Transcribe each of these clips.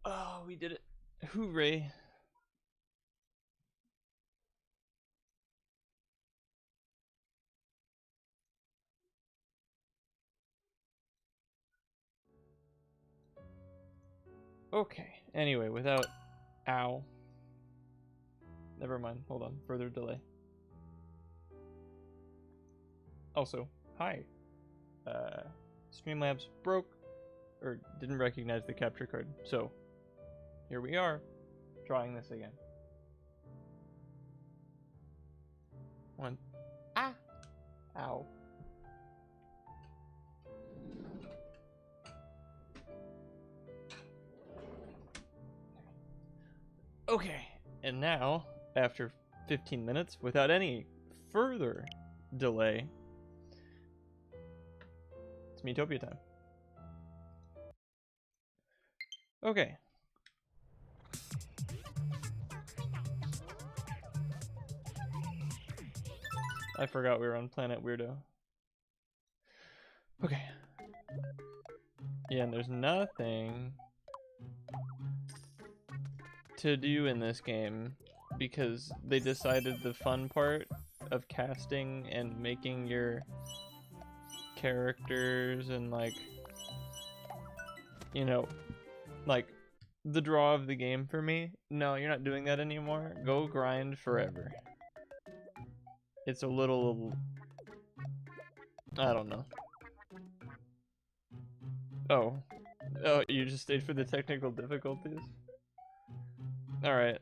Oh, we did it. Hooray. Okay, anyway, without... Ow. Never mind, hold on, further delay. Also, hi. Streamlabs broke, or didn't recognize the capture card, so here we are, trying this again. One. Ah! Ow. Okay, and now, after 15 minutes, without any further delay, it's Miitopia time. Okay. I forgot we were on Planet Weirdo. Okay. Yeah, and there's nothing to do in this game because they decided the fun part of casting and making your characters and, like, you know, like the draw of the game for me. No, you're not doing that anymore. Go grind forever. It's a little, I don't know. Oh, you just stayed for the technical difficulties? Alright.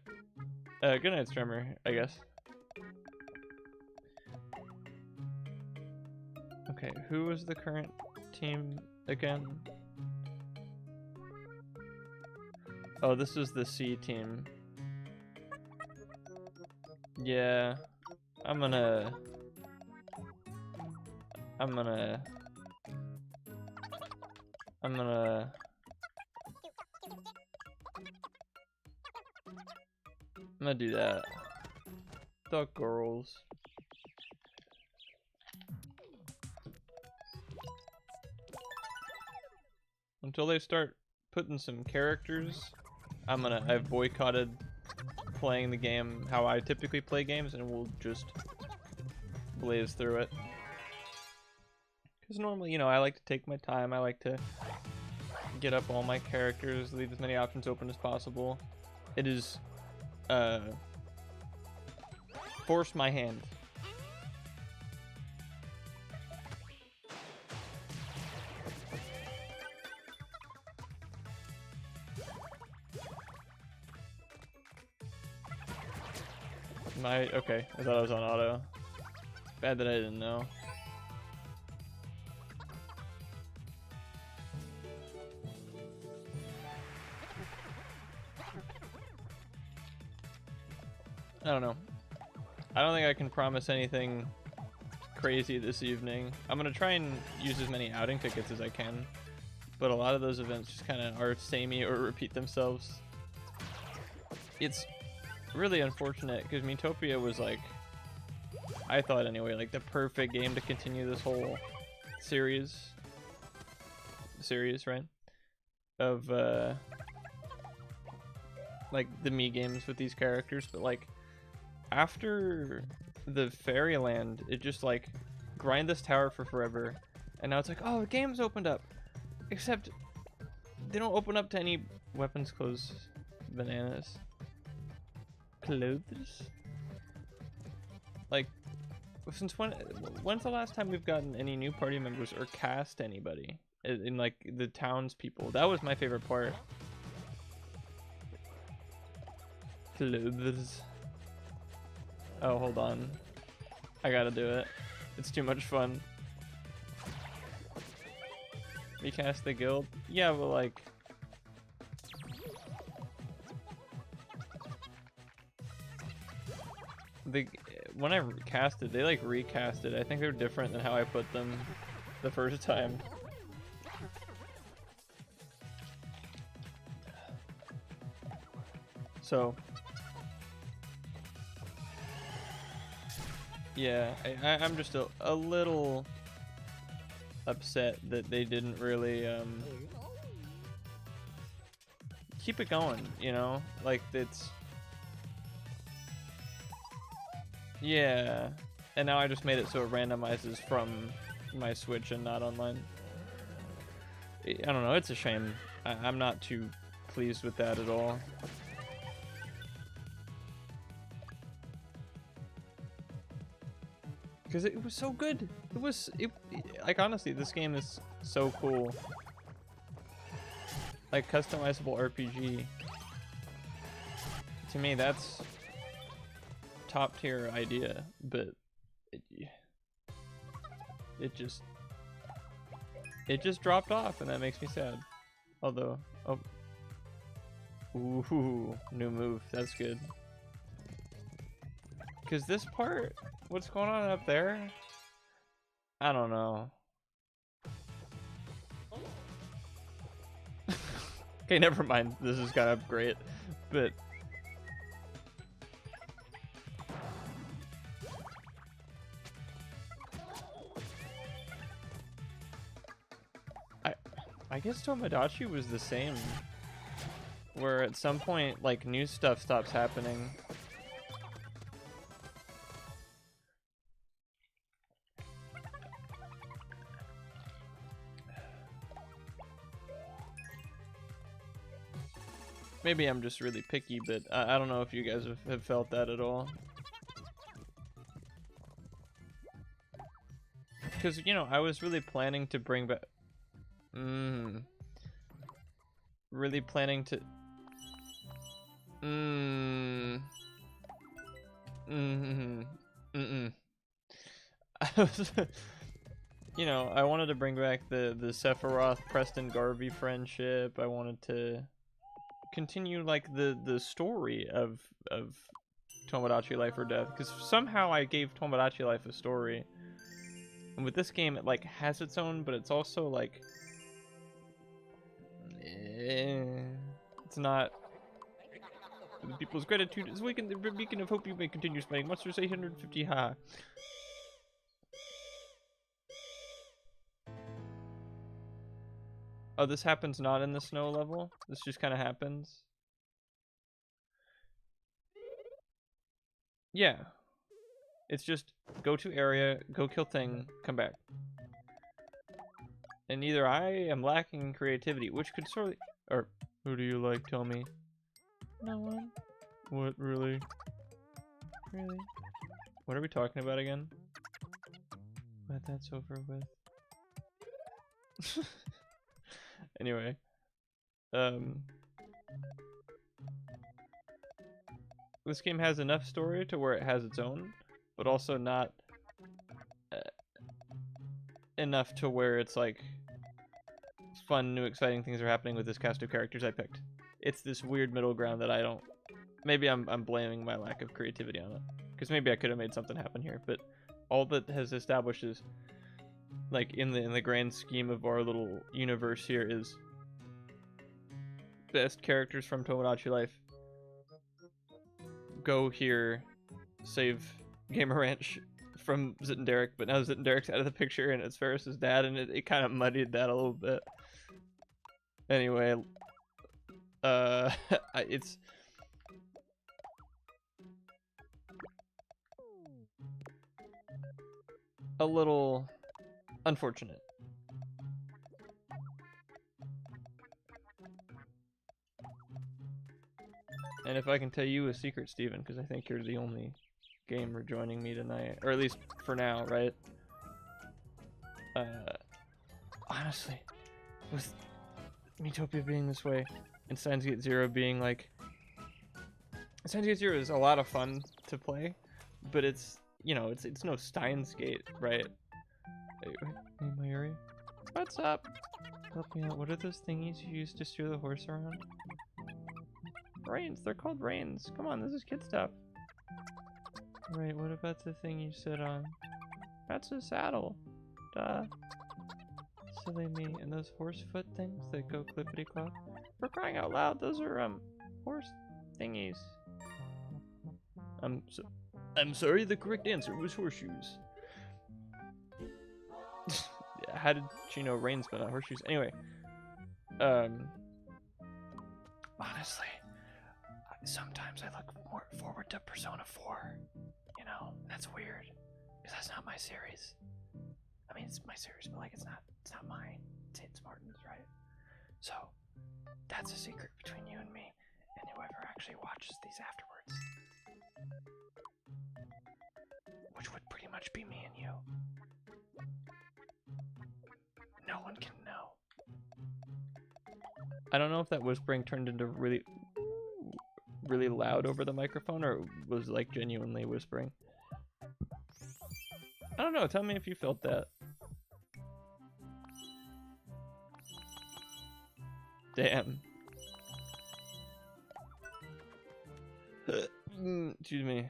Good night, streamer, I guess. Okay, who was the current team again? Oh, this is the C team. Yeah, I'm gonna do that. The girls. Until they start putting some characters, I've boycotted playing the game how I typically play games, and we'll just blaze through it. Because normally, you know, I like to take my time, I like to get up all my characters, leave as many options open as possible. It is, force my hand. Okay, I thought I was on auto. Bad that I didn't know. I don't know. I don't think I can promise anything crazy this evening. I'm gonna try and use as many outing tickets as I can, but a lot of those events just kind of are samey or repeat themselves. It's really unfortunate because Miitopia was, like, I thought anyway, like the perfect game to continue this whole series, right? Of like the Mii games with these characters, but like after the Fairyland, it just like grind this tower for forever, and now it's like, oh, the game's opened up, except they don't open up to any weapons, clothes, bananas. Clothes? Like, since when's the last time we've gotten any new party members or cast anybody in like the townspeople? That was my favorite part. Clothes. Oh, hold on. I gotta do it. It's too much fun. Recast the guild? Yeah, but like... when I cast it, they like recast it. I think they're different than how I put them the first time. So... yeah, I'm just a little upset that they didn't really keep it going, you know? Like, it's... Yeah. And now I just made it so it randomizes from my Switch and not online. I don't know, it's a shame. I'm not too pleased with that at all. Because it was so good. Like, honestly, this game is so cool. Like, customizable RPG. To me, that's top tier idea, but it just dropped off, and that makes me sad. Although, oh, ooh, new move. That's good. Because this part, what's going on up there? I don't know. Okay, never mind. This is kind of great, but I guess Tomodachi was the same, where at some point, like, new stuff stops happening. Maybe I'm just really picky, but I don't know if you guys have felt that at all. Because, you know, I was really planning to bring back... Really planning to... You know, I wanted to bring back the Sephiroth Preston Garvey friendship. I wanted to continue, like, the story of Tomodachi Life or Death, because somehow I gave Tomodachi Life a story, and with this game it, like, has its own, but it's also like it's not. The people's gratitude is weakened. The beacon of hope you may continue spending. Monsters 850 ha. Oh, this happens not in the snow level? This just kind of happens? Yeah. It's just go to area, go kill thing, come back. And either I am lacking in creativity, which could sort of... Or, who do you like? Tell me. No one. What, really? Really? What are we talking about again? But that's over with. Anyway. This game has enough story to where it has its own, but also not enough to where it's like fun, new, exciting things are happening with this cast of characters I picked. It's this weird middle ground that I don't... Maybe I'm blaming my lack of creativity on it, because maybe I could have made something happen here, but all that has established is, like, in the grand scheme of our little universe here, is best characters from Tomodachi Life. Go here, save GamerRanch from Zit and Derek, but now Zit and Derek's out of the picture and it's Ferris's dad, and it kind of muddied that a little bit. Anyway, it's... a little unfortunate. And if I can tell you a secret, Steven, because I think you're the only gamer joining me tonight, or at least for now, right? Honestly, with Miitopia being this way, and Steins Gate Zero being like... Steins Gate Zero is a lot of fun to play, but it's, you know, it's no Steins Gate, right? In my area? What's up? Help me out. What are those thingies you use to steer the horse around? Reins. They're called reins. Come on, this is kid stuff. Right, what about the thing you sit on? That's a saddle. Duh. Silly me. And those horse foot things that go clippity-clop? For crying out loud, those are, horse thingies. I'm sorry, the correct answer was horseshoes. How did she know reins but not horseshoes? Anyway. honestly, sometimes I look more forward to Persona 4. You know, that's weird because that's not my series. I mean, it's my series, but like it's not mine. It's Martin's, right? So that's a secret between you and me, and whoever actually watches these afterwards, which would pretty much be me and you. No one can know. I don't know if that whispering turned into really loud over the microphone or was like genuinely whispering. I don't know. Tell me if you felt that. Damn. Excuse me.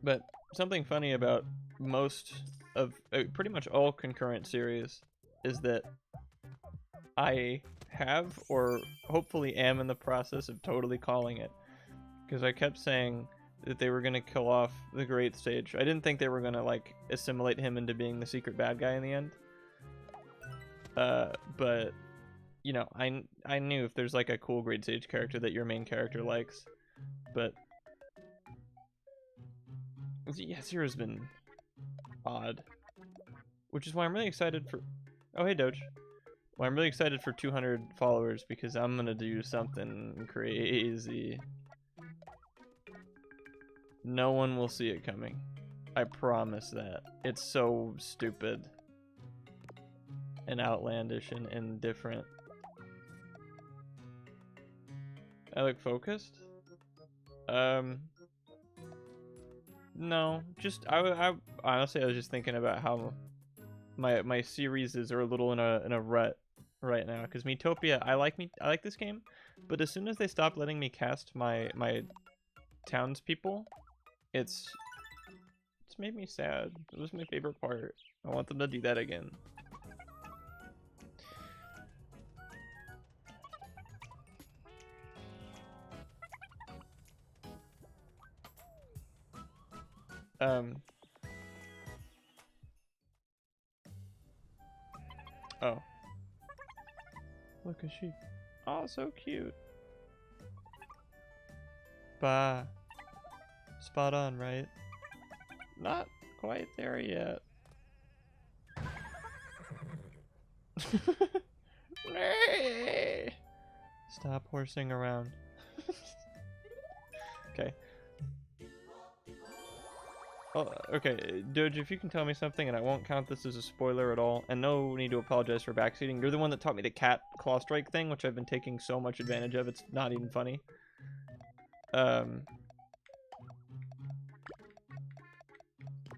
But something funny about most of pretty much all concurrent series is that I have or hopefully am in the process of totally calling it, because I kept saying that they were going to kill off the great stage. I didn't think they were going to like assimilate him into being the secret bad guy in the end. But you know, I knew if there's like a cool great stage character that your main character likes, but yeah, Zero's been odd, which is why I'm really excited for. Oh, hey Doge. Well, I'm really excited for 200 followers because I'm gonna do something crazy. No one will see it coming. I promise that. It's so stupid and outlandish and different. I look focused? No, just I honestly I was just thinking about how my series are a little in a rut right now, because Miitopia, I like this game, but as soon as they stop letting me cast my townspeople, it's made me sad. It was my favorite part. I want them to do that again. Oh. Look, a sheep. Oh, so cute. Bah. Spot on, right? Not quite there yet. Stop horsing around. Okay. Oh, okay, Doge, if you can tell me something and I won't count this as a spoiler at all, and no need to apologize for backseating. You're the one that taught me the cat claw strike thing, which I've been taking so much advantage of, it's not even funny. I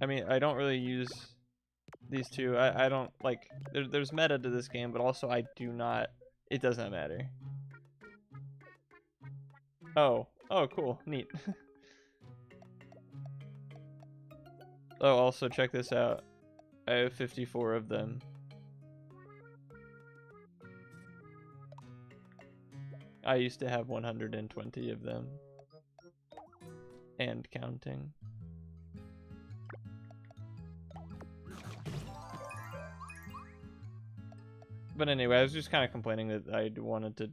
mean, I don't really use these two. I don't, like, there's meta to this game, but also I do not, it does not matter. Oh, cool, neat. Oh, also check this out. I have 54 of them. I used to have 120 of them. And counting. But anyway, I was just kind of complaining that I wanted to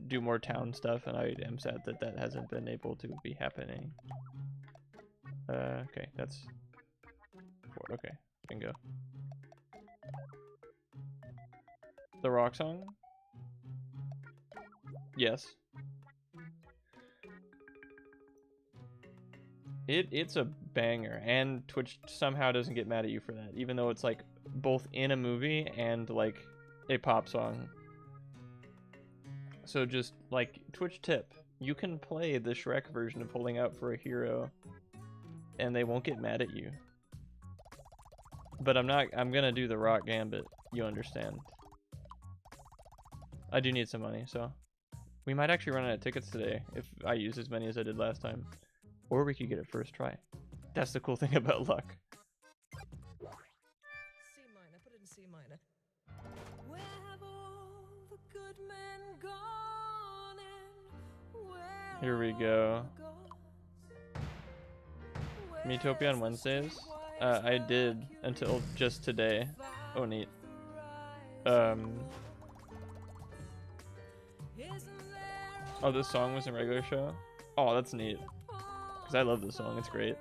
do more town stuff, and I am sad that that hasn't been able to be happening. Okay, that's 4. Okay, can go. The rock song? Yes. It's a banger, and Twitch somehow doesn't get mad at you for that, even though it's like both in a movie and like a pop song. So just like Twitch tip, you can play the Shrek version of Holding Out for a Hero and they won't get mad at you. But I'm gonna do the Rock Gambit, you understand. I do need some money, so we might actually run out of tickets today if I use as many as I did last time. Or we could get it first try. That's the cool thing about luck. C minor, put it in C minor. Where have all the good men gone and where Here we go. Miitopia on Wednesdays? I did until just today. Oh, neat. Oh, this song was in regular show? Oh, that's neat. Because I love this song, it's great.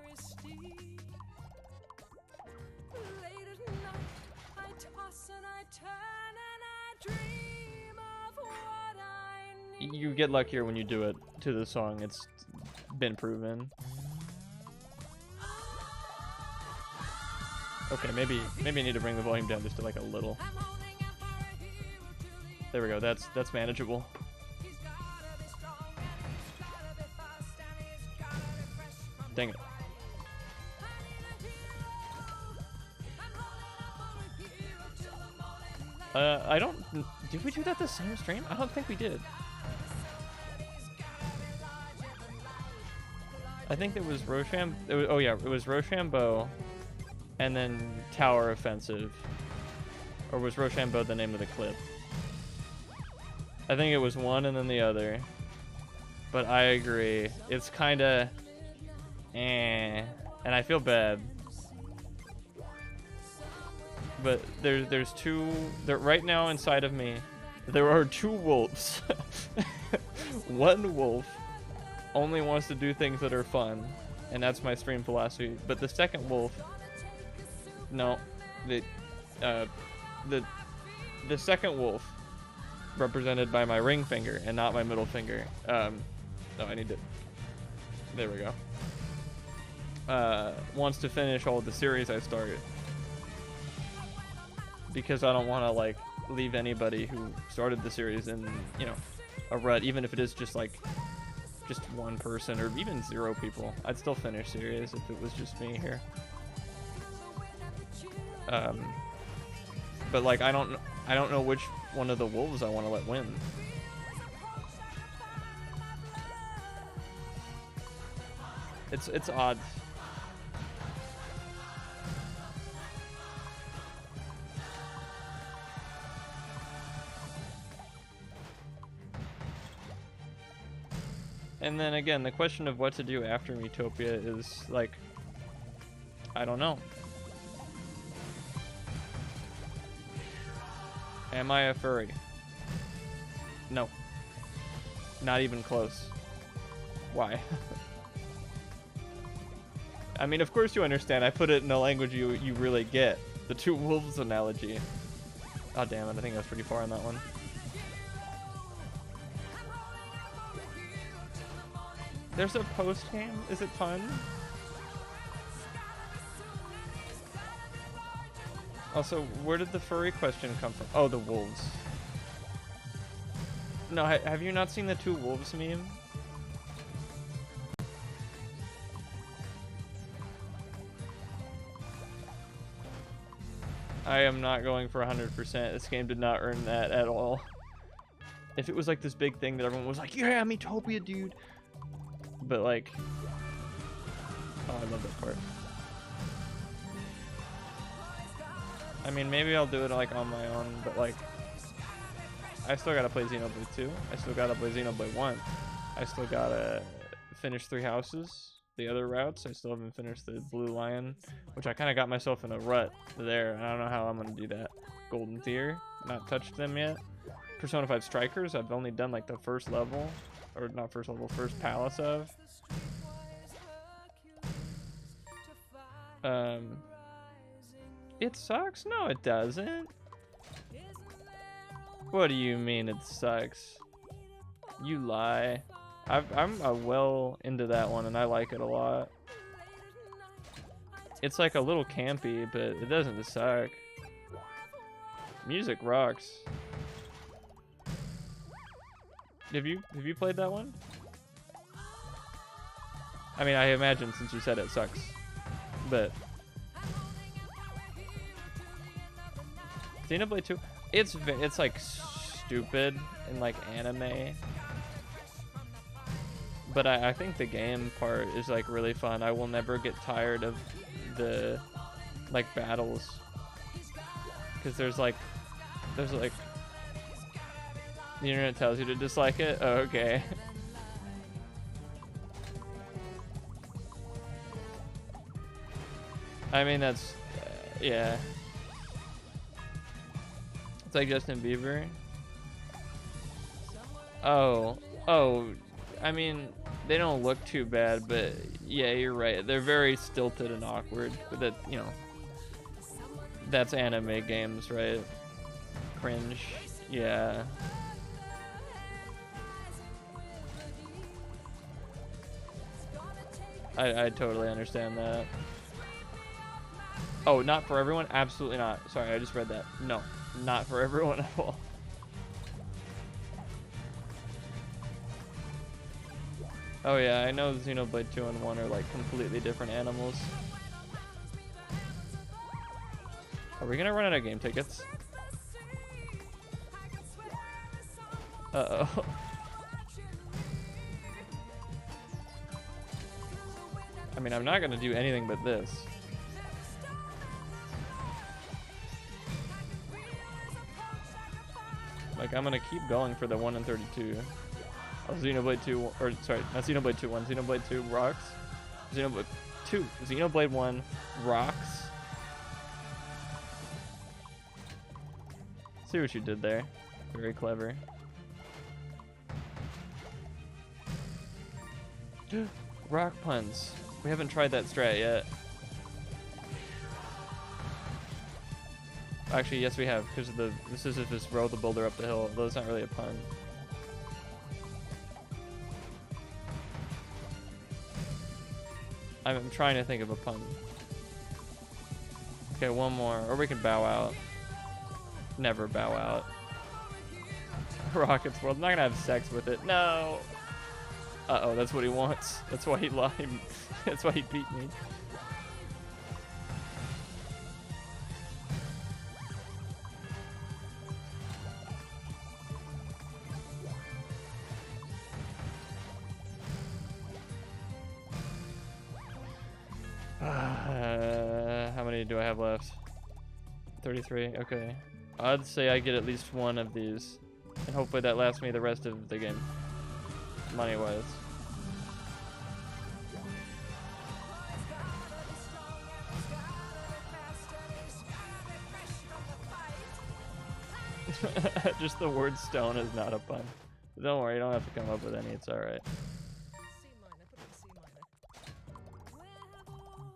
You get luckier when you do it to the song, it's been proven. Okay, maybe I need to bring the volume down just to like a little. There we go, that's manageable. Dang it. I don't... Did we do that the same stream? I don't think we did. I think it was Rochambeau... Oh yeah, it was Rochambeau and then Tower Offensive. Or was Rochambeau the name of the clip? I think it was one and then the other. But I agree. It's kinda... And I feel bad. But there's two... right now inside of me, there are two wolves. One wolf only wants to do things that are fun, and that's my stream philosophy. But the second wolf... No. The second wolf, represented by my ring finger and not my middle finger. No, I need to... There we go. Wants to finish all the series I started. Because I don't want to like leave anybody who started the series in, you know, a rut, even if it is just like just one person or even 0 people. I'd still finish series if it was just me here. But like I don't know which one of the wolves I want to let win. It's odd. And then again, the question of what to do after Utopia is like, I don't know. Am I a furry? No. Not even close. Why? I mean, of course you understand. I put it in a language you really get. The two wolves analogy. Oh damn it, I think I was pretty far on that one. There's a post game? Is it fun? Also, where did the furry question come from? Oh, the wolves. No, have you not seen the two wolves meme? I am not going for 100%. This game did not earn that at all. If it was like this big thing that everyone was like, yeah, Metopia, dude. But like, oh, I love that part. I mean, maybe I'll do it like on my own, but like, I still gotta play Xenoblade 2. I still gotta play Xenoblade 1. I still gotta finish 3 houses. The other routes, I still haven't finished the Blue Lion, which I kind of got myself in a rut there. I don't know how I'm gonna do that. Golden Tier, not touched them yet. Persona 5 Strikers, I've only done like the first level. Or not first level, first palace of. It sucks? No, it doesn't. What do you mean it sucks? You lie. I'm well into that one and I like it a lot. It's like a little campy, but it doesn't suck. Music rocks. Have you played that one? I mean, I imagine since you said it sucks, but Xenoblade 2, it's like stupid and like anime, but I think the game part is like really fun. I will never get tired of the like battles because there's like the internet tells you to dislike it? Oh, okay. I mean, that's... yeah. It's like Justin Bieber. Oh, I mean, they don't look too bad, but yeah, you're right. They're very stilted and awkward. But that, you know, that's anime games, right? Cringe. Yeah. I totally understand that. Oh, not for everyone? Absolutely not. Sorry, I just read that. No, not for everyone at all. Oh yeah, I know Xenoblade 2 and 1 are like completely different animals. Are we gonna run out of game tickets? Uh-oh. I mean, I'm not gonna do anything but this. Like, I'm gonna keep going for the 1 and 32. Oh, Xenoblade 2, or sorry, not Xenoblade 2 1, Xenoblade 2 rocks. Xenoblade 2, Xenoblade 1 rocks. See what you did there. Very clever. Rock puns. We haven't tried that strat yet. Actually, yes, we have, because this is if just roll the boulder up the hill, though it's not really a pun. I'm trying to think of a pun. Okay, one more, or we can bow out. Never bow out. Rocket's World. I'm not gonna have sex with it. No. Uh-oh, that's what he wants. That's why he lied. That's why he beat me. How many do I have left? 33. Okay. I'd say I get at least one of these, and hopefully that lasts me the rest of the game, money-wise. Just the word stone is not a pun. Don't worry, you don't have to come up with any. It's all right.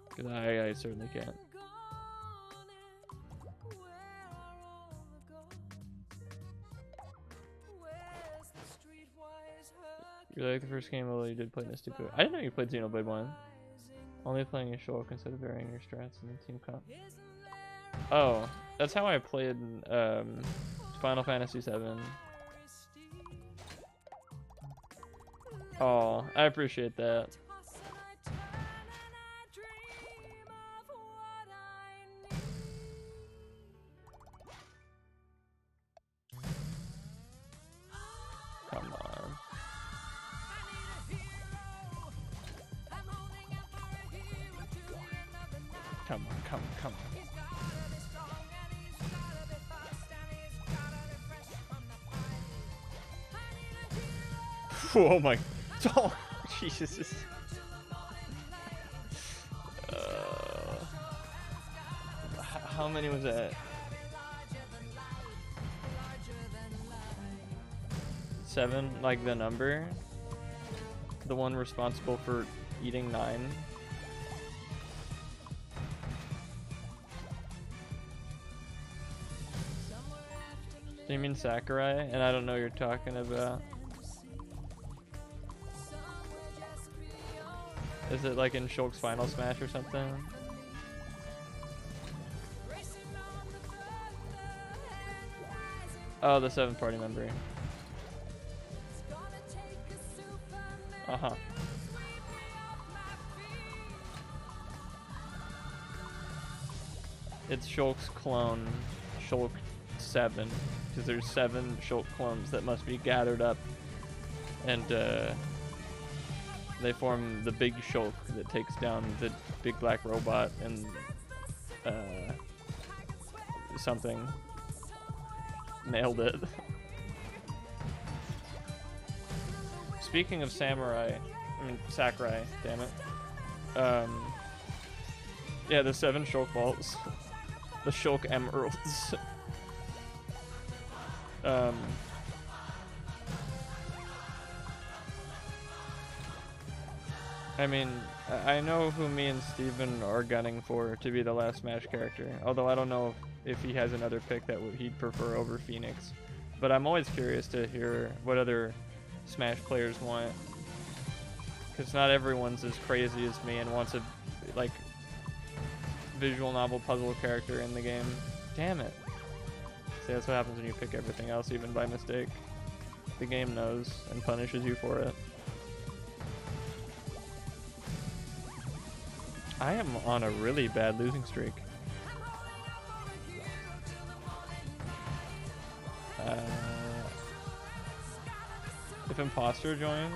Because I certainly can't. You like the first game, although you did play Nestico. I didn't know you played Xenoblade 1. Only playing your Shulk instead of varying your strats in the team comp. Oh, that's how I played Final Fantasy 7. Oh, I appreciate that. Come on. Come on, come on, come on. Oh my, oh, Jesus. How many was that? 7, like the number? The one responsible for eating 9? Do you mean Sakurai? And I don't know what you're talking about. Is it like in Shulk's Final Smash or something? Oh, the 7th party member. Uh-huh. It's Shulk's clone, Shulk 7, because there's 7 Shulk clones that must be gathered up, and they form the big Shulk that takes down the big black robot and something. Nailed it. Speaking of Sakurai, damn it. Yeah, the 7 Shulk balls. The Shulk Emeralds. I mean, I know who me and Steven are gunning for to be the last Smash character, although I don't know if he has another pick that he'd prefer over Phoenix. But I'm always curious to hear what other Smash players want, because not everyone's as crazy as me and wants a like visual novel puzzle character in the game. Damn it. See, that's what happens when you pick everything else even by mistake. The game knows and punishes you for it. I am on a really bad losing streak. If imposter join,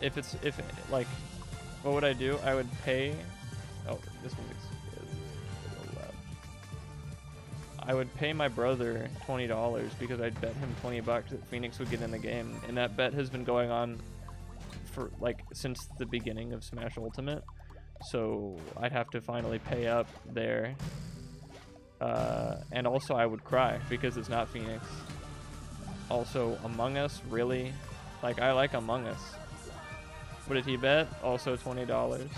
if like, what would I do? I would pay. Oh, this music's a little loud. I would pay my brother $20 because I'd bet him $20 that Phoenix would get in the game, and that bet has been going on for like since the beginning of Smash Ultimate, so I'd have to finally pay up there. And also I would cry because it's not Phoenix. Also, Among Us, really? Like, I like Among Us. What did he bet? Also $20.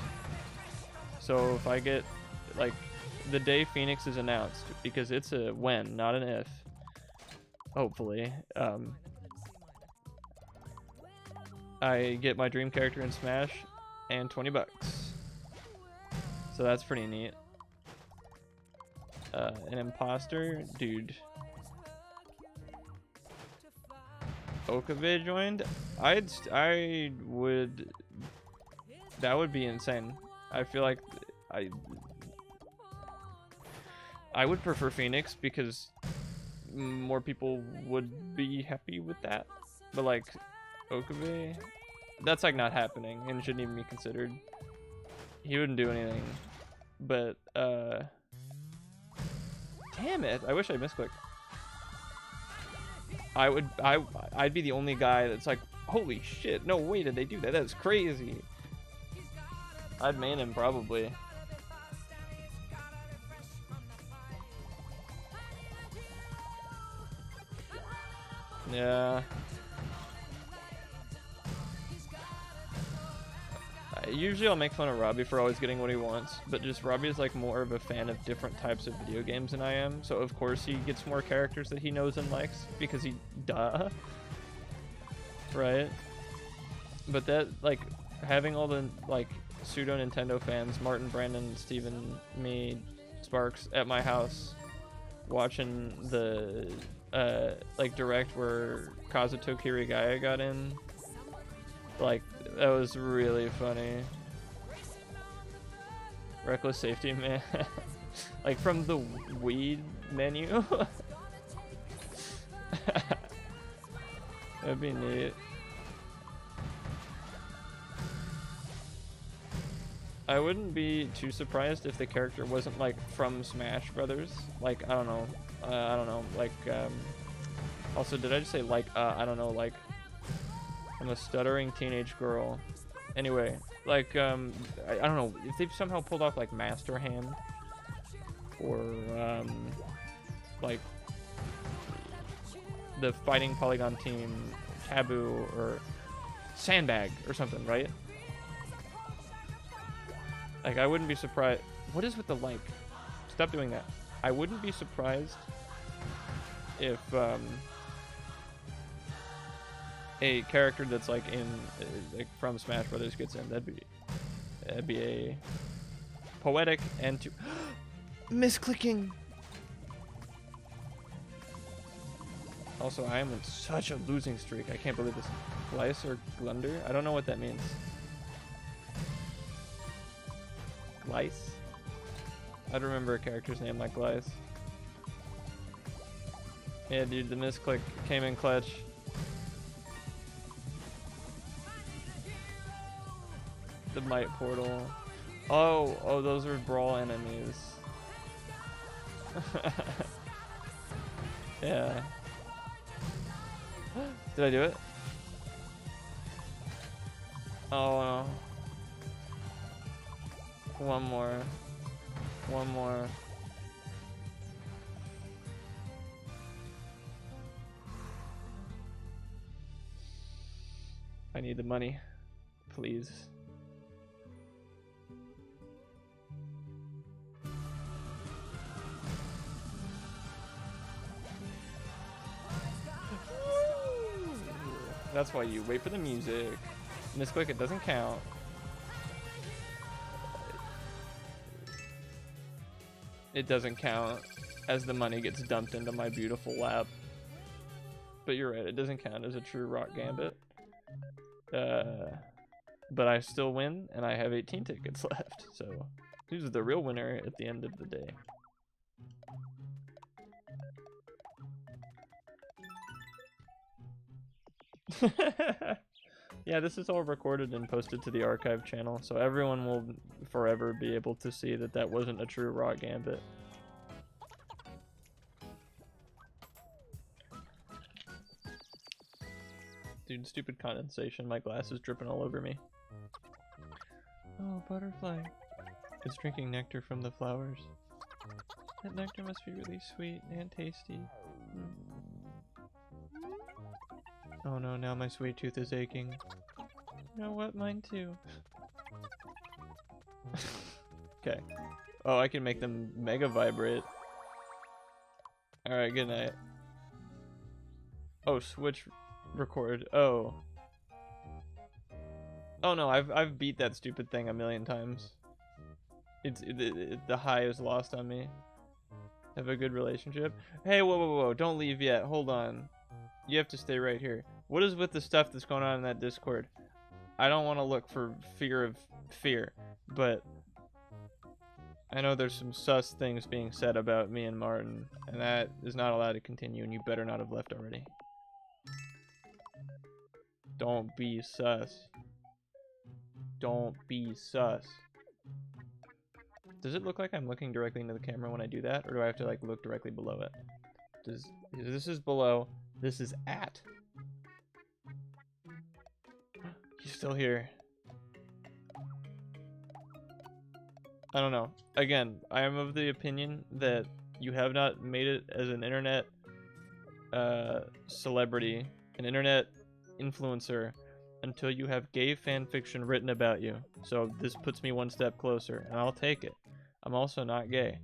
So if I get, like, the day Phoenix is announced, because it's a when, not an if, hopefully, I get my dream character in Smash and $20. So that's pretty neat. An imposter, dude. Okabe joined. I would. That would be insane. I feel like I would prefer Phoenix because more people would be happy with that. But like Okabe, that's like not happening and shouldn't even be considered. He wouldn't do anything. But damn it! I wish I misclicked. I'd be the only guy that's like, holy shit, no way did they do that, that's crazy. I'd main him probably. Yeah. Usually I'll make fun of Robbie for always getting what he wants, but just Robbie is like more of a fan of different types of video games than I am, so of course he gets more characters that he knows and likes because he duh, right? But that, like, having all the like pseudo Nintendo fans, Martin, Brandon, Steven, me, Sparks at my house watching the like direct where Kazuto Kirigaya got in, like, that was really funny. Reckless safety, man. Like from the weed menu. That'd be neat. I wouldn't be too surprised if the character wasn't like from Smash Brothers. Like, I don't know, like, also, did I just say like, I don't know, like, I'm a stuttering teenage girl. Anyway, like, I don't know if they've somehow pulled off like Master Hand or like the Fighting Polygon team, Taboo or Sandbag or something, right? Like, I wouldn't be surprised. What is with the like? Stop doing that. I wouldn't be surprised if a character that's like in like from Smash Brothers gets in. That'd be a poetic and to misclicking. Also, I am in such a losing streak. I can't believe this. Glyce or Glunder? I don't know what that means. Glyce? I'd remember a character's name like Glyce. Yeah, dude, the misclick came in clutch. The Might Portal. Oh, those are brawl enemies. Yeah. Did I do it? Oh no. One more. I need the money. Please. That's why you wait for the music. Misclick, it doesn't count. It doesn't count as the money gets dumped into my beautiful lap. But you're right, it doesn't count as a true rock gambit. But I still win, and I have 18 tickets left. So who's the real winner at the end of the day? Yeah, this is all recorded and posted to the archive channel, so everyone will forever be able to see that that wasn't a true rock gambit. Dude, stupid condensation. My glass is dripping all over me. Oh, butterfly. It's drinking nectar from the flowers. That nectar must be really sweet and tasty. Oh no, now my sweet tooth is aching. You know what? Mine too. Okay. Oh, I can make them mega vibrate. Alright, good night. Oh, switch record. Oh. Oh no, I've beat that stupid thing a million times. The high is lost on me. Have a good relationship. Hey, whoa, don't leave yet. Hold on. You have to stay right here. What is with the stuff that's going on in that Discord? I don't want to look for fear of fear, but I know there's some sus things being said about me and Martin, and that is not allowed to continue, and you better not have left already. Don't be sus. Don't be sus. Does it look like I'm looking directly into the camera when I do that, or do I have to like look directly below it? This is below, this is at. He's still here. I don't know. Again, I am of the opinion that you have not made it as an internet celebrity, an internet influencer, until you have gay fan fiction written about you. So this puts me one step closer, and I'll take it. I'm also not gay.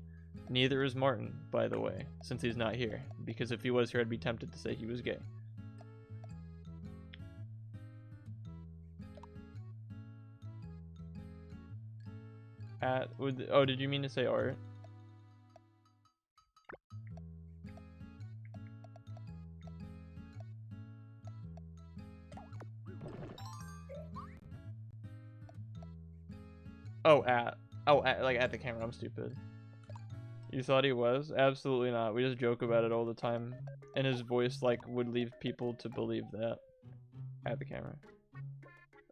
Neither is Martin, by the way, since he's not here. Because if he was here, I'd be tempted to say he was gay. Oh, did you mean to say art? Oh, like at the camera. I'm stupid. You thought he was? Absolutely not. We just joke about it all the time. And his voice, like, would leave people to believe that. At the camera.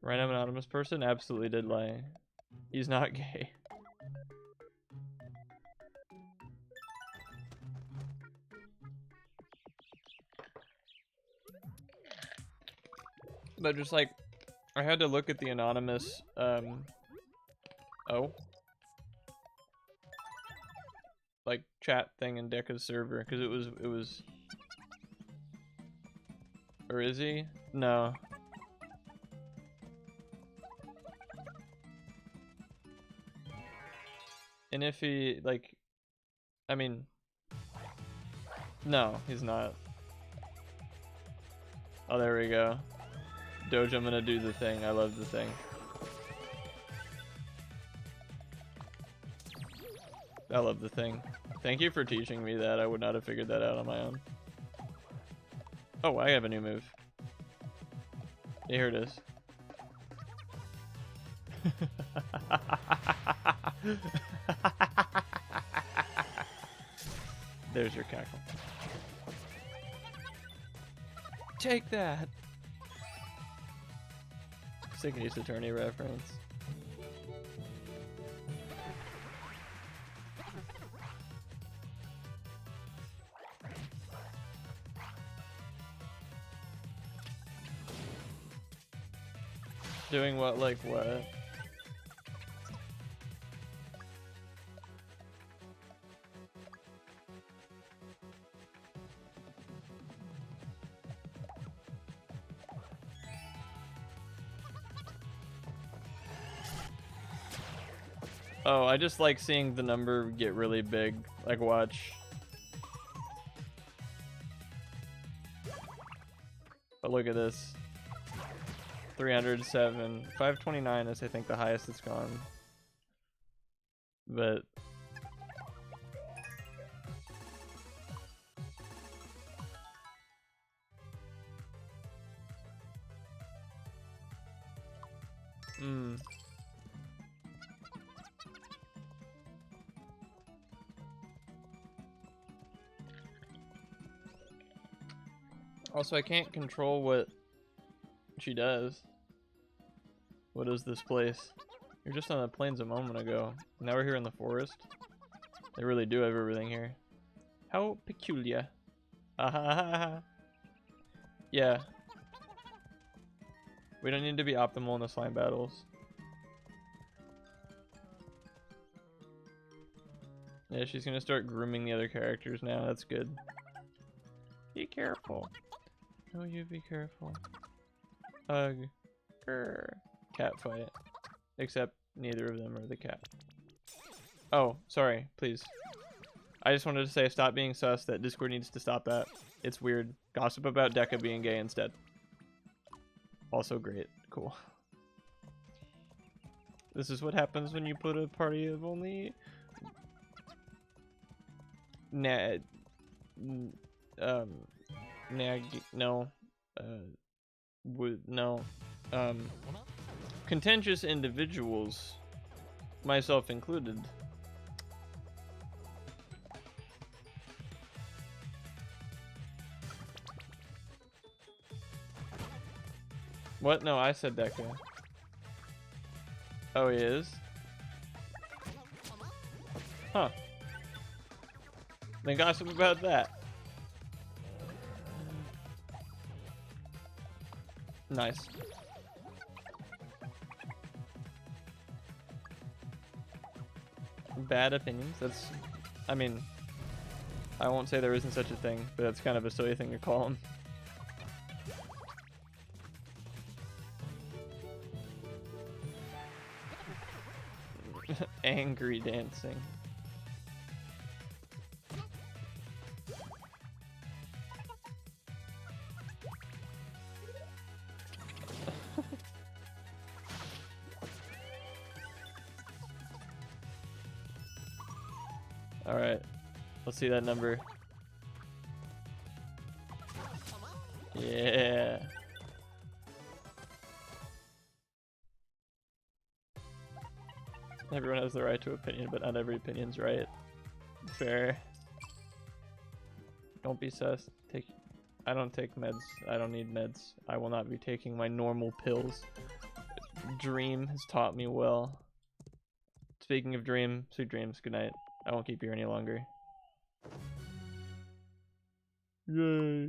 Random anonymous person? Absolutely did lie. He's not gay. But just like, I had to look at the anonymous, like chat thing in Deca's server, because it was, or is he? No. And if he, like, I mean, no, he's not. Oh, there we go. Doge, I'm gonna do the thing. I love the thing. I love the thing. Thank you for teaching me that. I would not have figured that out on my own. Oh, I have a new move. Yeah, here it is. There's your cackle. Take that! Sick Ace Attorney reference. Doing what, like what? Oh, I just like seeing the number get really big. Like, watch. But look at this. 307. 529 is, I think, the highest it's gone. But... Also, I can't control what she does. What is this place? You're just on the plains a moment ago. Now we're here in the forest. They really do have everything here. How peculiar. Ah, yeah. We don't need to be optimal in the slime battles. Yeah, she's gonna start grooming the other characters now. That's good. Be careful. No, you be careful. Hug. Grr. Cat fight. Except neither of them are the cat. Oh, sorry. Please. I just wanted to say stop being sus. That Discord needs to stop that. It's weird. Gossip about Deca being gay instead. Also great. Cool. This is what happens when you put a party of only... no. Contentious individuals, myself included. What? No, I said Deca. Oh, he is? Huh. Then gossip about that. Nice. Bad opinions. That's, I mean, I won't say there isn't such a thing, but that's kind of a silly thing to call them. Angry dancing. Alright, let's see that number. Yeah. Everyone has the right to opinion, but not every opinion's right. Fair. Don't be sus. I don't take meds. I don't need meds. I will not be taking my normal pills. Dream has taught me well. Speaking of dream, sweet dreams. Good night. I won't keep you any longer. Yay.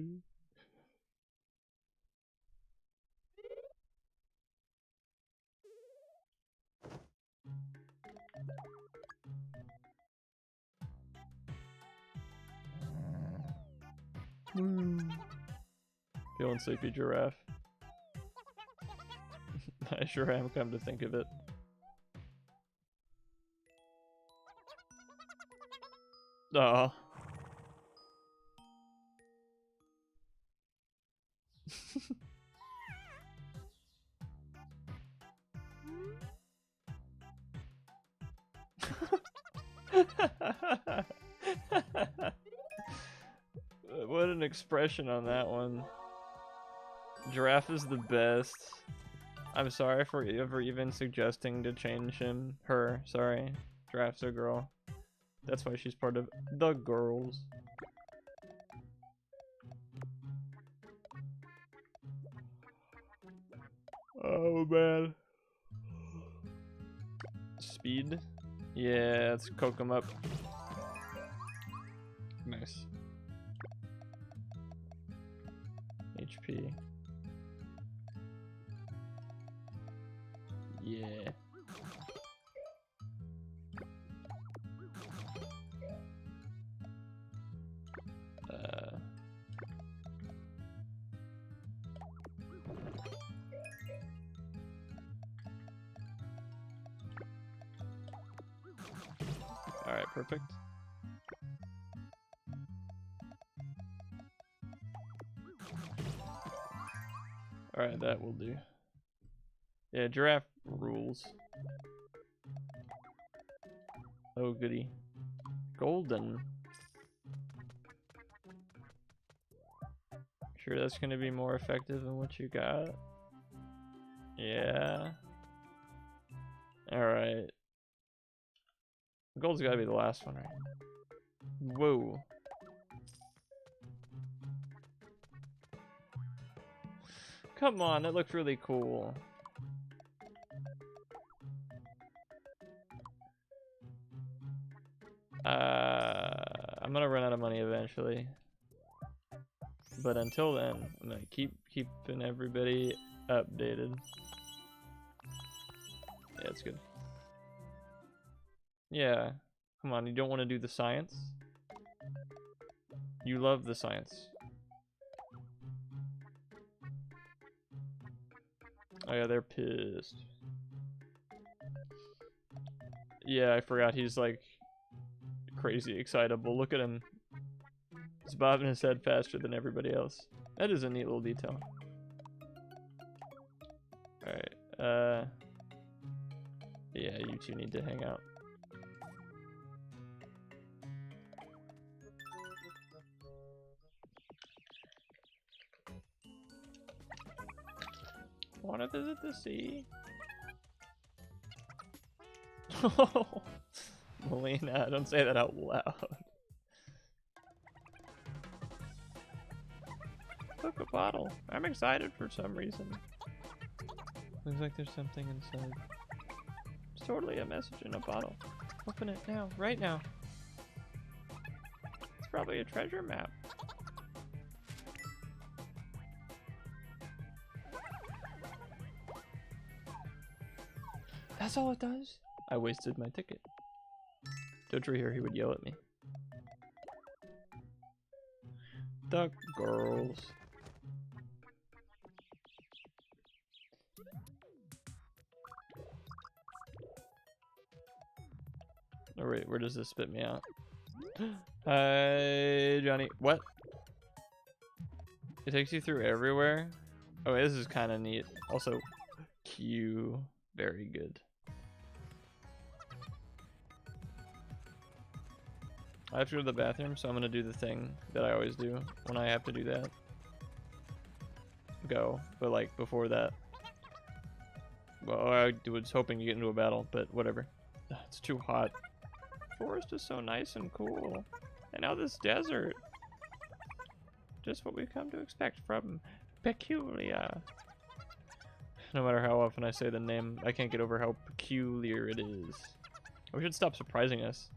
Feeling sleepy, giraffe. I sure am, come to think of it. Oh. What an expression on that one. Giraffe is the best. I'm sorry for ever even suggesting to change him. Her, sorry. Giraffe's a girl. That's why she's part of the girls. Oh man. Speed? Yeah, let's coke him up. Nice. HP. Yeah. Alright, perfect. Alright, that will do. Yeah, giraffe rules. Oh, goody. Golden. Sure that's gonna be more effective than what you got? Yeah. Alright. Gold's gotta be the last one, right? Whoa. Come on, that looked really cool. I'm gonna run out of money eventually. But until then, I'm gonna keeping everybody updated. Yeah, it's good. Yeah. Come on, you don't want to do the science? You love the science. Oh yeah, they're pissed. Yeah, I forgot he's like crazy excitable. Look at him. He's bobbing his head faster than everybody else. That is a neat little detail. Alright, yeah, you two need to hang out. Wanna visit the sea? Oh, Melina, don't say that out loud. Look, a bottle. I'm excited for some reason. Looks like there's something inside. It's totally a message in a bottle. Open it now, right now. It's probably a treasure map. That's all it does? I wasted my ticket. Don't you hear he would yell at me? Duck girls. Oh wait, where does this spit me out? Hi, Johnny. What? It takes you through everywhere? Oh, this is kind of neat. Also, Q. Very good. I have to go to the bathroom, so I'm gonna do the thing that I always do when I have to do that. Go. But like, before that. Well, I was hoping to get into a battle, but whatever. It's too hot. Forest is so nice and cool. And now this desert. Just what we've come to expect from Peculiar. No matter how often I say the name, I can't get over how peculiar it is. We should stop surprising us.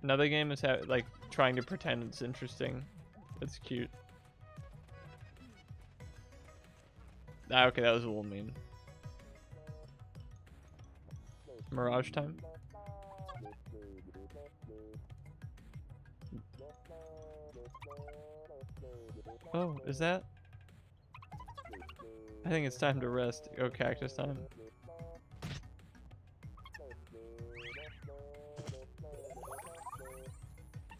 Another game is like trying to pretend it's interesting. It's cute. Ah, okay, that was a little mean. Mirage time. Oh, is that? I think it's time to rest. Oh, cactus time.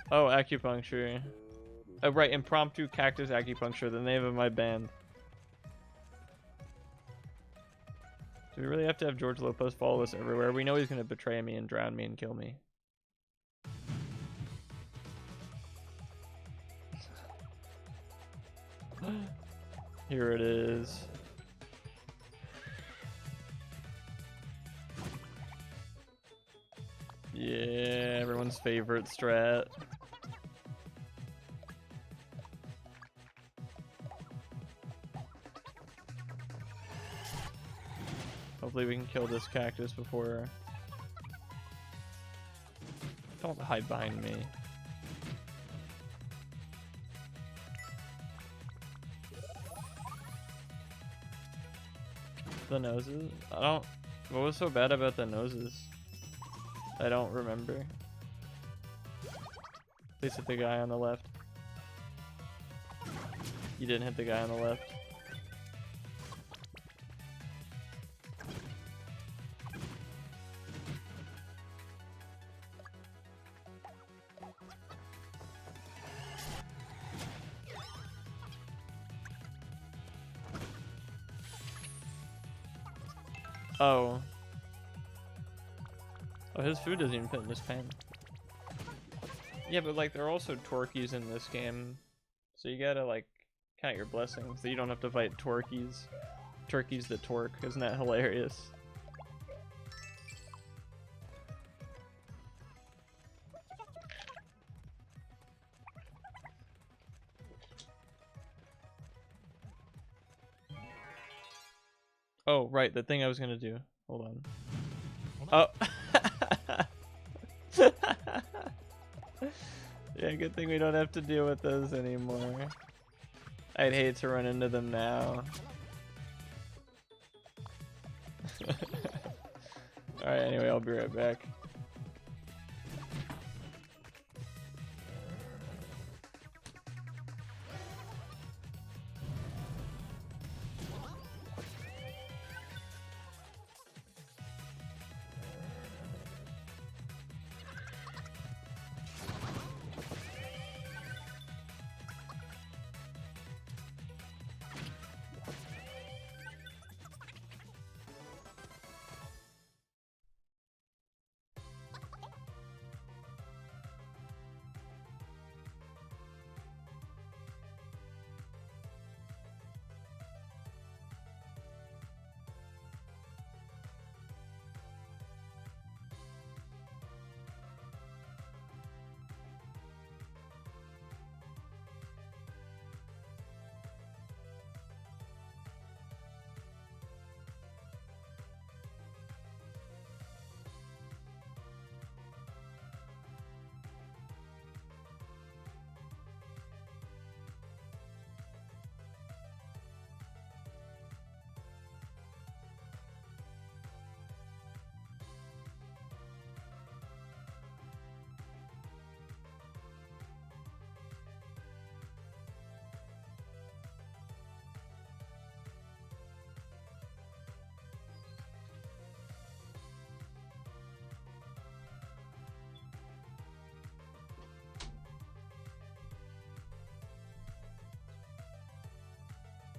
Oh, acupuncture. Oh, right, impromptu cactus acupuncture, the name of my band. Do we really have to have George Lopez follow us everywhere? We know he's gonna betray me and drown me and kill me. Here it is. Yeah, everyone's favorite strat. Hopefully we can kill this cactus before... Don't hide behind me. The noses? I don't... What was so bad about the noses? I don't remember. Please hit the guy on the left. You didn't hit the guy on the left. Oh. Oh, his food doesn't even fit in his pan. Yeah, but like there are also Torquies in this game, so you gotta like count your blessings. So you don't have to fight Torquies. Turkeys that torque. Isn't that hilarious? Oh, right, the thing I was gonna do. Hold on. Oh. Yeah, good thing we don't have to deal with those anymore. I'd hate to run into them now. Alright, anyway, I'll be right back.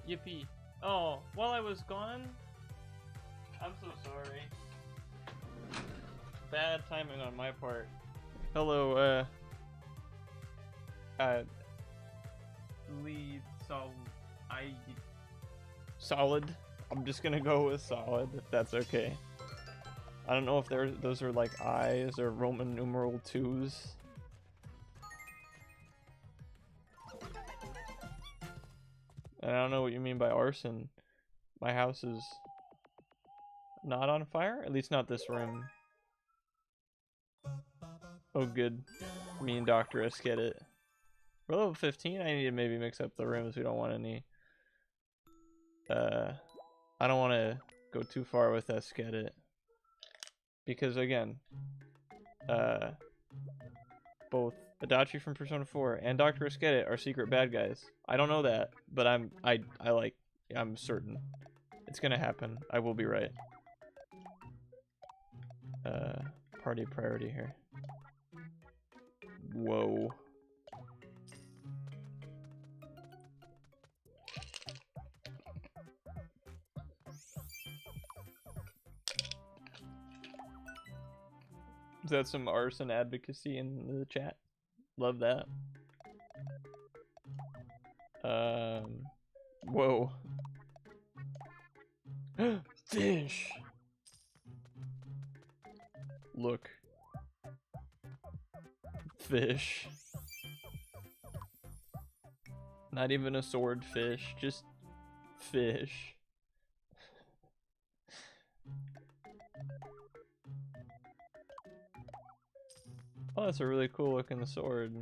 Yippee. Oh, while I was gone? I'm so sorry. Bad timing on my part. Hello, lead solid. I'm just gonna go with solid, if that's okay. I don't know if those are like I's or Roman numeral 2s. And I don't know what you mean by arson. My house is not on fire? At least not this room. Oh good. Me and Dr. S get it. We're level 15? I need to maybe mix up the rooms. We don't want any... I don't want to go too far with S get it. Because again, both Adachi from Persona 4 and Dr. Esquete are secret bad guys. I don't know that, but I'm certain. It's gonna happen. I will be right. Party priority here. Whoa. Is that some arson advocacy in the chat? Love that. Whoa. Fish! Look. Fish. Not even a swordfish, just fish. Oh, that's a really cool looking sword.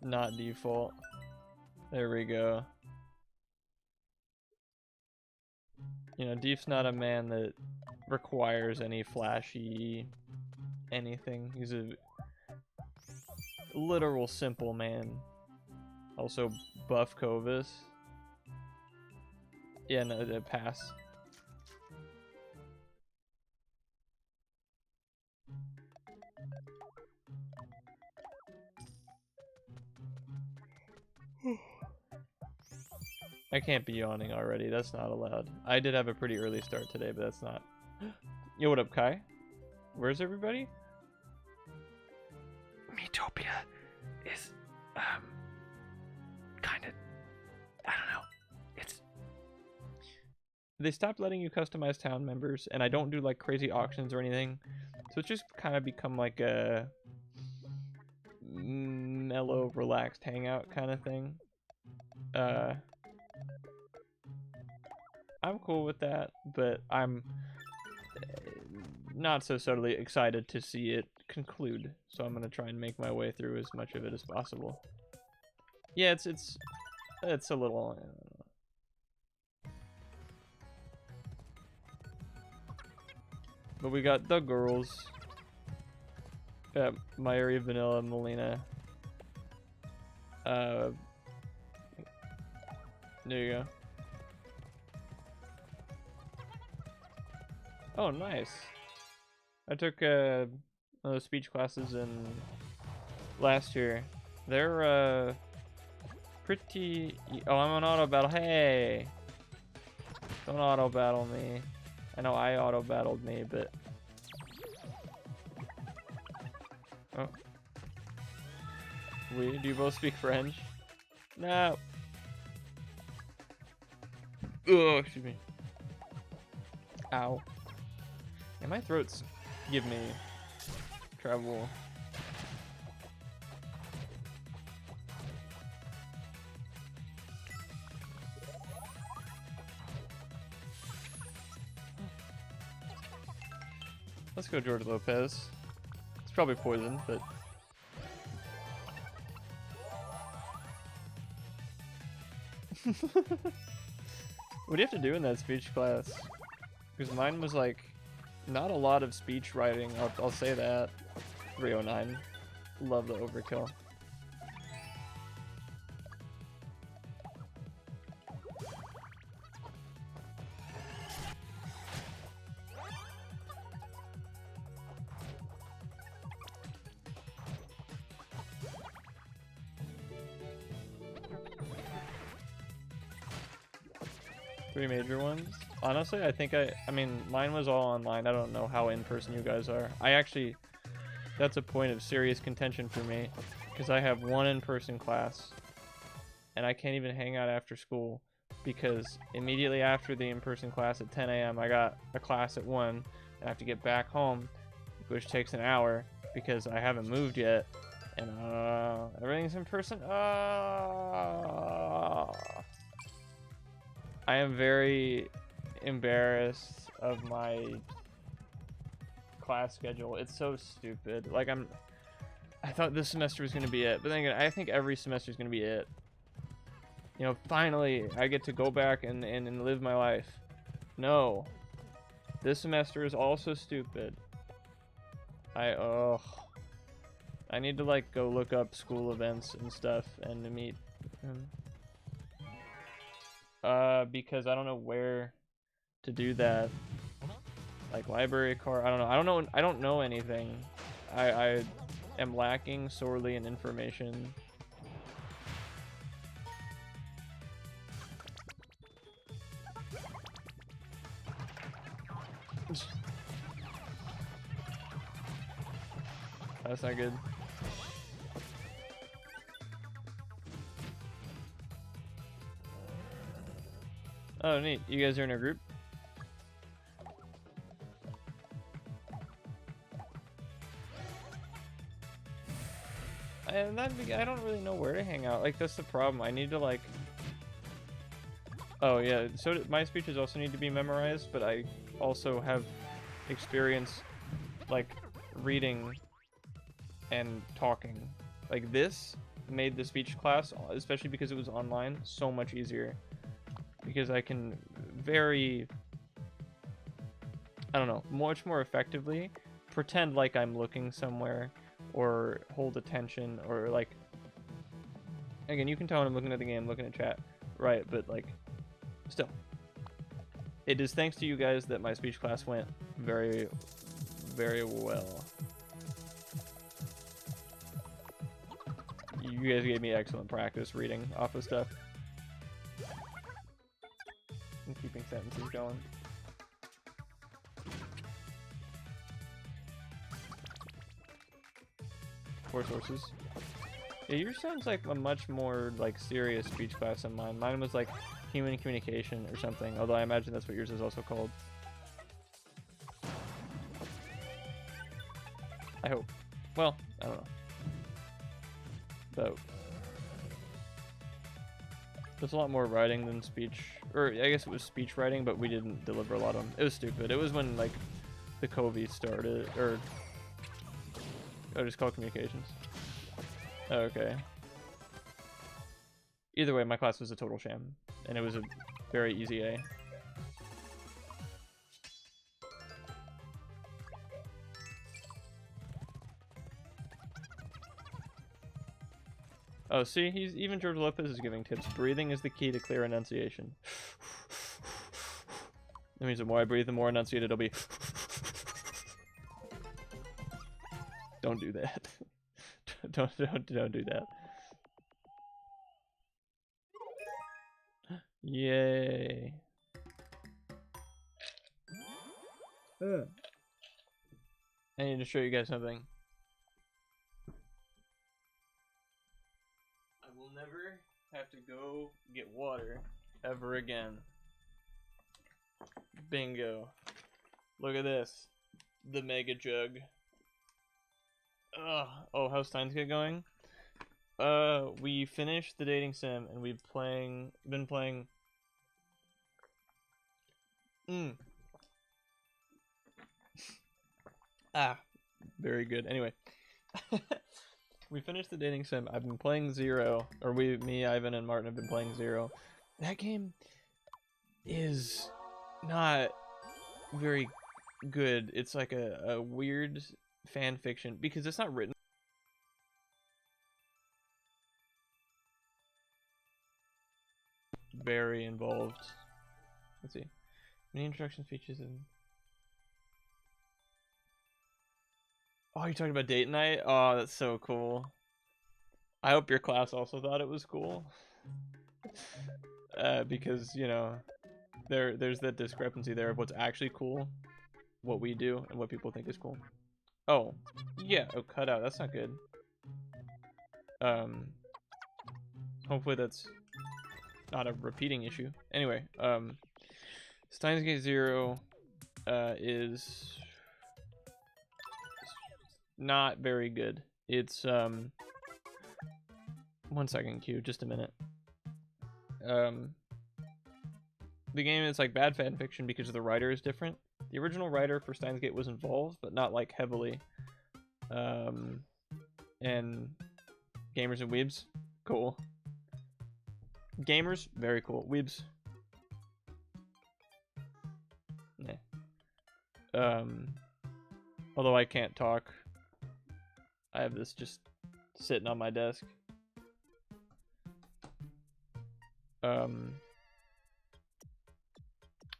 Not default. There we go. You know, Deef's not a man that requires any flashy anything. He's a literal simple man. Also, buff Covis. Yeah, no, pass. I can't be yawning already. That's not allowed. I did have a pretty early start today, but that's not. Yo, what up, Kai? Where's everybody? Metopia is, kind of, I don't know. They stopped letting you customize town members, and I don't do like crazy auctions or anything. So it's just kind of become like a mellow, relaxed hangout kind of thing. I'm cool with that, but I'm not so subtly excited to see it conclude. So I'm gonna try and make my way through as much of it as possible. Yeah, it's a little. But we got the girls. Myri, Vanilla, Melina. There you go. Oh, nice. I took one of those speech classes in last year. They're pretty. Oh, I'm on auto battle. Hey, don't auto battle me. I know I auto battled me, but oh, do you both speak French? No. Oh, excuse me. Ow. And my throat's give me trouble. Let's go George Lopez. It's probably poison, but what do you have to do in that speech class? Because mine was like not a lot of speech writing. I'll say that. 309. Love the overkill. Three major ones. Honestly, I think I mean, mine was all online. I don't know how in person you guys are. That's a point of serious contention for me because I have one in-person class and I can't even hang out after school because immediately after the in-person class at 10 a.m. I got a class at 1 and I have to get back home, which takes an hour because I haven't moved yet and everything's in person. I am very embarrassed of my class schedule. It's so stupid. Like I thought this semester was gonna be it, but then again, I think every semester is gonna be it. You know, finally I get to go back and live my life. No, this semester is also stupid. I need to like go look up school events and stuff and to meet him. Because I don't know where to do that. Like library card, I don't know anything. I am lacking sorely in information. That's not good. Oh, neat. You guys are in a group? And I don't really know where to hang out. Like, that's the problem. I need to, like... Oh, yeah. So my speeches also need to be memorized, but I also have experience, like, reading and talking. Like, this made the speech class, especially because it was online, so much easier. Because I can I don't know, much more effectively pretend like I'm looking somewhere or hold attention or like, again, you can tell when I'm looking at the game, looking at chat, right? But like, still, it is thanks to you guys that my speech class went very, very well. You guys gave me excellent practice reading off of stuff. keeping sentences going. Four sources. Yeah, yours sounds like a much more like serious speech class than mine. Mine was like human communication or something, although I imagine that's what yours is also called. I hope. Well, I don't know. But there's a lot more writing than speech, or I guess it was speech writing, but we didn't deliver a lot of them. It was stupid. It was when like the COVID started, or just called communications. Okay. Either way, my class was a total sham, and it was a very easy A. Oh, see, even George Lopez is giving tips. Breathing is the key to clear enunciation. That means the more I breathe, the more enunciated it'll be. Don't do that. don't do that. Yay. I need to show you guys something. I will never have to go get water ever again. Bingo. Look at this. The mega jug. Oh, how's Steins get going? We finished the dating sim and we've been playing. Very good. Anyway, we finished the dating sim. I've been playing Zero, or me, Ivan, and Martin have been playing Zero. That game is not very good. It's like a weird fan fiction because it's not written. Very involved. Let's see. Many introduction speeches and. Oh, you're talking about date night? Oh, that's so cool. I hope your class also thought it was cool. Because, you know, there's that discrepancy there of what's actually cool, what we do, and what people think is cool. Oh, yeah. Oh, cut out. That's not good. Hopefully that's not a repeating issue. Anyway, Steins Gate Zero is not very good. It's 1 second, Q, just a minute. The game is like bad fan fiction because the writer is different. The original writer for Steins Gate was involved, but not like heavily. And Gamers and Weebs, cool. Gamers, very cool. Weebs, nah. Although I can't talk, I have this just sitting on my desk.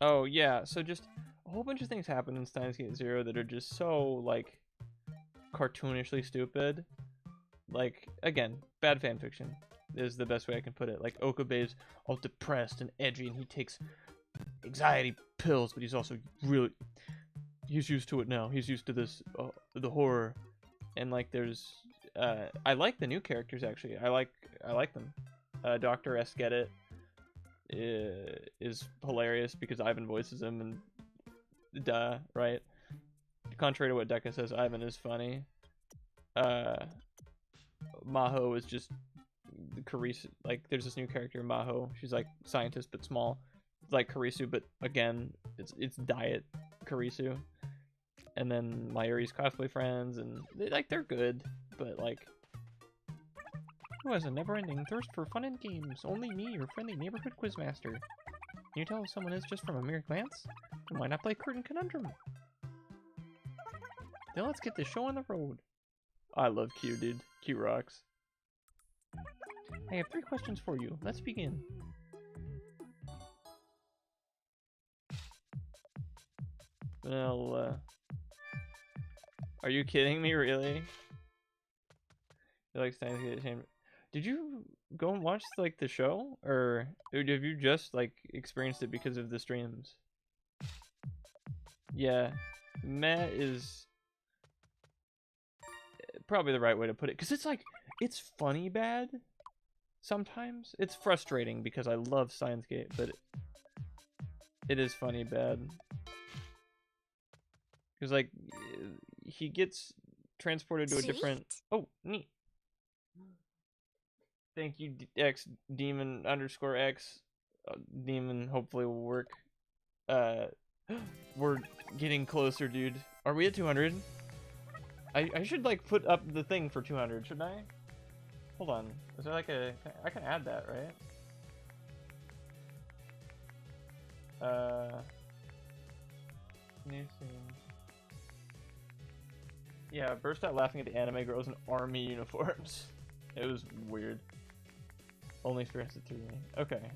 Oh yeah, so just a whole bunch of things happen in Steins Gate Zero that are just so like cartoonishly stupid. Like, again, bad fanfiction is the best way I can put it. Like, Okabe's all depressed and edgy and he takes anxiety pills, but he's also he's used to it now. He's used to this the horror. And like there's I like the new characters actually. I like them. Dr. Eskedit is hilarious because Ivan voices him, and duh, right? Contrary to what Deca says, Ivan is funny. Maho is just Karisu. Like there's this new character, Maho. She's like scientist but small. It's like Karisu, but again, it's diet Karisu. And then Mayuri's cosplay friends, and they're good, but like, who has a never-ending thirst for fun and games? Only me, your friendly neighborhood quizmaster. Can you tell if someone is just from a mere glance? Then why not play Curtain Conundrum? Then let's get this show on the road. I love Q, dude. Q rocks. I have 3 questions for you. Let's begin. Well, are you kidding me, really? You like Steins Gate Chamber? Did you go and watch like the show, or have you just like experienced it because of the streams? Yeah, meh is probably the right way to put it, because it's like it's funny bad. Sometimes it's frustrating because I love Steins Gate, but it is funny bad. Because like he gets transported to a different. Oh, neat. Thank you, X Demon underscore X. Demon hopefully will work. We're getting closer, dude. Are we at 200? I should like put up the thing for 200, shouldn't I? Hold on. Is there like a? I can add that, right? New scene. Yeah, burst out laughing at the anime girls in army uniforms. It was weird. Only experienced it through me. Okay.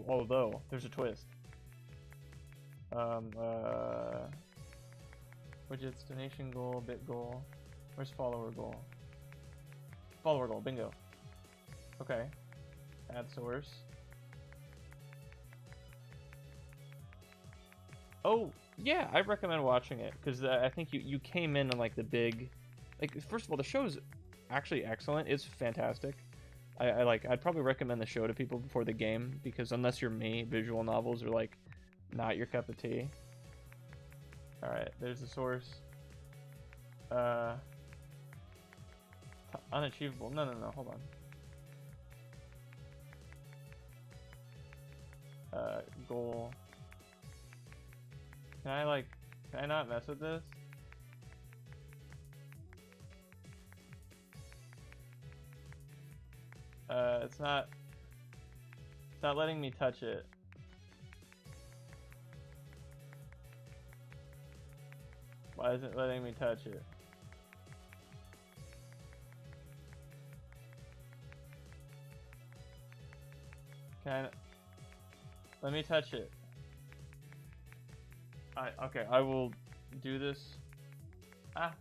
Although there's a twist. Widgets, donation goal, bit goal. Where's follower goal? Follower goal, bingo. Okay. Add source. Oh, yeah, I recommend watching it, because I think you came in on like the big, like, first of all, the show's actually excellent. It's fantastic. I'd probably recommend the show to people before the game, because unless you're me, visual novels are like not your cup of tea. All right, there's the source. Unachievable. No, hold on. Goal. Can I not mess with this? It's not letting me touch it. Why isn't it letting me touch it? Let me touch it. Okay, I will do this. Ah,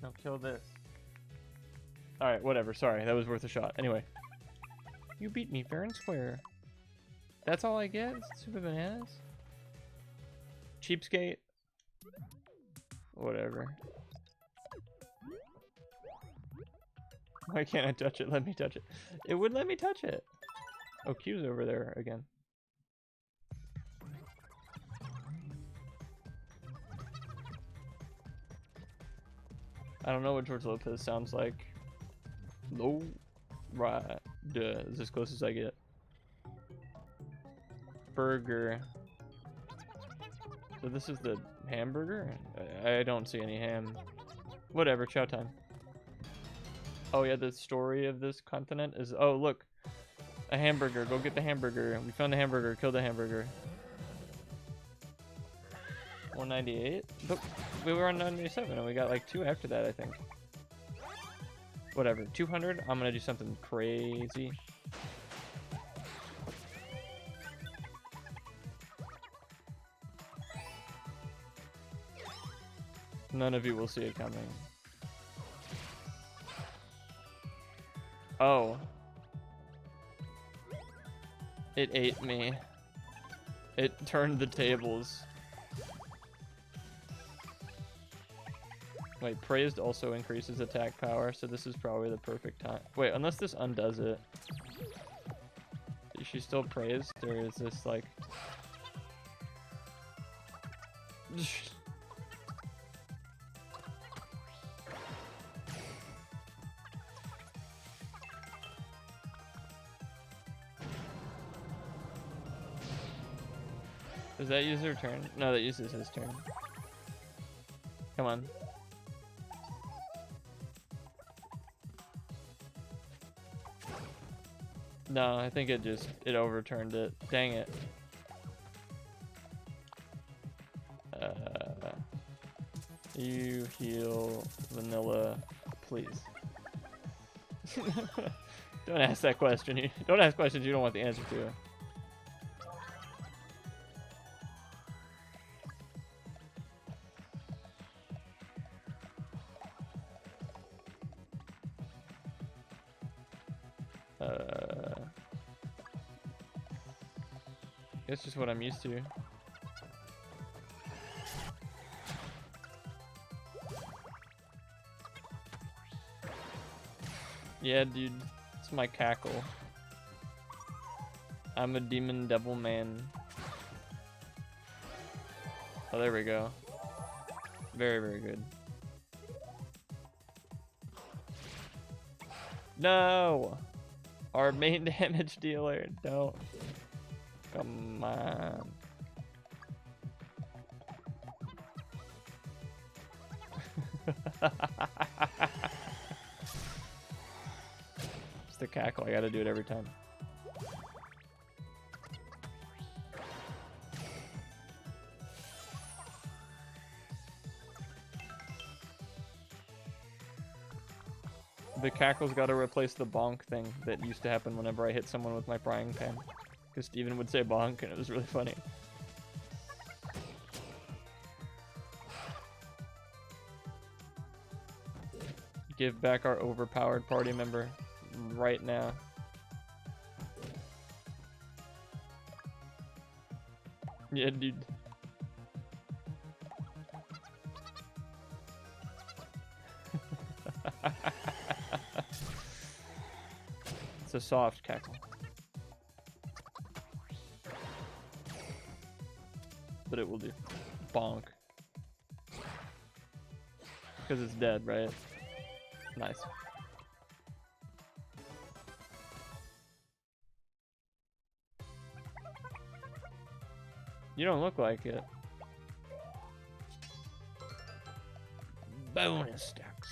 no, kill this. Alright, whatever, sorry, that was worth a shot. Anyway. You beat me fair and square. That's all I get? Super bananas? Cheapskate? Whatever. Why can't I touch it? Let me touch it. It would let me touch it. Oh, Q's over there again. I don't know what George Lopez sounds like. Low right. Duh, is as close as I get. Burger. So this is the hamburger? I don't see any ham. Whatever, chow time. Oh yeah, the story of this continent is, oh look, a hamburger. Go get the hamburger. We found the hamburger. Kill the hamburger. 198? But we were on 97 and we got like 2 after that, I think. Whatever. 200? I'm gonna do something crazy. None of you will see it coming. Oh. It ate me. It turned the tables. Wait, praised also increases attack power, so this is probably the perfect time. Wait, unless this undoes it. Is she still praised, or is this like... Does that use her turn? No, that uses his turn. Come on. No, I think it overturned it. Dang it. You heal vanilla, please. Don't ask that question. Don't ask questions you don't want the answer to. It's just what I'm used to. Yeah, dude. It's my cackle. I'm a demon devil man. Oh, there we go. Very, very good. No! Our main damage dealer. Don't. Come on. It's the cackle. I gotta do it every time. The cackle's got to replace the bonk thing that used to happen whenever I hit someone with my frying pan. Because Steven would say bonk, and it was really funny. Give back our overpowered party member right now. Yeah, dude. It's a soft cackle. But it will do. Bonk. Because it's dead, right? Nice. You don't look like it. Bonus stacks.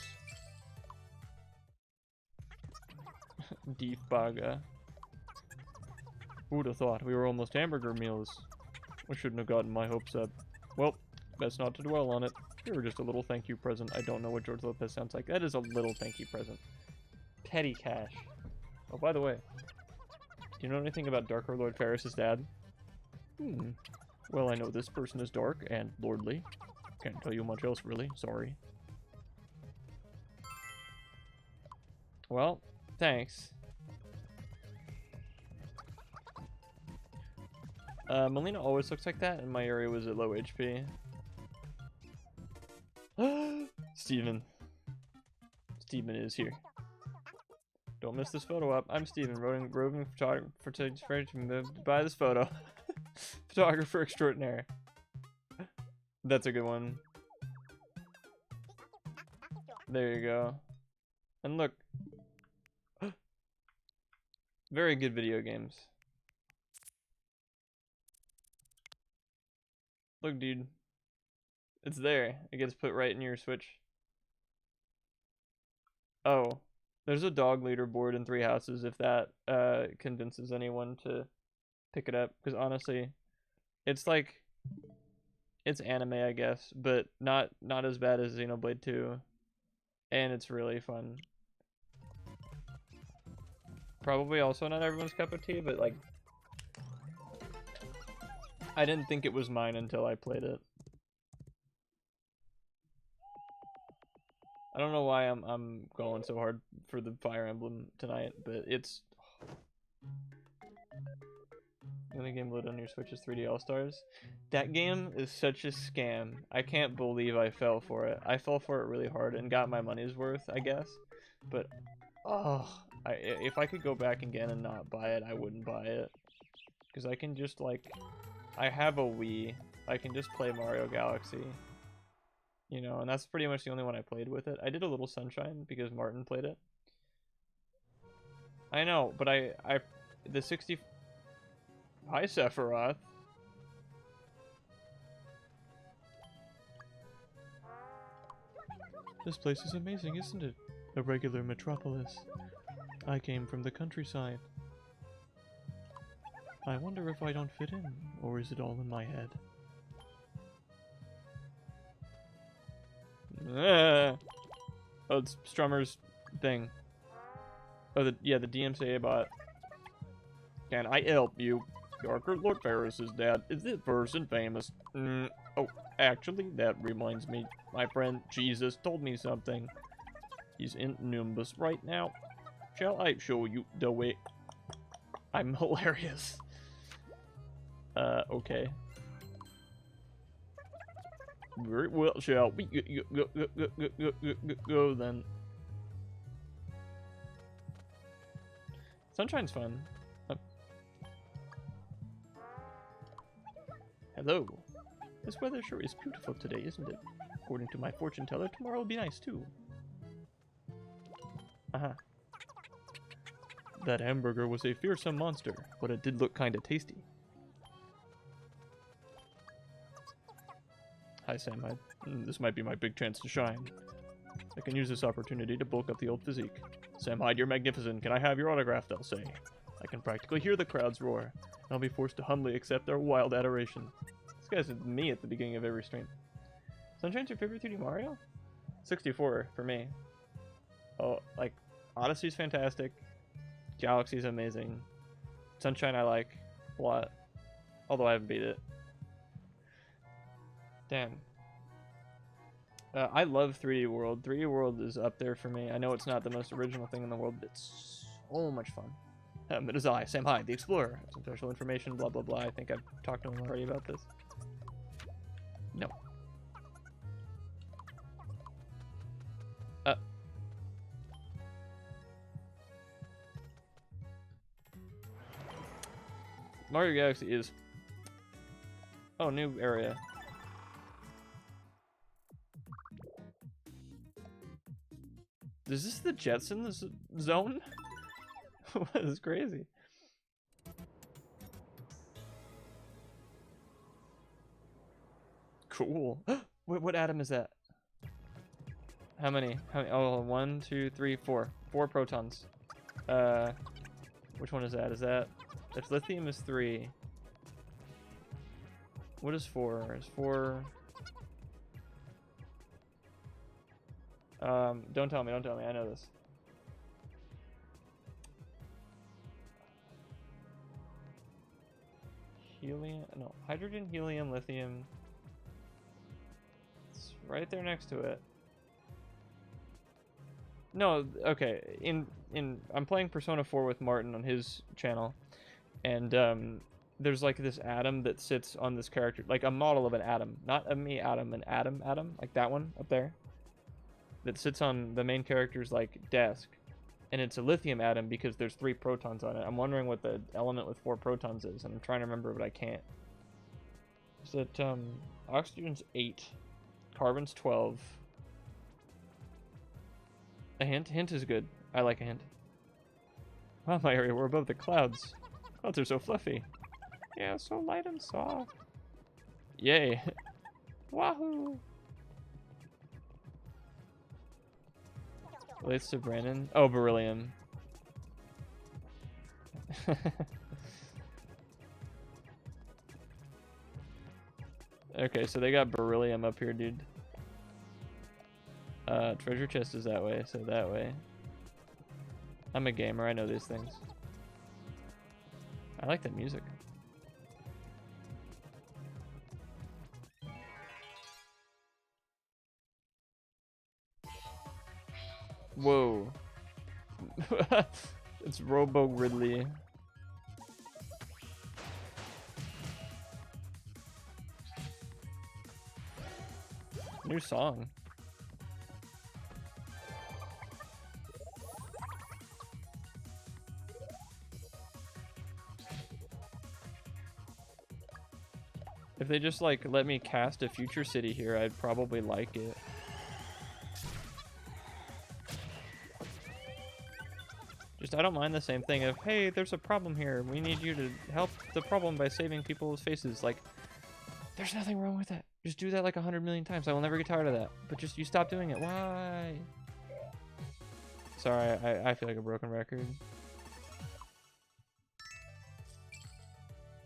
Deep Baga. Who'd have thought we were almost hamburger meals? I shouldn't have gotten my hopes up. Well, best not to dwell on it. Here were just a little thank you present. I don't know what George Lopez sounds like. That is a little thank you present. Petty cash. Oh, by the way, do you know anything about Darker Lord Ferris's dad? Well, I know this person is dark and lordly. Can't tell you much else, really. Sorry. Well, thanks. Melina always looks like that, and my area was at low HP. Steven. Steven is here. Don't miss this photo up. I'm Steven, roving photographer to buy this photo. Photographer extraordinaire. That's a good one. There you go. And look. Very good video games. Look, dude. It's there. It gets put right in your Switch. Oh. There's a dog leaderboard in 3 Houses if that convinces anyone to pick it up. Because honestly, it's like... It's anime, I guess. But not as bad as Xenoblade 2. And it's really fun. Probably also not everyone's cup of tea, but like... I didn't think it was mine until I played it. I don't know why I'm going so hard for the Fire Emblem tonight, but it's... The only game loaded on your Switch is 3D All-Stars. That game is such a scam. I can't believe I fell for it. I fell for it really hard and got my money's worth, I guess. But, oh, if I could go back again and not buy it, I wouldn't buy it. Because I can just, like... I have a Wii. I can just play Mario Galaxy. You know, and that's pretty much the only one I played with it. I did a little Sunshine because Martin played it. I know, but the 60... Hi, Sephiroth. This place is amazing, isn't it? A regular metropolis. I came from the countryside. I wonder if I don't fit in, or is it all in my head? Oh, it's Strummer's thing. Oh, yeah, the DMCA bot. Can I help you? Darker Lord Ferris's dad. Is this person famous? Oh, actually, that reminds me. My friend Jesus told me something. He's in Nimbus right now. Shall I show you the way? I'm hilarious. Okay. Very well, shall we go then. Sunshine's fun. Hello. This weather sure is beautiful today, isn't it? According to my fortune teller, tomorrow will be nice too. Uh-huh. That hamburger was a fearsome monster, but it did look kinda tasty. Hi Sam, this might be my big chance to shine. I can use this opportunity to bulk up the old physique. Sam Hyde, you're magnificent. Can I have your autograph, they'll say. I can practically hear the crowds roar, and I'll be forced to humbly accept their wild adoration. This guy's with me at the beginning of every stream. Sunshine's your favorite 3D Mario? 64 for me. Oh, like, Odyssey's fantastic. Galaxy's amazing. Sunshine I like a lot, although I haven't beat it. Damn. I love 3D World. 3D World is up there for me. I know it's not the most original thing in the world, but it's so much fun. It is I, Sam Hyde, the Explorer. Some special information, blah, blah, blah. I think I've talked to him already about this. No. Mario Galaxy is... Oh, new area. Is this the Jetsons zone? What is crazy? Cool. What atom is that? How many? Oh, 1, 2, 3, 4. 4 protons. Which one is that? Is that... If lithium is 3... What is 4? Is 4... don't tell me, I know this. Helium, no, hydrogen, helium, lithium. It's right there next to it. No, okay, I'm playing Persona 4 with Martin on his channel, and there's like this atom that sits on this character, like a model of an atom, not a me atom, an atom, like that one up there. That sits on the main character's like desk, and it's a lithium atom because there's 3 protons on it. I'm wondering what the element with 4 protons is, and I'm trying to remember, but I can't. Is it oxygen's 8, carbon's 12. A hint? Hint is good. I like a hint. Wow, my area, we're above the clouds. Clouds are so fluffy. Yeah, so light and soft. Yay. Wahoo! Relates to Brandon. Oh, beryllium. Okay, so they got beryllium up here, dude. Treasure chest is that way, so that way. I'm a gamer, I know these things. I like that music. Whoa. It's Robo Ridley. New song. If they just like let me cast a future city here, I'd probably like it. I don't mind the same thing of, hey, there's a problem here. We need you to help the problem by saving people's faces. Like, there's nothing wrong with that. Just do that like 100 million times. I will never get tired of that. But just, you stop doing it. Why? Sorry, I feel like a broken record.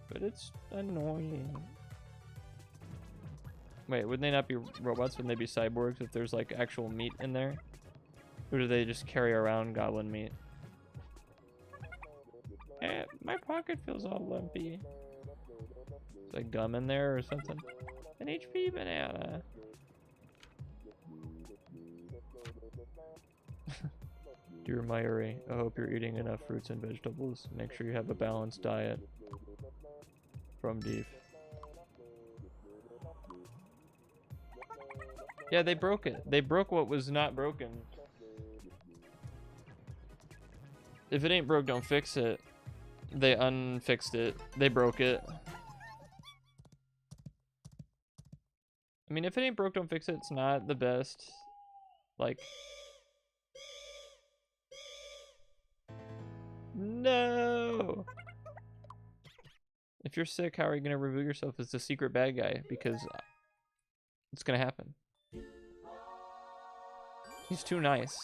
But it's annoying. Wait, wouldn't they not be robots? Wouldn't they be cyborgs if there's like actual meat in there? Or do they just carry around goblin meat? My pocket feels all lumpy. Is like gum in there or something? An HP banana. Dear Mayuri, I hope you're eating enough fruits and vegetables. Make sure you have a balanced diet. from Deef. Yeah, they broke it. They broke what was not broken. If it ain't broke, don't fix it. They unfixed it. They broke it. I mean, if it ain't broke, don't fix it. It's not the best. Like... No! If you're sick, how are you going to reveal yourself as the secret bad guy? Because it's going to happen. He's too nice.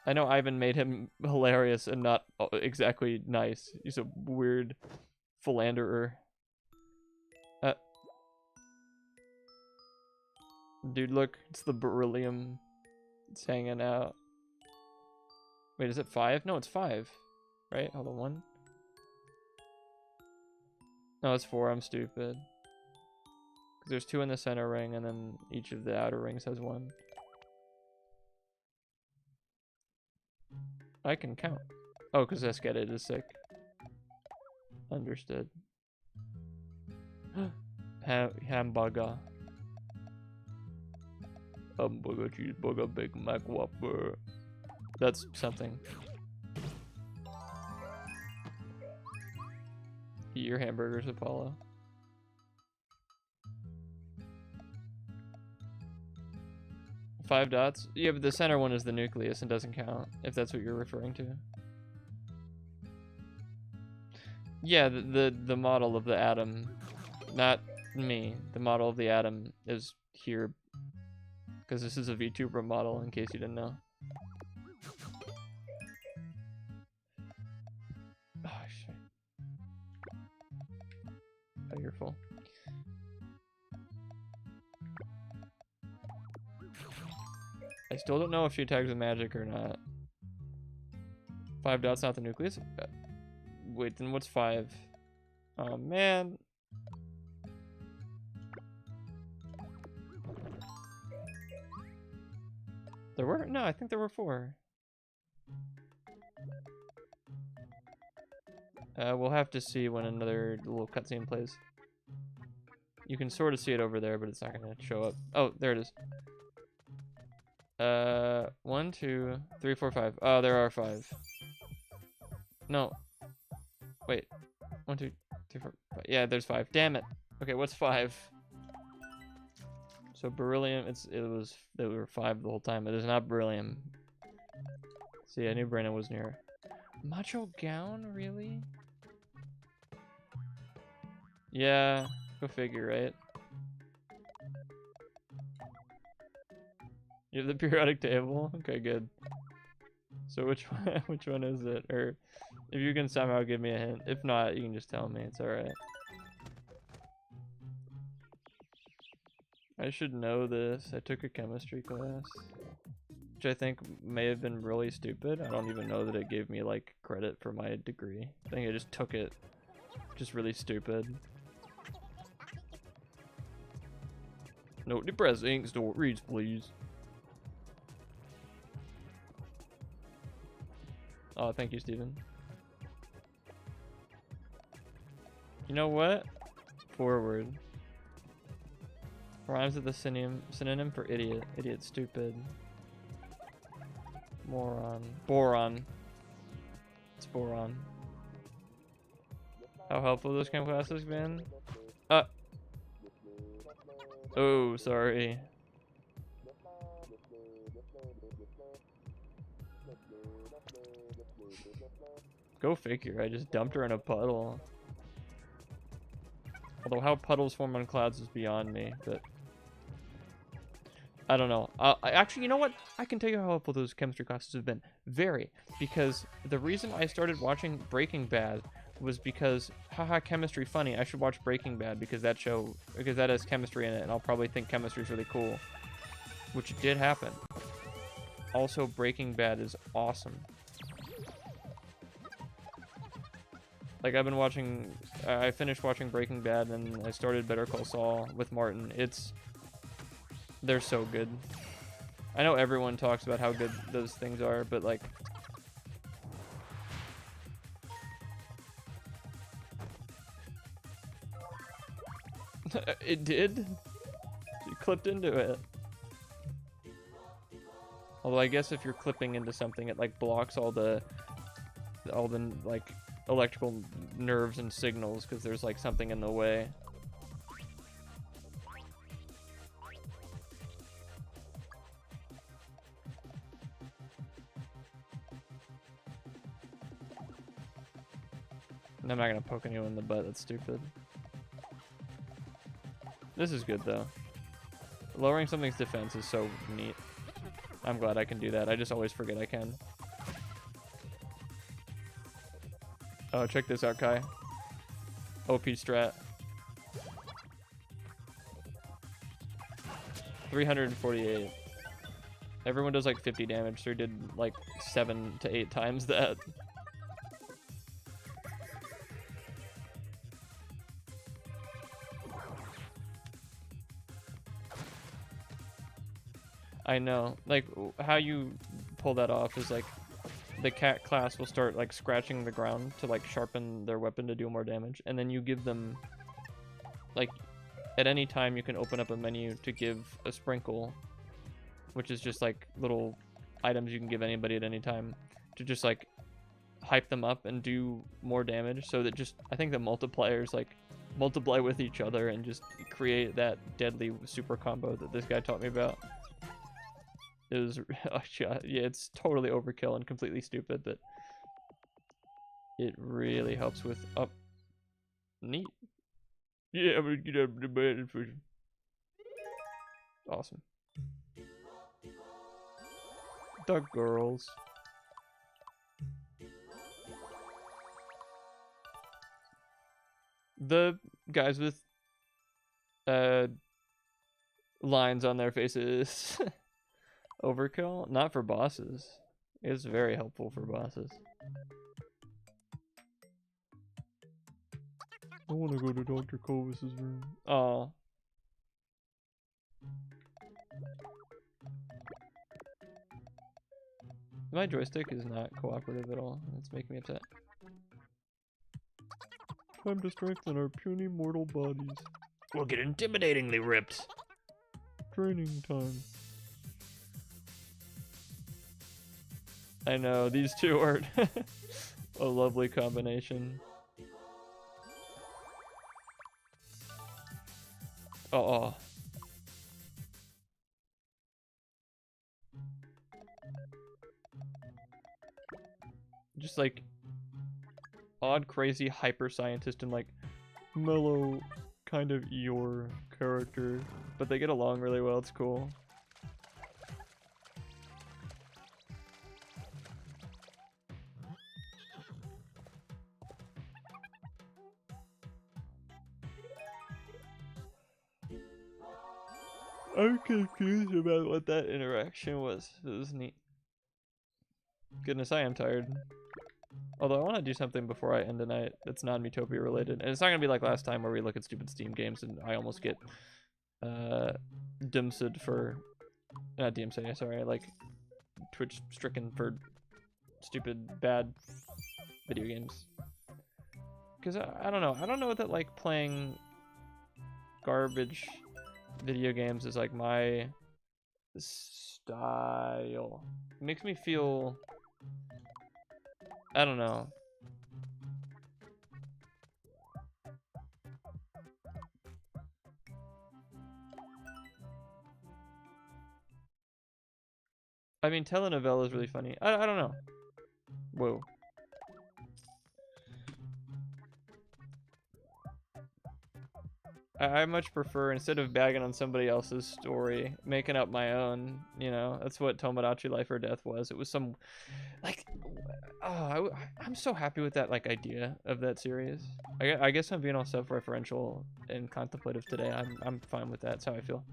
I know Ivan made him hilarious and not exactly nice. He's a weird philanderer. Dude, look. It's the beryllium. It's hanging out. Wait, is it 5? No, it's 5. Right? Hold on, 1. No, it's 4. I'm stupid. 'Cause there's 2 in the center ring, and then each of the outer rings has 1. I can count. Oh, because Esketit is sick. Understood. Hamburger. Hamburger, cheeseburger, Big Mac, Whopper. That's something. Eat your hamburgers, Apollo. Five dots? Yeah, but the center one is the nucleus and doesn't count, if that's what you're referring to. Yeah, the model of the atom, not me. The model of the atom is here, because this is a VTuber model, in case you didn't know. Oh, shit. Oh, you're full. I still don't know if she tags with magic or not. 5 dots, not the nucleus? Wait, then what's 5? Oh, man. There were? No, I think there were 4. We'll have to see when another little cutscene plays. You can sort of see it over there, but it's not going to show up. Oh, there it is. 1, 2, 3, 4, 5. Oh, there are 5. No. Wait. 1, 2, 3, 4, 5. Yeah, there's 5. Damn it. Okay, what's 5? So beryllium, there were 5 the whole time. It is not beryllium. See, I knew Brandon was near. Macho gown, really? Yeah, go figure, right? You have the periodic table? Okay, good. So which one is it? Or if you can somehow give me a hint. If not, you can just tell me. It's alright. I should know this. I took a chemistry class, which I think may have been really stupid. I don't even know that it gave me, like, credit for my degree. I think I just took it. Just really stupid. No depressing stories, please. Oh, thank you, Steven. You know what? Forward. Rhymes with the synonym for idiot. Idiot, stupid. Moron. Boron. It's boron. How helpful those chem classes been? Oh, sorry. Go figure, I just dumped her in a puddle. Although how puddles form on clouds is beyond me, but... I don't know. Actually, you know what? I can tell you how helpful those chemistry classes have been. Very. Because the reason I started watching Breaking Bad was because, haha, chemistry funny. I should watch Breaking Bad because that has chemistry in it, and I'll probably think chemistry is really cool. Which did happen. Also, Breaking Bad is awesome. Like, I've been watching... I finished watching Breaking Bad, and I started Better Call Saul with Martin. They're so good. I know everyone talks about how good those things are, but, like... It did? You clipped into it. Although I guess if you're clipping into something, it like blocks all the like electrical nerves and signals because there's like something in the way. I'm not gonna poke anyone in the butt, that's stupid. This is good though. Lowering something's defense is so neat. I'm glad I can do that. I just always forget I can. Oh, check this out, Kai. OP strat. 348. Everyone does like 50 damage, so he did like 7 to 8 times that. I know. Like, how you pull that off is like the cat class will start like scratching the ground to like sharpen their weapon to do more damage, and then you give them like at any time you can open up a menu to give a sprinkle, which is just like little items you can give anybody at any time to just like hype them up and do more damage, so that just I think the multipliers like multiply with each other and just create that deadly super combo that this guy taught me about. It was, oh, yeah, it's totally overkill and completely stupid, but it really helps with up. Neat. Yeah, I'm gonna get up to bed for you. Awesome. The girls. The guys with lines on their faces. Overkill? Not for bosses. It's very helpful for bosses. I want to go to Dr. Kovis's room. Oh. My joystick is not cooperative at all. It's making me upset. Time to strengthen our puny mortal bodies. We'll get intimidatingly ripped. Training time. I know, these two are a lovely combination. Oh. Just like odd, crazy hyper scientist and like mellow kind of Eeyore character, but they get along really well. It's cool. I'm confused about what that interaction was. It was neat. Goodness, I am tired. Although I want to do something before I end the night that's non-Metopia related. And it's not going to be like last time where we look at stupid Steam games and I almost get DMCA'd for... Not DMCA, sorry. Like Twitch stricken for stupid bad video games. Because I don't know. I don't know that like playing garbage video games is like my style. It makes me feel, I don't know. I mean, telenovela is really funny. I don't know. Whoa. I much prefer, instead of bagging on somebody else's story, making up my own, you know? That's what Tomodachi Life or Death was. It was some, like, oh, I'm so happy with that, like, idea of that series. I guess I'm being all self-referential and contemplative today. I'm fine with that. That's how I feel.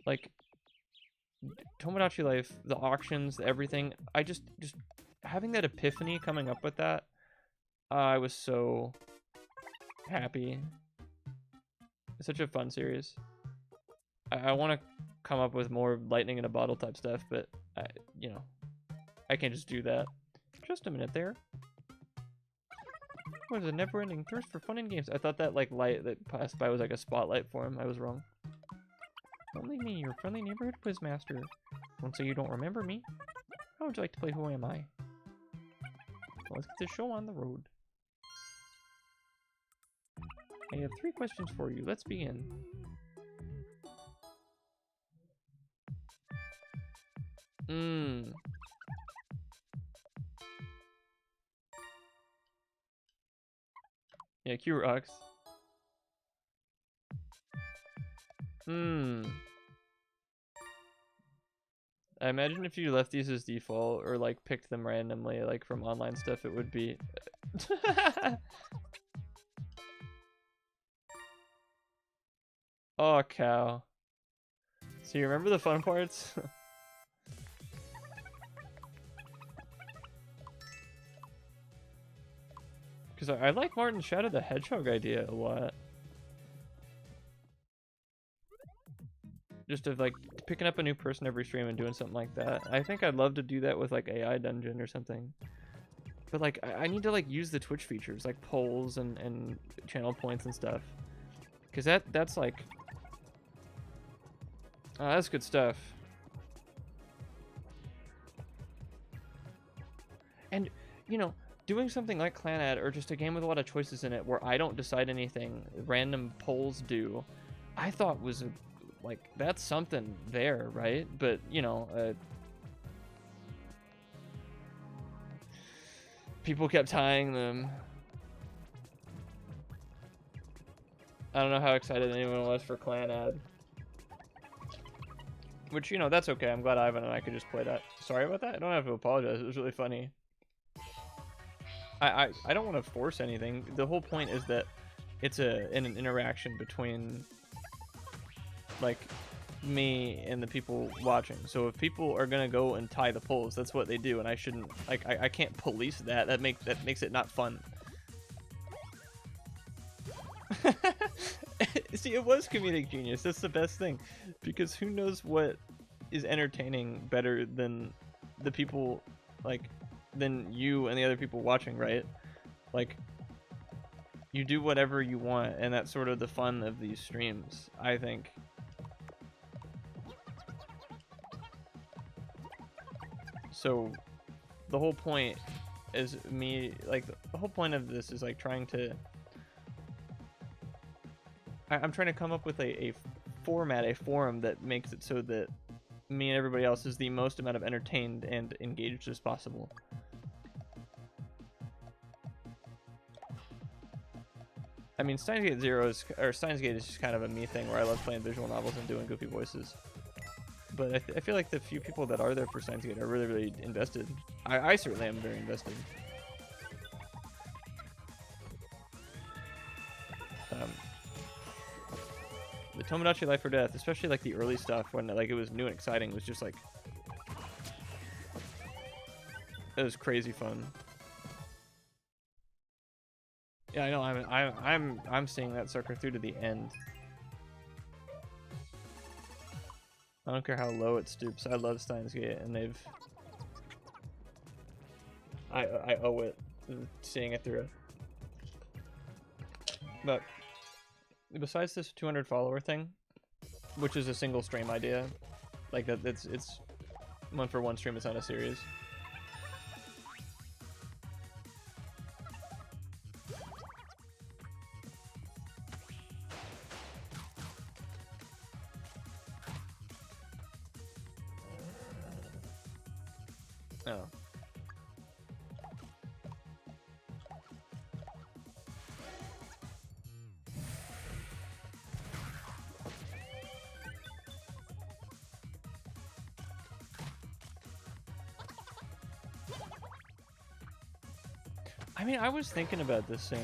Like, Tomodachi Life, the auctions, everything, I just having that epiphany coming up with that, I was so happy. It's such a fun series. I want to come up with more lightning in a bottle type stuff, but you know, I can't just do that. Just a minute there. What is a never-ending thirst for fun and games? I thought that like light that passed by was like a spotlight for him. I was wrong. Only me, your friendly neighborhood quizmaster. Don't say you don't remember me. How would you like to play Who Am I? Well, let's get this show on the road. I have 3 questions for you. Let's begin. Yeah, Q rocks. I imagine if you left these as default or like picked them randomly, like from online stuff, it would be. Oh, cow. So you remember the fun parts? Because I like Martin's Shadow the Hedgehog idea a lot. Just of like picking up a new person every stream and doing something like that. I think I'd love to do that with like AI Dungeon or something. But like I need to like use the Twitch features like polls and channel points and stuff. Because that's like... Oh, that's good stuff. And, you know, doing something like Clan Ad or just a game with a lot of choices in it where I don't decide anything, random polls do, I thought was like, that's something there, right? But, you know, people kept tying them. I don't know how excited anyone was for Clan Ad. Which, you know, that's okay. I'm glad Ivan and I could just play that. Sorry about that. I don't have to apologize. It was really funny. I don't want to force anything. The whole point is that it's an interaction between like me and the people watching. So if people are gonna go and tie the polls, that's what they do, and I shouldn't like I can't police that. That makes it not fun. See, it was comedic genius. That's the best thing, because who knows what is entertaining better than the people, like, than you and the other people watching, right? Like, you do whatever you want, and that's sort of the fun of these streams, I think. So the whole point is me, like, the whole point of this is like trying to I'm trying to come up with a format, a forum that makes it so that me and everybody else is the most amount of entertained and engaged as possible. I mean, Steins Gate Steins Gate is just kind of a me thing where I love playing visual novels and doing goofy voices. But I feel like the few people that are there for Steins Gate are really, really invested. I certainly am very invested. The Tomodachi Life or Death, especially like the early stuff when like it was new and exciting, was just like, it was crazy fun. Yeah, I know. I'm seeing that sucker through to the end. I don't care how low it stoops. I love Steins Gate, and they've. I owe it seeing it through. But besides this 200 follower thing, which is a single stream idea, like that, it's one for one stream. It's not a series. Oh. I mean, I was thinking about this Sims.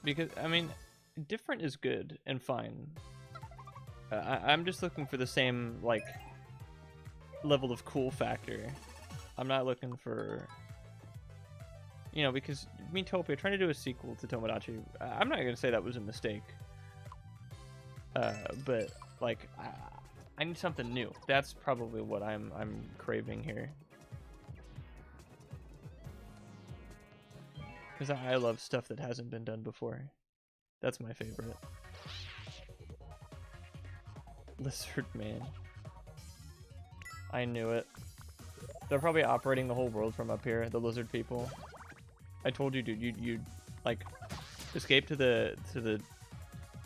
Because, I mean, different is good and fine. I'm just looking for the same, like, level of cool factor. I'm not looking for... You know, because Miitopia, trying to do a sequel to Tomodachi, I'm not going to say that was a mistake. But, like, I need something new. That's probably what I'm craving here. Because I love stuff that hasn't been done before. That's my favorite. Lizard man. I knew it. They're probably operating the whole world from up here, the lizard people. I told you, dude, you like escape to the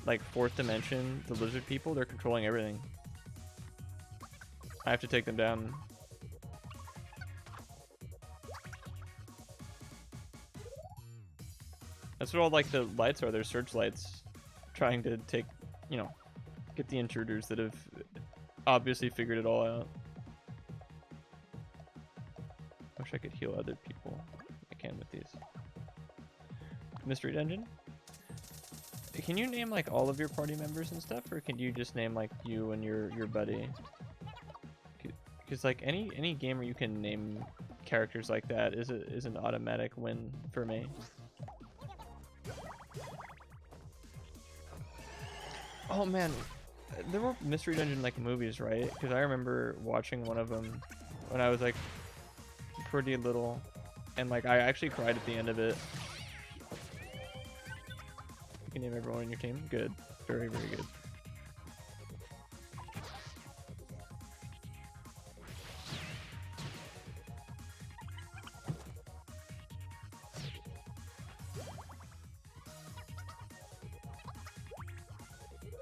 like 4th dimension, the lizard people, they're controlling everything. I have to take them down. That's what all like the lights are, they're searchlights. Trying to take, you know, get the intruders that have obviously figured it all out. Wish I could heal other people. I can with these. Mystery Dungeon? Can you name like all of your party members and stuff, or can you just name like you and your buddy? Because like any game where you can name characters like that is an automatic win for me. Oh man, there were Mystery Dungeon like movies, right? Because I remember watching one of them when I was like pretty little, and like I actually cried at the end of it. You can name everyone on your team. Good, very very good.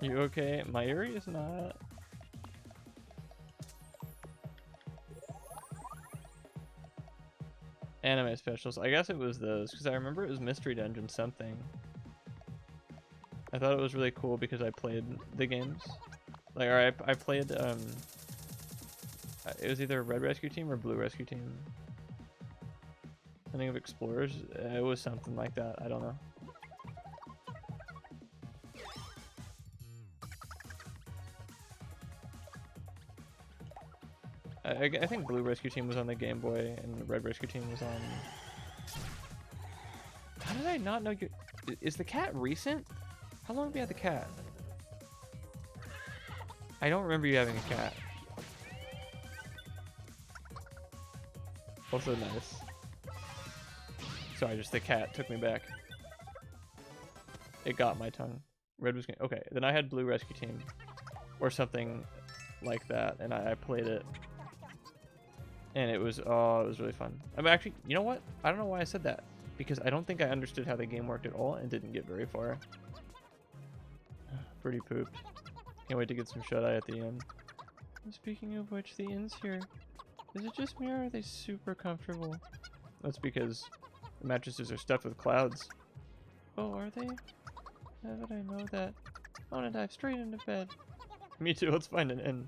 You okay? Mayuri is not. Anime specials. I guess it was those, because I remember it was Mystery Dungeon something. I thought it was really cool because I played the games. Like, or I played, it was either Red Rescue Team or Blue Rescue Team. I think of Explorers. It was something like that. I don't know. I think Blue Rescue Team was on the Game Boy and the Red Rescue Team was on... How did I not know you... Is the cat recent? How long have you had the cat? I don't remember you having a cat. Also nice. Sorry, just the cat took me back. It got my tongue. Red was... Okay, then I had Blue Rescue Team. Or something like that, and I played it. And it was, oh, it was really fun. I mean, actually, you know what? I don't know why I said that. Because I don't think I understood how the game worked at all and didn't get very far. Pretty pooped. Can't wait to get some shut-eye at the end. Speaking of which, the inn's here. Is it just me or are they super comfortable? That's because the mattresses are stuffed with clouds. Oh, are they? Now that I know that, I want to dive straight into bed. Me too, let's find an inn.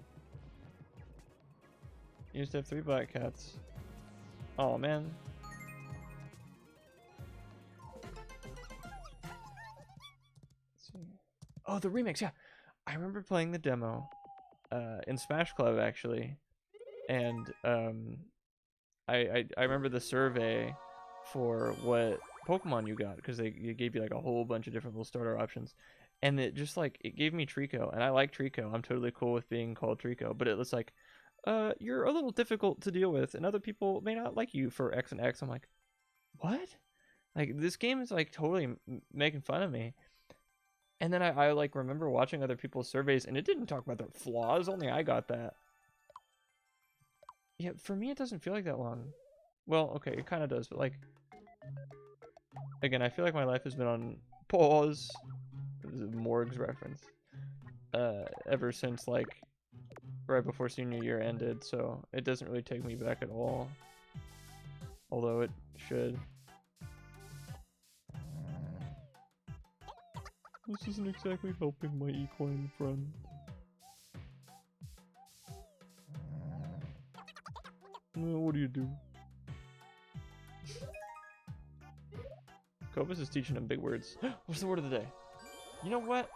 You used to have 3 black cats. Oh man. Let's see. Oh, the remix, yeah. I remember playing the demo in Smash Club actually, and I remember the survey for what Pokemon you got, because they gave you like a whole bunch of different little starter options, and it just like it gave me Trico, and I like Trico. I'm totally cool with being called Trico, but it was like, you're a little difficult to deal with, and other people may not like you for X and X. I'm like, what? Like, this game is like totally making fun of me. And then I like remember watching other people's surveys, and it didn't talk about their flaws. Only I got that. Yeah, for me it doesn't feel like that long. Well, okay, it kind of does, but like, again, I feel like my life has been on pause. It was a Morg's reference. Ever since like right before senior year ended, so it doesn't really take me back at all, although it should. This isn't exactly helping my equine friend. What do you do? Cobus is teaching him big words. What's the word of the day? You know what?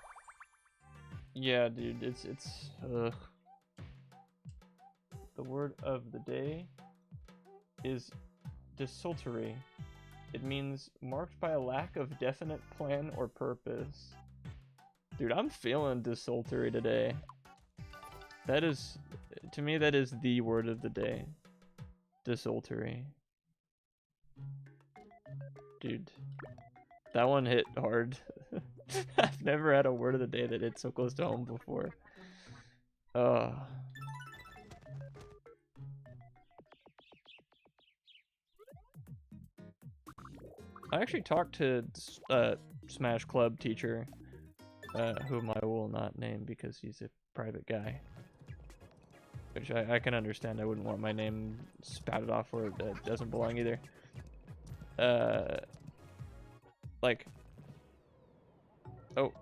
Yeah, dude, it's ugh. The word of the day is desultory. It means marked by a lack of definite plan or purpose. Dude, I'm feeling desultory today. That is, to me, that is the word of the day. Desultory. Dude, That one hit hard. I've never had a word of the day that hit so close to home before. I actually talked to Smash Club teacher, whom I will not name because he's a private guy. Which I can understand. I wouldn't want my name spouted off where it doesn't belong either. Like, oh,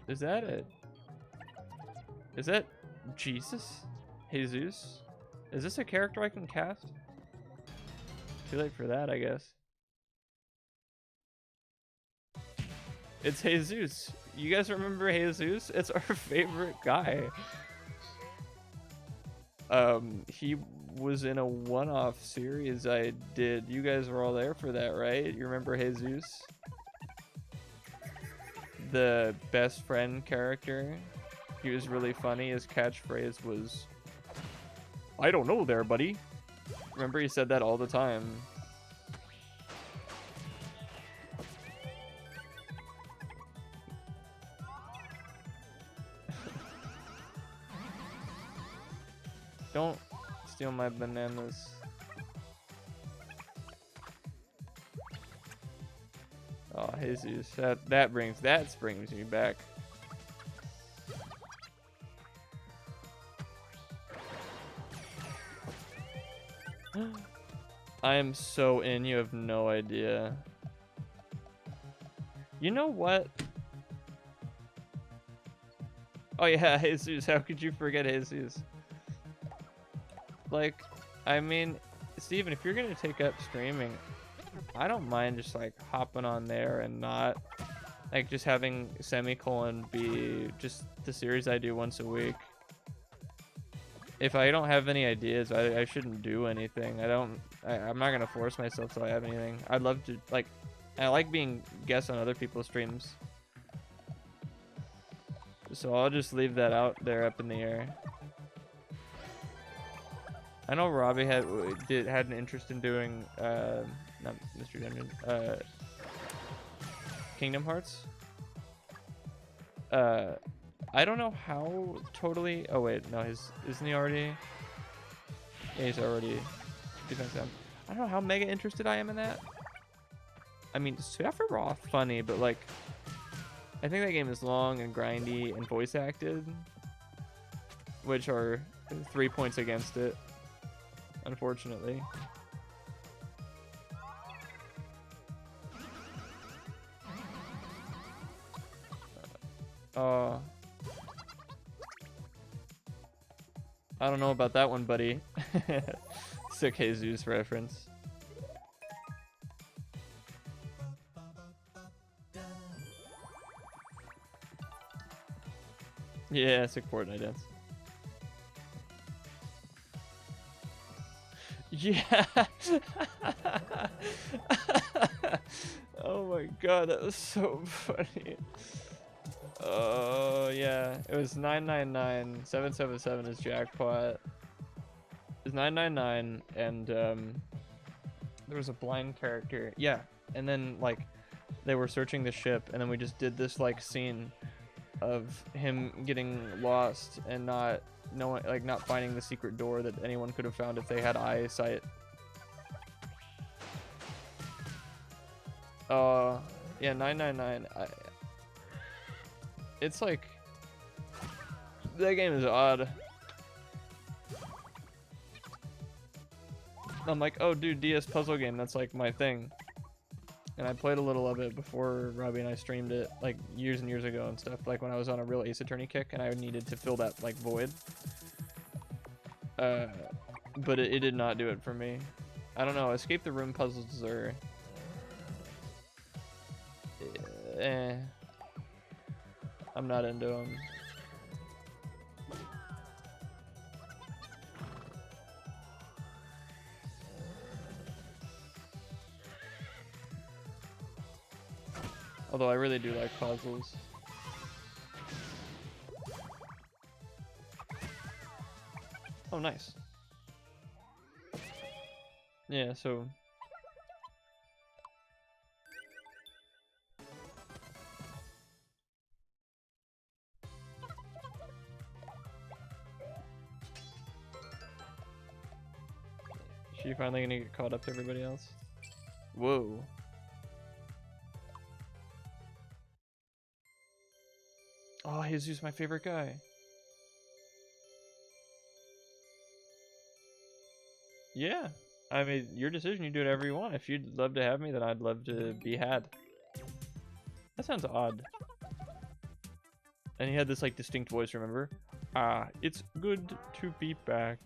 is that Jesus? Jesus? Is this a character I can cast? Too late for that, I guess. It's Jesus. You guys remember Jesus? It's our favorite guy. He was in a one-off series I did. You guys were all there for that, right? You remember Jesus? The best friend character. He was really funny. His catchphrase was, "I don't know there, buddy." Remember he said that all the time. Don't steal my bananas. Oh, Jesus, that brings me back. I am so in, you have no idea. You know what? Oh yeah, Jesus, how could you forget Jesus? Like, I mean, Steven, if you're gonna take up streaming, I don't mind just like hopping on there and not like just having semicolon be just the series I do once a week. If I don't have any ideas, I shouldn't do anything. I'm not gonna force myself till I have anything. I'd love to, like, I like being guests on other people's streams. So I'll just leave that out there up in the air. I know Robbie had an interest in doing not Mystery Dungeon, Kingdom Hearts. I don't know how totally. Oh wait, no, isn't he already? Yeah, he's already defense down. I don't know how mega interested I am in that. I mean, Sephiroth funny, but like, I think that game is long and grindy and voice acted, which are 3 points against it, unfortunately. I don't know about that one, buddy. Sick Jesus reference. Yeah, sick Fortnite dance. Yeah. Oh my god, that was so funny. Oh yeah, it was 999. 777 is jackpot. It was 999, and there was a blind character. Yeah, and then like they were searching the ship, and then we just did this like scene of him getting lost and not knowing, like not finding the secret door that anyone could have found if they had eyesight. Yeah, 999. It's like, that game is odd. I'm like, oh dude, DS puzzle game, that's like my thing. And I played a little of it before Robbie and I streamed it, like years and years ago and stuff, like when I was on a real Ace Attorney kick and I needed to fill that like void. But it did not do it for me. I don't know, escape the room puzzles are... I'm not into them. Although I really do like puzzles. Oh, nice. Yeah, so... She finally gonna get caught up to everybody else? Whoa. Oh, Jesus, my favorite guy. Yeah. I mean, your decision. You do whatever you want. If you'd love to have me, then I'd love to be had. That sounds odd. And he had this, like, distinct voice, remember? Ah, it's good to be back.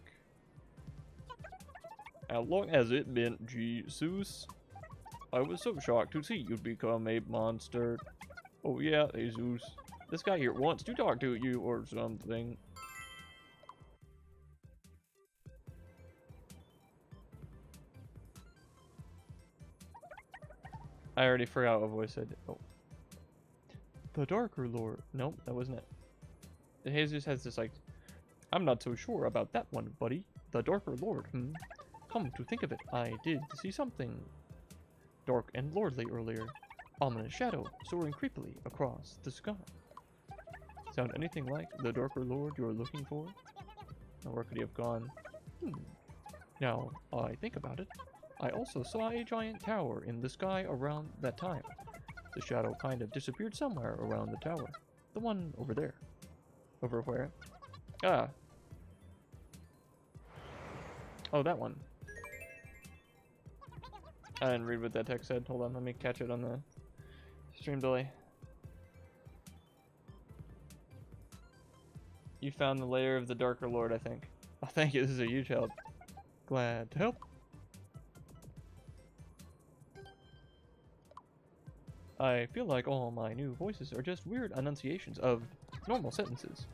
How long has it been, Jesus? I was so shocked to see you become a monster. Oh yeah, Jesus. This guy here wants to talk to you or something. I already forgot what voice I did. Oh. The Darker Lord. Nope, that wasn't it. The Jesus has this, like, I'm not so sure about that one, buddy. The Darker Lord, Come to think of it, I did see something dark and lordly earlier. Ominous shadow soaring creepily across the sky. Sound anything like the Darker Lord you're looking for? Now, where could he have gone? Now, I think about it. I also saw a giant tower in the sky around that time. The shadow kind of disappeared somewhere around the tower. The one over there. Over where? Ah. Oh, that one. I didn't read what that text said. Hold on, let me catch it on the stream delay. You found the lair of the Darker Lord, I think. Oh, thank you. This is a huge help. Glad to help. I feel like all my new voices are just weird enunciations of normal sentences.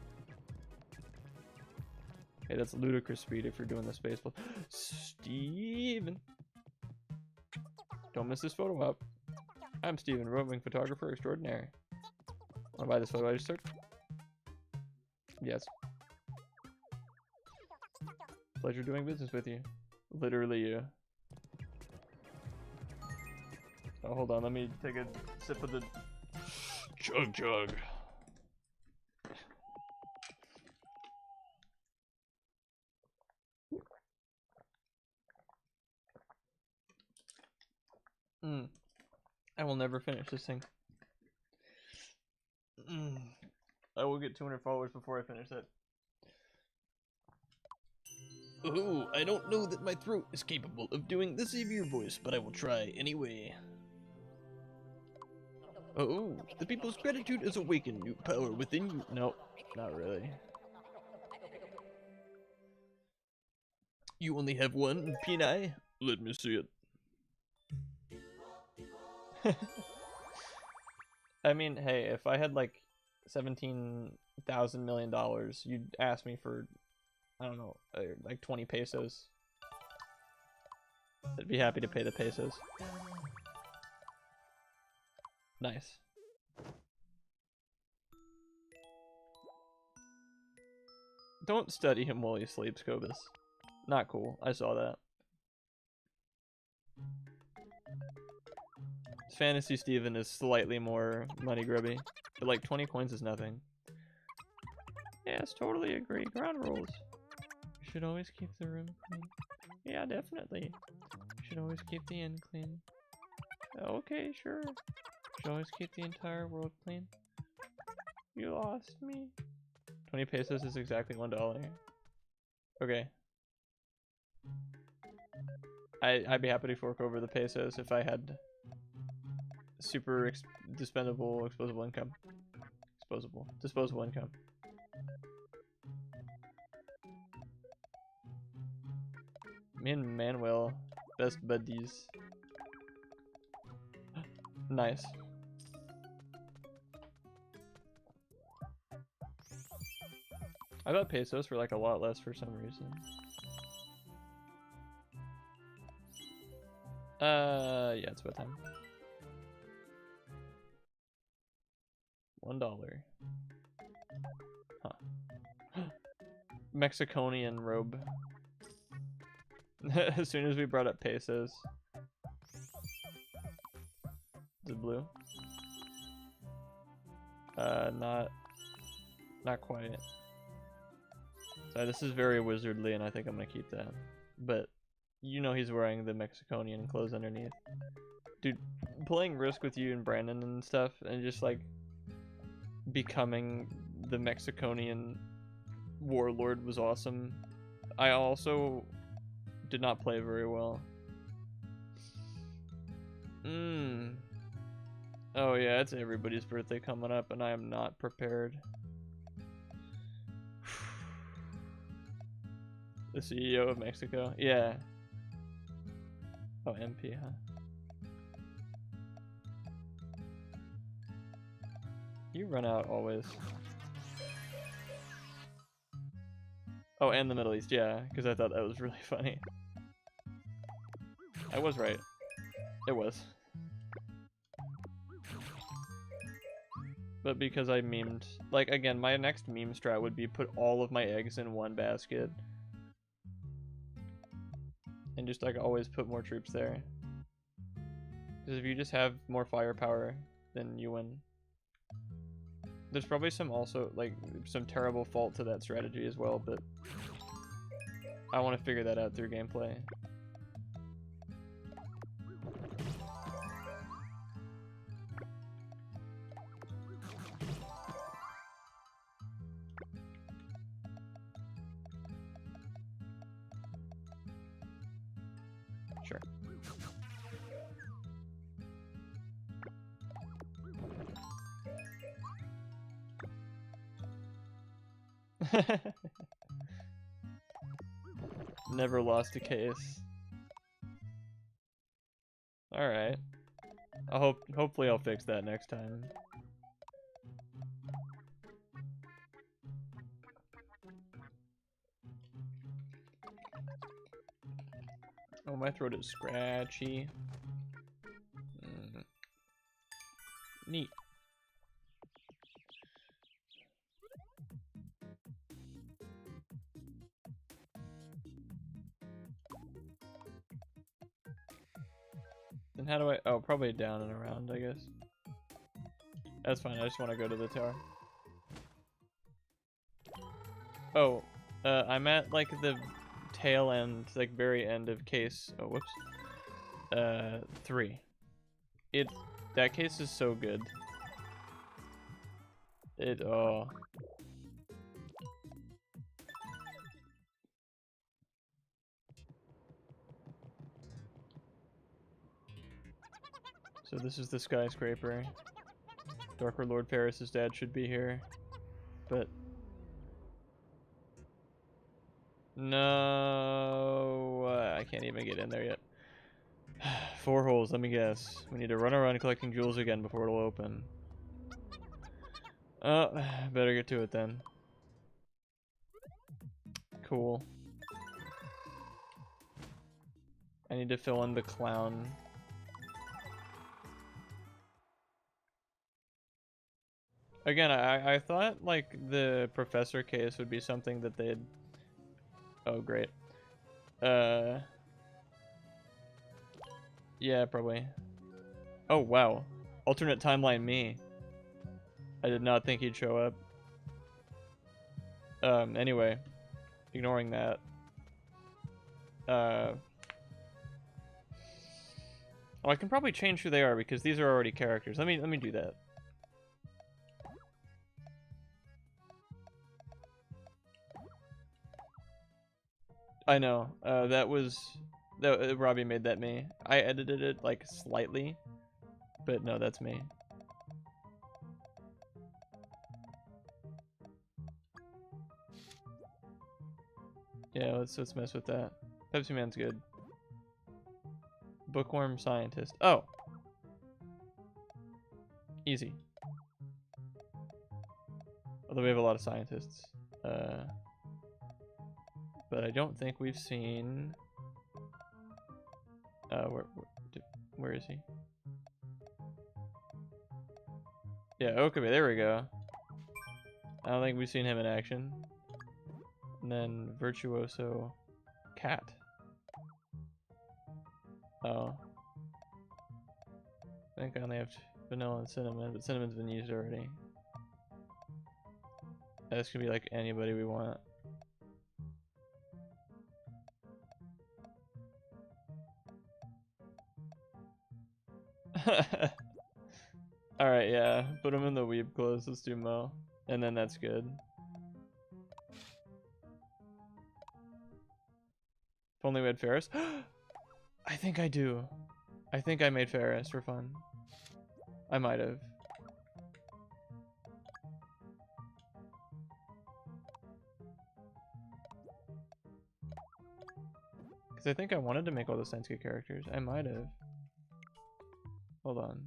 Hey, that's ludicrous speed if you're doing the space. Steven! Don't miss this photo op. I'm Steven, roving photographer extraordinaire. Wanna buy this photo I just took? Yes. Pleasure doing business with you. Literally you. Oh, hold on, let me take a sip of the chug chug. I will never finish this thing. I will get 200 followers before I finish it. Oh, I don't know that my throat is capable of doing the Savior voice, but I will try anyway. Oh, the people's gratitude has awakened new power within you. No, not really. You only have one peni? Let me see it. I mean, hey, if I had like $17,000 million, you'd ask me for, I don't know, like 20 pesos. I'd be happy to pay the pesos. Nice. Don't study him while he sleeps, Cobus. Not cool. I saw that. Fantasy Steven is slightly more money grubby, but like 20 coins is nothing. Yes, totally agree. Ground rules. You should always keep the room clean. Yeah, definitely. You should always keep the inn clean. Okay, sure. You should always keep the entire world clean. You lost me. 20 pesos is exactly $1. Okay. I'd be happy to fork over the pesos if I had super disposable income. Disposable income. Me and Manuel, best buddies. Nice. I thought pesos were like a lot less for some reason. Yeah, it's about time. $1. Huh. Mexiconian robe. As soon as we brought up pesos. Is it blue? Not quite. So this is very wizardly, and I think I'm gonna keep that. But You know he's wearing the Mexiconian clothes underneath. Dude, playing Risk with you and Brandon and stuff, and just like becoming the Mexiconian warlord was awesome. I also did not play very well. Oh yeah, it's everybody's birthday coming up and I am not prepared. The CEO of Mexico? Yeah. Oh, MP, huh? You run out always. Oh, and the Middle East, yeah, because I thought that was really funny. I was right. It was. But because I memed, like, again, my next meme strat would be put all of my eggs in one basket. And just, like, always put more troops there. Because if you just have more firepower, then you win. There's probably some also, like, some terrible fault to that strategy as well, but I want to figure that out through gameplay. Sure. Never lost a case. Alright. Hopefully I'll fix that next time. Oh, my throat is scratchy. Neat. Then how do I... Oh, probably down and around, I guess. That's fine, I just want to go to the tower. Oh, I'm at, like, the tail end, like, very end of case... Oh, whoops. 3. That case is so good. Oh... So this is the skyscraper. Darker Lord Paris's dad should be here, but no, I can't even get in there yet. 4 holes, let me guess. We need to run around collecting jewels again before it'll open. Oh, better get to it then. Cool. I need to fill in the clown. Again, I thought, like, the professor case would be something that they'd... Oh, great. Yeah, probably. Oh, wow. Alternate timeline me. I did not think he'd show up. Anyway. Ignoring that. Oh, I can probably change who they are because these are already characters. Let me do that. I know. Robbie made that me. I edited it like slightly, but no, that's me. Yeah, let's mess with that. Pepsi Man's good. Bookworm scientist. Oh, easy. Although we have a lot of scientists. But I don't think we've seen... where is he? Yeah, Okabe, there we go. I don't think we've seen him in action. And then Virtuoso Cat. Oh. I think I only have vanilla and cinnamon, but cinnamon's been used already. This could be like anybody we want. Alright, yeah. Put him in the weeb clothes. Let's do Mo. And then that's good. If only we had Ferris. I think I do. I think I made Ferris for fun. I might have. Because I think I wanted to make all the Sensuke characters. I might have. Hold on.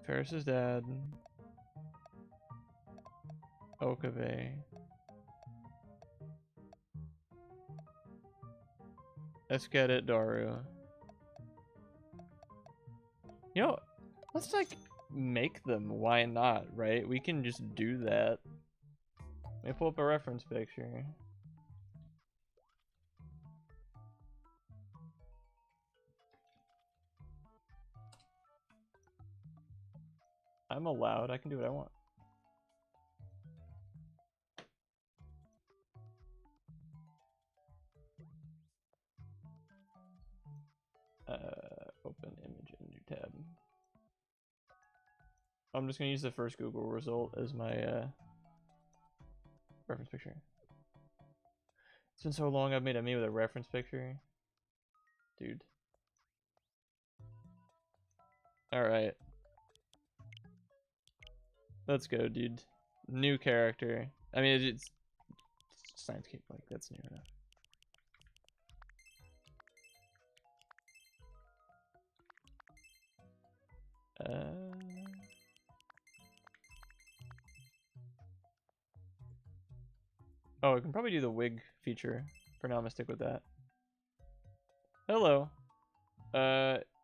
Ferris's dad. Okabe. Eskedet Daru. You know, let's like make them. Why not, right? We can just do that. Let me pull up a reference picture. I'm allowed. I can do what I want. Open image in new tab. I'm just gonna use the first Google result as my reference picture. It's been so long I've made a me with a reference picture. Dude. Alright. Let's go, dude. New character. I mean, it's Science-Cape, like, that's new enough. Oh, I can probably do the wig feature. For now, I'm gonna stick with that. Hello.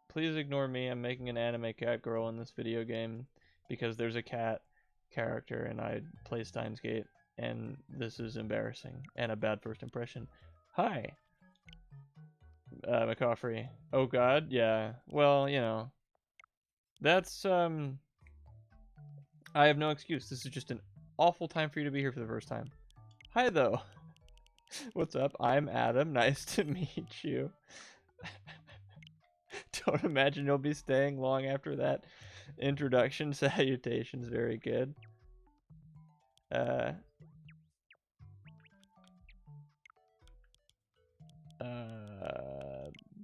Please ignore me. I'm making an anime cat girl in this video game because there's a cat character and I play Steins Gate, and this is embarrassing and a bad first impression. Hi. McCaffrey. Oh god, yeah. Well, you know. That's, I have no excuse. This is just an awful time for you to be here for the first time. Hi, though. What's up? I'm Adam. Nice to meet you. Don't imagine you'll be staying long after that introduction. Salutations. Very good.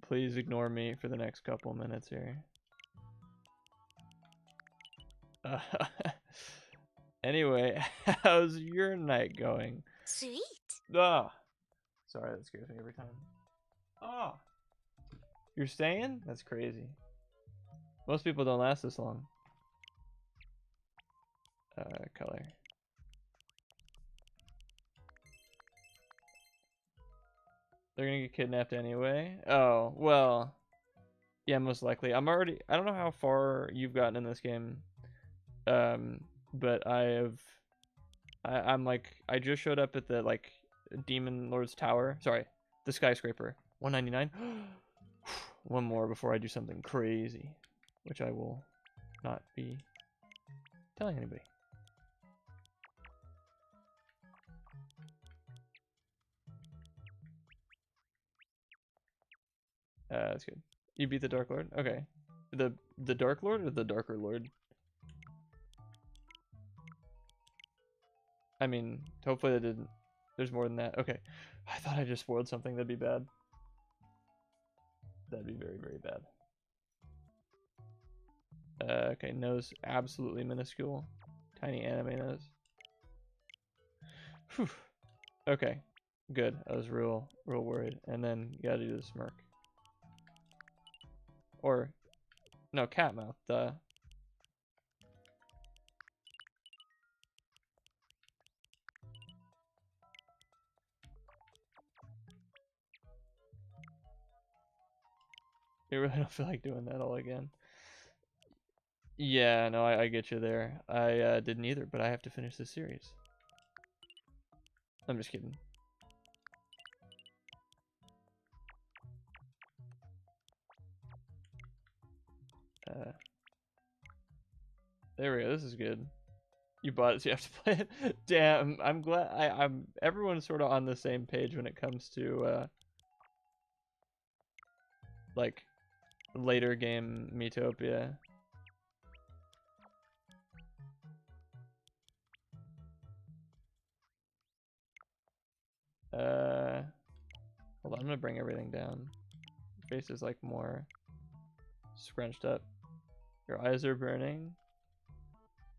Please ignore me for the next couple minutes here. Anyway, how's your night going? Sweet. Ah, sorry, that scares me every time. Ah, you're staying? That's crazy. Most people don't last this long. Color. They're gonna get kidnapped anyway. Oh, well. Yeah, most likely. I don't know how far you've gotten in this game. But I'm like, I just showed up at the, like, Demon Lord's Tower. Sorry, the skyscraper. 199. One more before I do something crazy, which I will not be telling anybody. That's good. You beat the Dark Lord? Okay. The Dark Lord or the Darker Lord? I mean, hopefully that didn't... There's more than that. Okay. I thought I just spoiled something. That'd be bad. That'd be very, very bad. Okay, nose absolutely minuscule. Tiny anime nose. Whew. Okay, good. I was real worried. And then you gotta do the smirk. Or, no, cat mouth, duh. You really don't feel like doing that all again. Yeah, no, I get you there. I didn't either, but I have to finish this series. I'm just kidding. There we go. This is good. You bought it, so you have to play it. Damn, I'm glad. I'm everyone's sort of on the same page when it comes to like later game Metopia. Hold on, I'm gonna bring everything down. Your face is like more scrunched up. Your eyes are burning.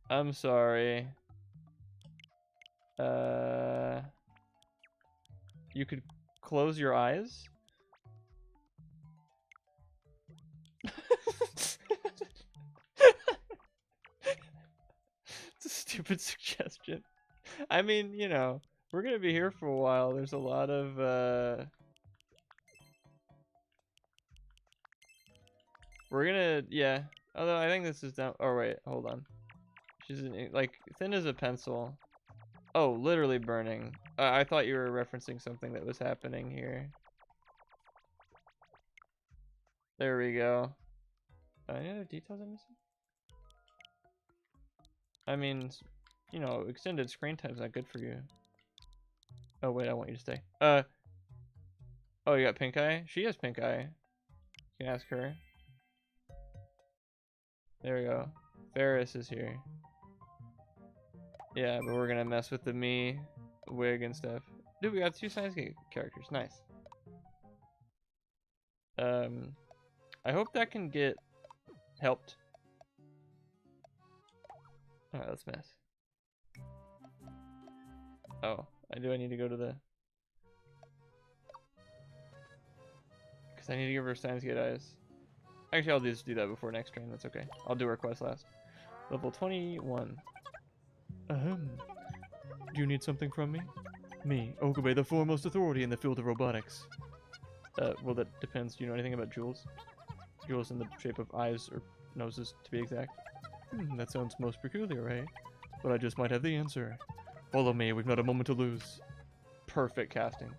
I'm sorry. You could close your eyes? It's a stupid suggestion. I mean, you know, we're gonna be here for a while. There's a lot of we're gonna, yeah. Although I think this is down. Oh wait, hold on. She's like thin as a pencil. Oh, literally burning. I thought you were referencing something that was happening here. There we go. Any other details I'm missing? I mean, you know, extended screen time's not good for you. Oh wait, I want you to stay. Oh, you got pink eye? She has pink eye. You can ask her. There we go. Ferris is here. Yeah, but we're gonna mess with the me wig and stuff. Dude, we got 2 science characters. Nice. I hope that can get helped. Alright, let's mess. Oh, I need to go to the... Because I need to give her science gate eyes. Actually, I'll just do that before next train. That's okay. I'll do her quest last. Level 21. Ahem. Do you need something from me? Me, Okabe, the foremost authority in the field of robotics. Well, that depends. Do you know anything about jewels? Jewels in the shape of eyes or noses, to be exact. That sounds most peculiar, right? But I just might have the answer. Follow me, we've not a moment to lose. Perfect casting.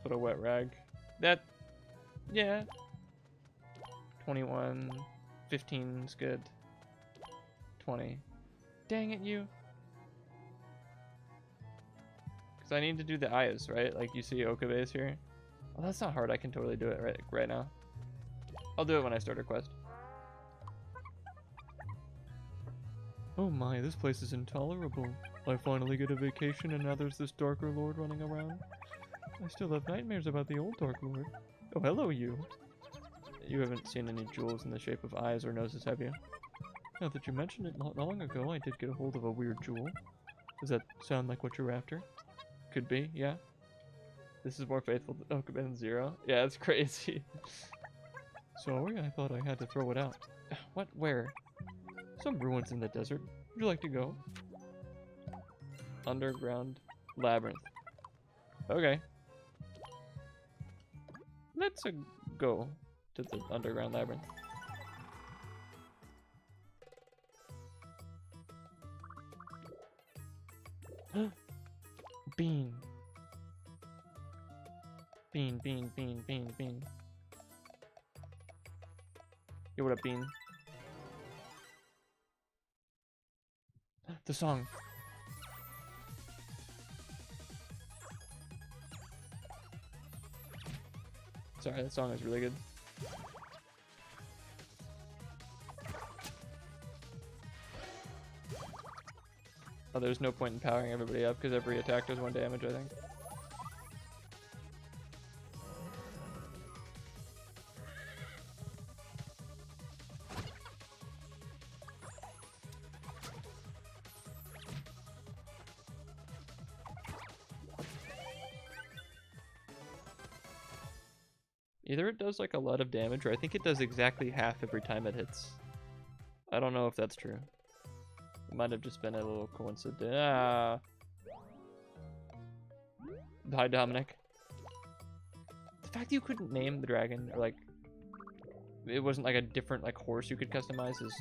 Put a wet rag. That, yeah. 21, 15 is good. 20. Dang it, you. Because I need to do the eyes, right? Like you see Okabe is here. Oh, that's not hard. I can totally do it right now. I'll do it when I start a quest. Oh my, this place is intolerable. I finally get a vacation and now there's this Darker Lord running around. I still have nightmares about the old Dark Lord. Oh, hello, you. You haven't seen any jewels in the shape of eyes or noses, have you? Now that you mentioned it, not long ago I did get a hold of a weird jewel. Does that sound like what you're after? Could be, yeah. This is more faithful to Okabe than Zero. Yeah, it's crazy. Sorry, I thought I had to throw it out. What? Where? Some ruins in the desert. Would you like to go? Underground labyrinth. Okay. Let's go to the underground labyrinth. Bean. Bean, bean, bean, bean, bean. Yo, what up, Bean? The song. Sorry, that song is really good. Oh, there's no point in powering everybody up because every attack does 1 damage, I think. Either it does like a lot of damage, or I think it does exactly half every time it hits. I don't know if that's true. It might have just been a little coincidence. Ah. Hi, Dominic. The fact that you couldn't name the dragon, or like, it wasn't like a different like horse you could customize is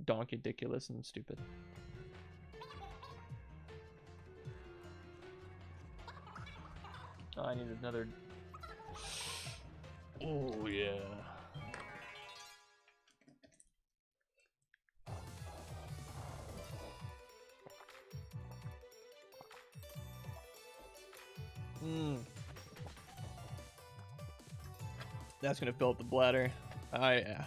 donk-ridiculous and stupid. Oh, I need another. Oh, yeah. That's gonna fill up the bladder. Oh yeah.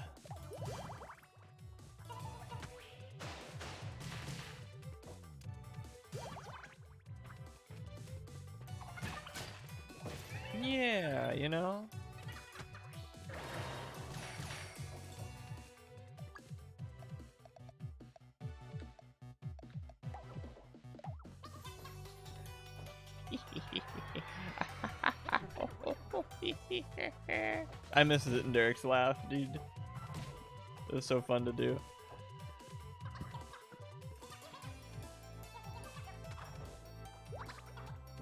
Yeah, you know? I miss it in Derek's laugh, dude. It was so fun to do.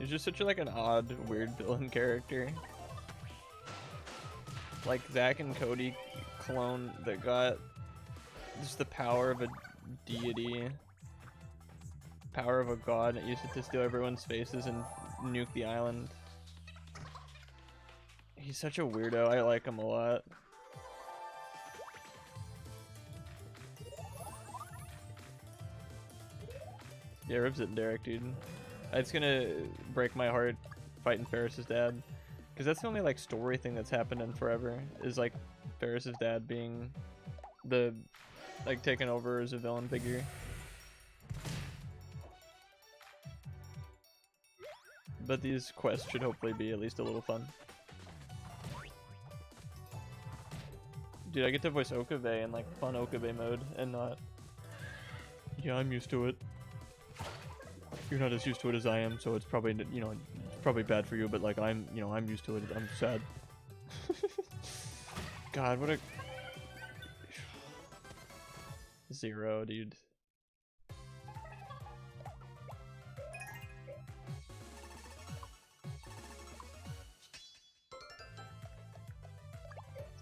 He's just such like an odd, weird villain character. Like Zack and Cody clone that got just the power of a deity. Power of a god that used it to steal everyone's faces and nuke the island. He's such a weirdo. I like him a lot. Yeah, ribs it, Derek, dude. It's gonna break my heart fighting Ferris's dad, because that's the only like story thing that's happened in forever. Is like Ferris's dad being the like taken over as a villain figure. But these quests should hopefully be at least a little fun. Dude, I get to voice Okabe in like fun Okabe mode and not. Yeah, I'm used to it. You're not as used to it as I am, so it's probably, you know, it's probably bad for you, but like I'm, you know, I'm used to it. I'm sad. God, what a zero, dude.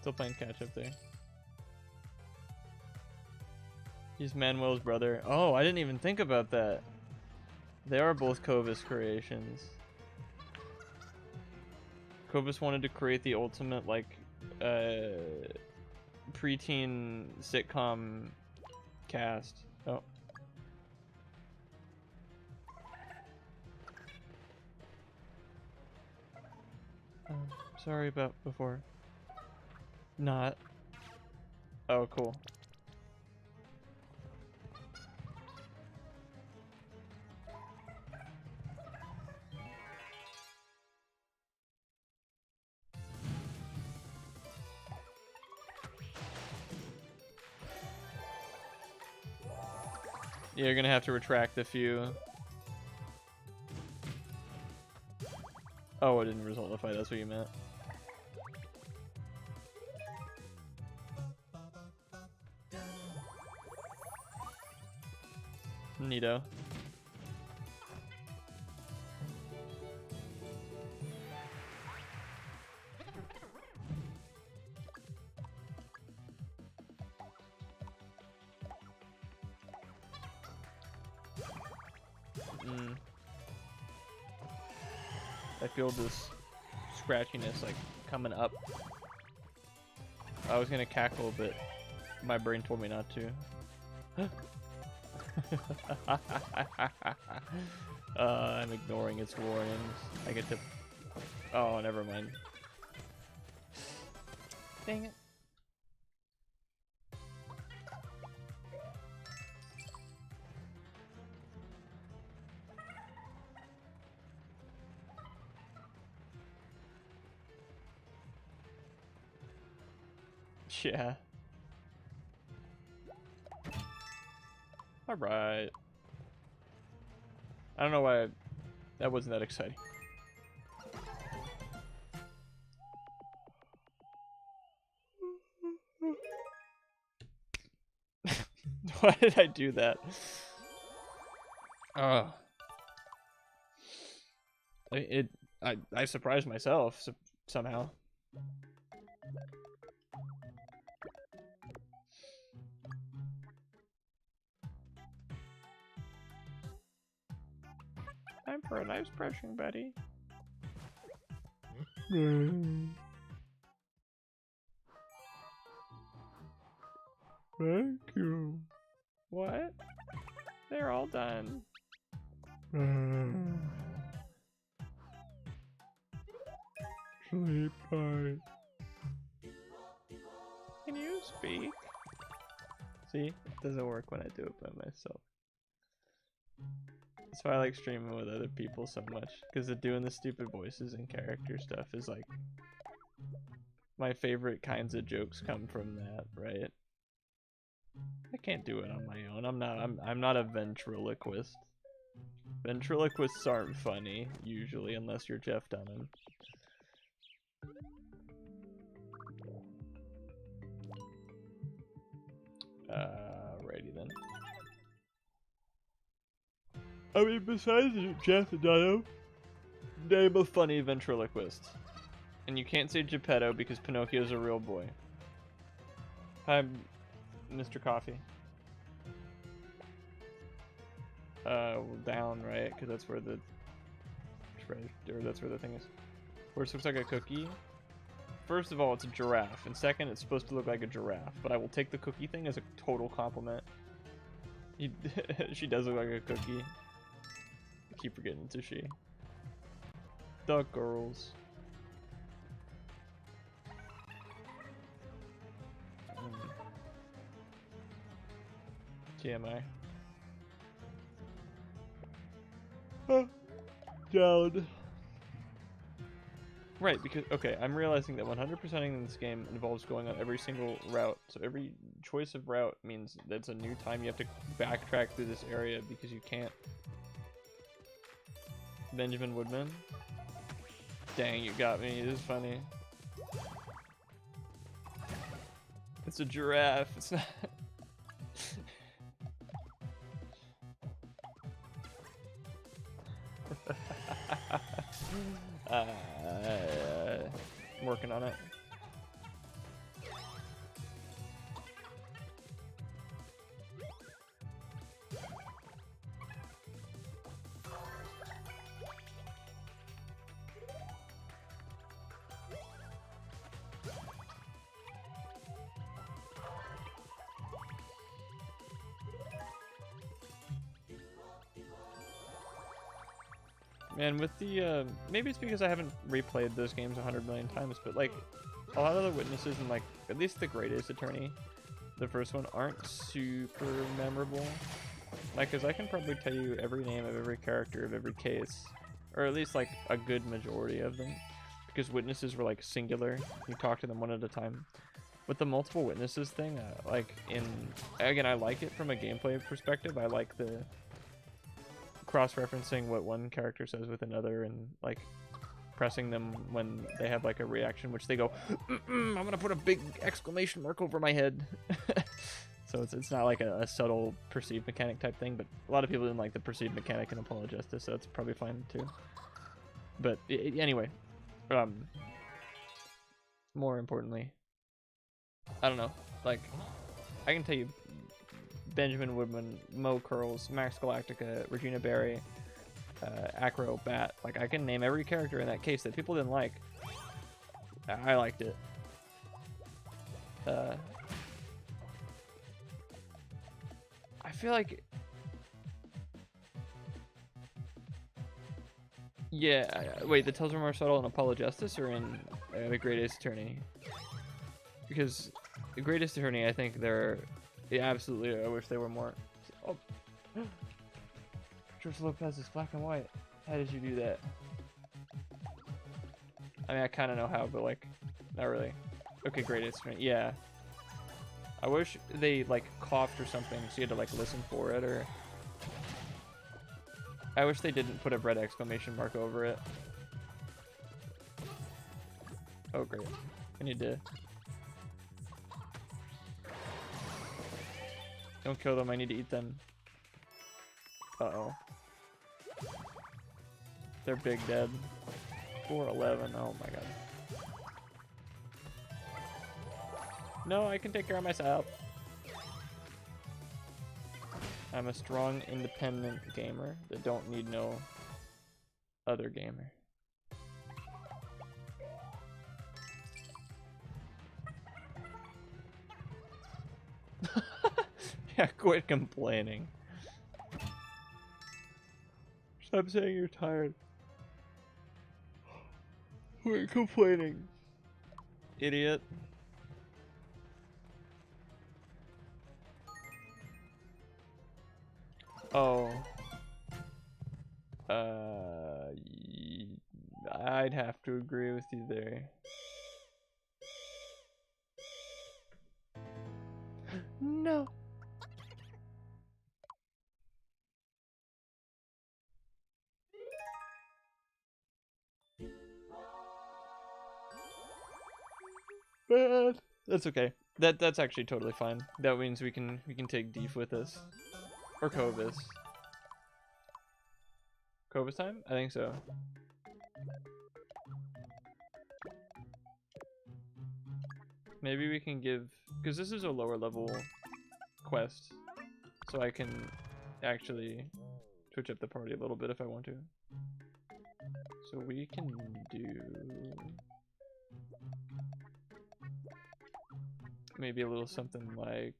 Still playing catch up there. He's Manuel's brother. Oh, I didn't even think about that. They are both Kovis creations. Kovis wanted to create the ultimate, like, preteen sitcom cast. Oh. Sorry about before. Not. Oh, cool. Yeah, you're gonna have to retract a few. Oh, it didn't result in a fight, that's what you meant. Neato. I feel this scratchiness like coming up. I was gonna cackle, but my brain told me not to. I'm ignoring its warnings. I get to. Oh, never mind. Dang it. Yeah. Alright. I don't know why that wasn't that exciting. Why did I do that? I surprised myself somehow. Time for a nice brushing, buddy. Thank you. What? They're all done. Sleep tight. Speak. See, it doesn't work when I do it by myself. That's why I like streaming with other people so much, because doing the stupid voices and character stuff is like my favorite kinds of jokes come from that, right? I can't do it on my own. I'm not a ventriloquist. Ventriloquists aren't funny usually unless you're Jeff Dunham. Righty then. I mean, besides Jeff Dunham, name a funny ventriloquist. And you can't say Geppetto because Pinocchio's a real boy. Hi, Mr. Coffee. Down, right? Because that's where the treasure, or that's where the thing is. First, looks like a cookie. First of all, it's a giraffe, and second, it's supposed to look like a giraffe. But I will take the cookie thing as a total compliment. She does look like a cookie. I keep forgetting it's a she. The girls. TMI. Down. Right, because, okay, I'm realizing that 100%ing in this game involves going on every single route. So every choice of route means that's a new time you have to backtrack through this area because you can't. Benjamin Woodman. Dang, you got me. It is funny. It's a giraffe. It's not. I'm working on it. Man, with the, maybe it's because I haven't replayed those games 100 million times, but like, a lot of the witnesses in like, at least the Great Ace Attorney, the first one, aren't super memorable. Like, cause I can probably tell you every name of every character of every case, or at least like a good majority of them, because witnesses were like singular, you talk to them one at a time. With the multiple witnesses thing, again, I like it from a gameplay perspective. I like the cross-referencing what one character says with another and like pressing them when they have like a reaction, which they go, I'm gonna put a big exclamation mark over my head. So it's not like a subtle perceived mechanic type thing, but a lot of people didn't like the perceived mechanic in Apologistus, so that's probably fine too. But anyway, more importantly, I don't know, like I can tell you Benjamin Woodman, Mo Curls, Max Galactica, Regina Berry, Acro, Bat. Like, I can name every character in that case that people didn't like. I liked it. I feel like... Yeah, wait, the Tales are more subtle in Apologistus or in the Great Ace Attorney? Because the Great Ace Attorney, I think they're... Yeah, absolutely. I wish they were more. Oh, George Lopez is black and white. How did you do that? I mean, I kind of know how, but like, not really. Okay, great instrument. Yeah. I wish they like coughed or something, so you had to like listen for it, or. I wish they didn't put a red exclamation mark over it. Oh, great. I need to. Don't kill them, I need to eat them. Uh-oh. They're big dead. 411, oh my god. No, I can take care of myself. I'm a strong, independent gamer that don't need no other gamer. Yeah, quit complaining. Stop saying you're tired. Quit complaining. Idiot. Oh. I'd have to agree with you there. No. Bad. That's okay. That's actually totally fine. That means we can take Deef with us. Or Kovis. Kovis time? I think so. Maybe we can give, because this is a lower level quest, so I can actually switch up the party a little bit if I want to. So we can do maybe a little something like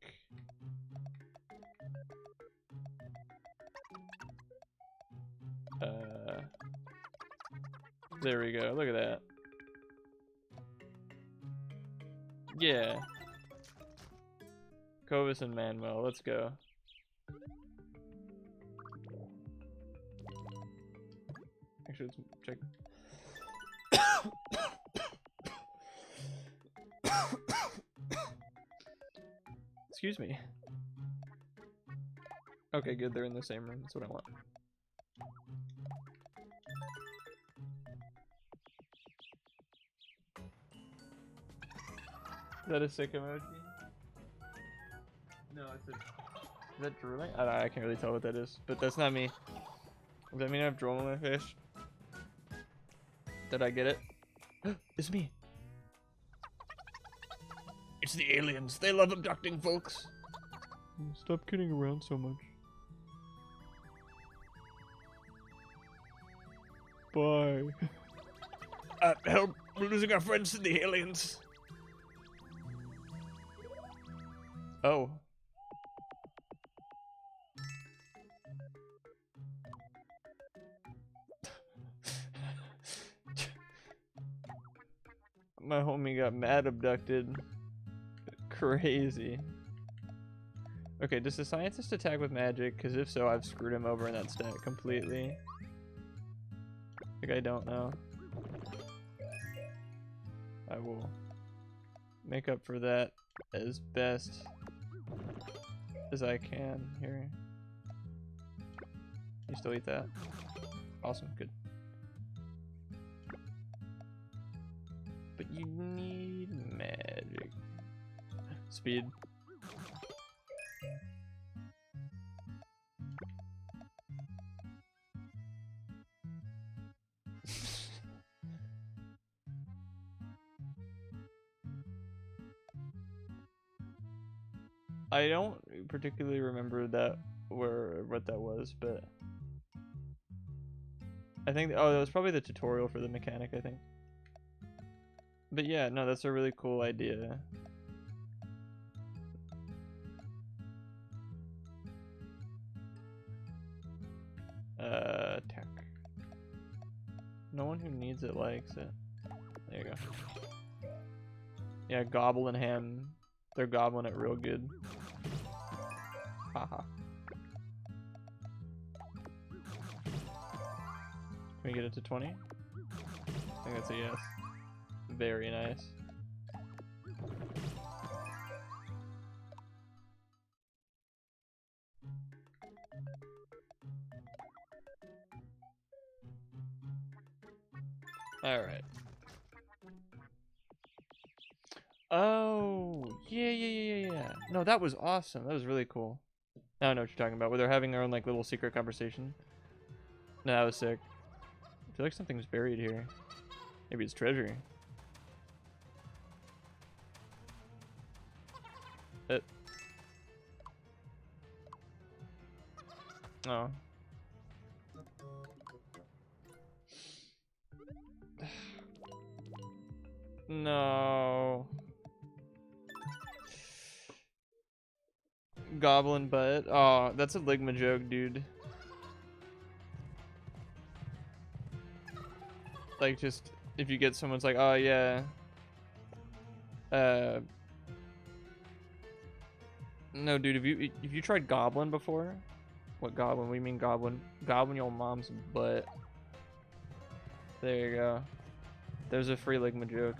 there we go. Look at that. Yeah. Kovis and Manuel, let's go. Actually, let's check. Excuse me. Okay, good. They're in the same room. That's what I want. Is that a sick emoji? No, it's a... Is that drooling? I can't really tell what that is, but that's not me. Does that mean I have drool on my face? Did I get it? It's me. It's the aliens. They love abducting folks. Stop kidding around so much. Bye. Help! We're losing our friends to the aliens. Oh. My homie got mad abducted. Crazy. Okay, does the scientist attack with magic? Because if so, I've screwed him over in that stat completely. Like, I don't know. I will make up for that as best as I can here. You still eat that? Awesome, good. But you need magic. Speed. I don't particularly remember that what that was, but I think that was probably the tutorial for the mechanic, I think. But yeah, no, that's a really cool idea. Tech. No one who needs it likes it. There you go. Yeah, Goblin Ham. They're gobbling it real good. Haha. Can we get it to 20? I think that's a yes. Very nice. Alright. Oh, yeah. No, that was awesome. That was really cool. Now I know what you're talking about, where they're having their own like little secret conversation. No, that was sick. I feel like something's buried here. Maybe it's treasure. Oh. No. Goblin butt. Oh, that's a Ligma joke, dude. Like, just if you get someone's like, oh yeah, no, dude. If you tried Goblin before, What goblin? We mean goblin. Goblin your mom's butt. There you go. There's a free Ligma joke.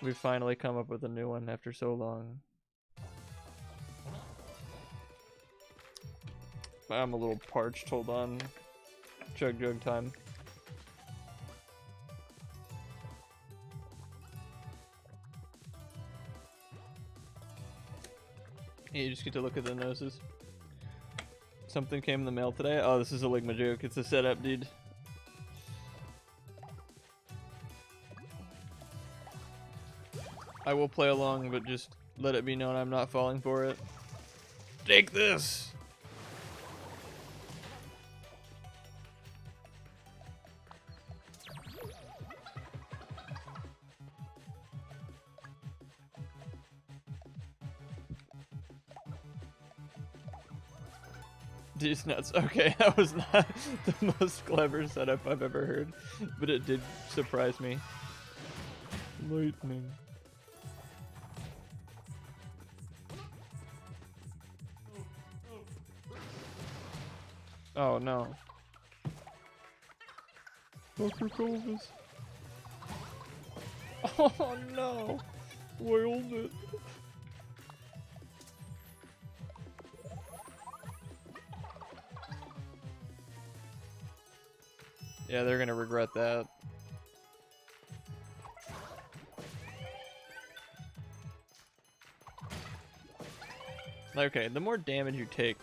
We finally come up with a new one after so long. I'm a little parched. Hold on. Chug jug time. Yeah, you just get to look at the noses. Something came in the mail today. Oh, this is a Ligma joke. It's a setup, dude. I will play along, but just let it be known I'm not falling for it. Take this! These nuts. Okay, that was not the most clever setup I've ever heard, but it did surprise me. Lightning. Oh no. Dr. Colvis. Oh no! Wailed it. Yeah, they're gonna regret that. Okay, the more damage you take,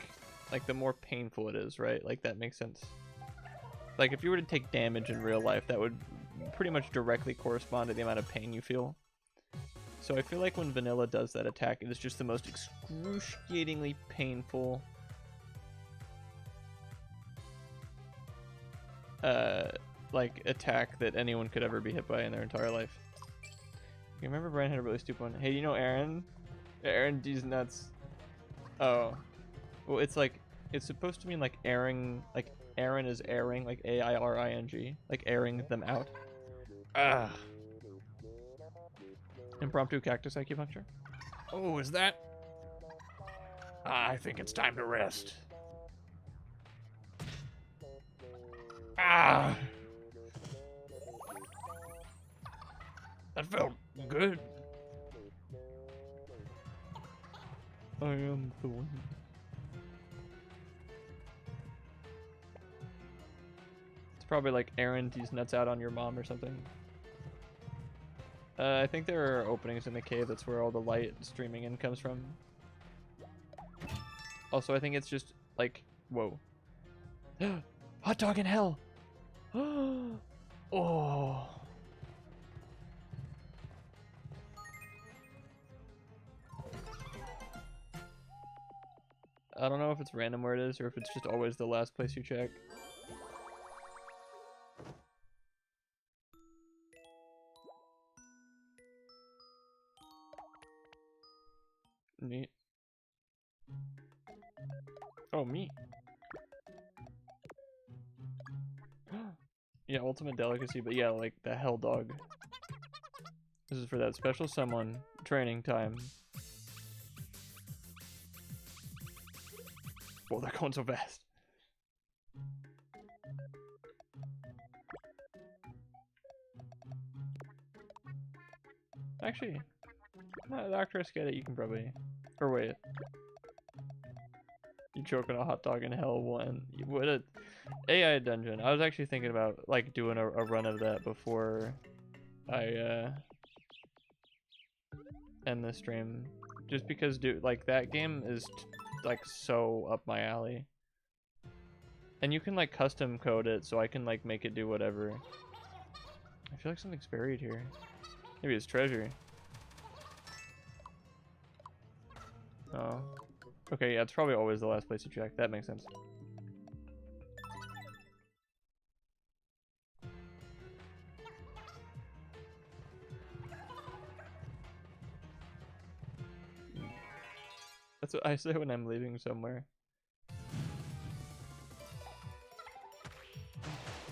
like the more painful it is, right? Like that makes sense. Like if you were to take damage in real life, that would pretty much directly correspond to the amount of pain you feel. So I feel like when vanilla does that attack, it is just the most excruciatingly painful like attack that anyone could ever be hit by in their entire life. You remember Brian had a really stupid one. Hey, do you know Aaron? Aaron D's nuts. Oh. Well, it's like, it's supposed to mean like airing, like Aaron is airing, like A-I-R-I-N-G, like airing them out. Ah. Impromptu cactus acupuncture. Oh, is that? I think it's time to rest. Ah. That felt good. I am the one. It's probably like Aaron these nuts out on your mom or something. I think there are openings in the cave. That's where all the light streaming in comes from. Also, I think it's just like, whoa. Hot dog in hell. Oh. I don't know if it's random where it is or if it's just always the last place you check. Neat. Oh, me. Yeah, ultimate delicacy, but yeah, like the hell dog. This is for that special someone. Training time. Whoa, they're going so fast. Actually, no, Dr. Escada, you can probably... Or wait. You choke on a hot dog in hell one. What a... AI dungeon. I was actually thinking about, like, doing a run of that before I, end the stream. Just because, dude, like, that game is... like so up my alley, and you can like custom code it so I can like make it do whatever. I feel like something's buried here. Maybe it's treasure. Oh, okay, yeah, it's probably always the last place you check. That makes sense. That's what I say when I'm leaving somewhere.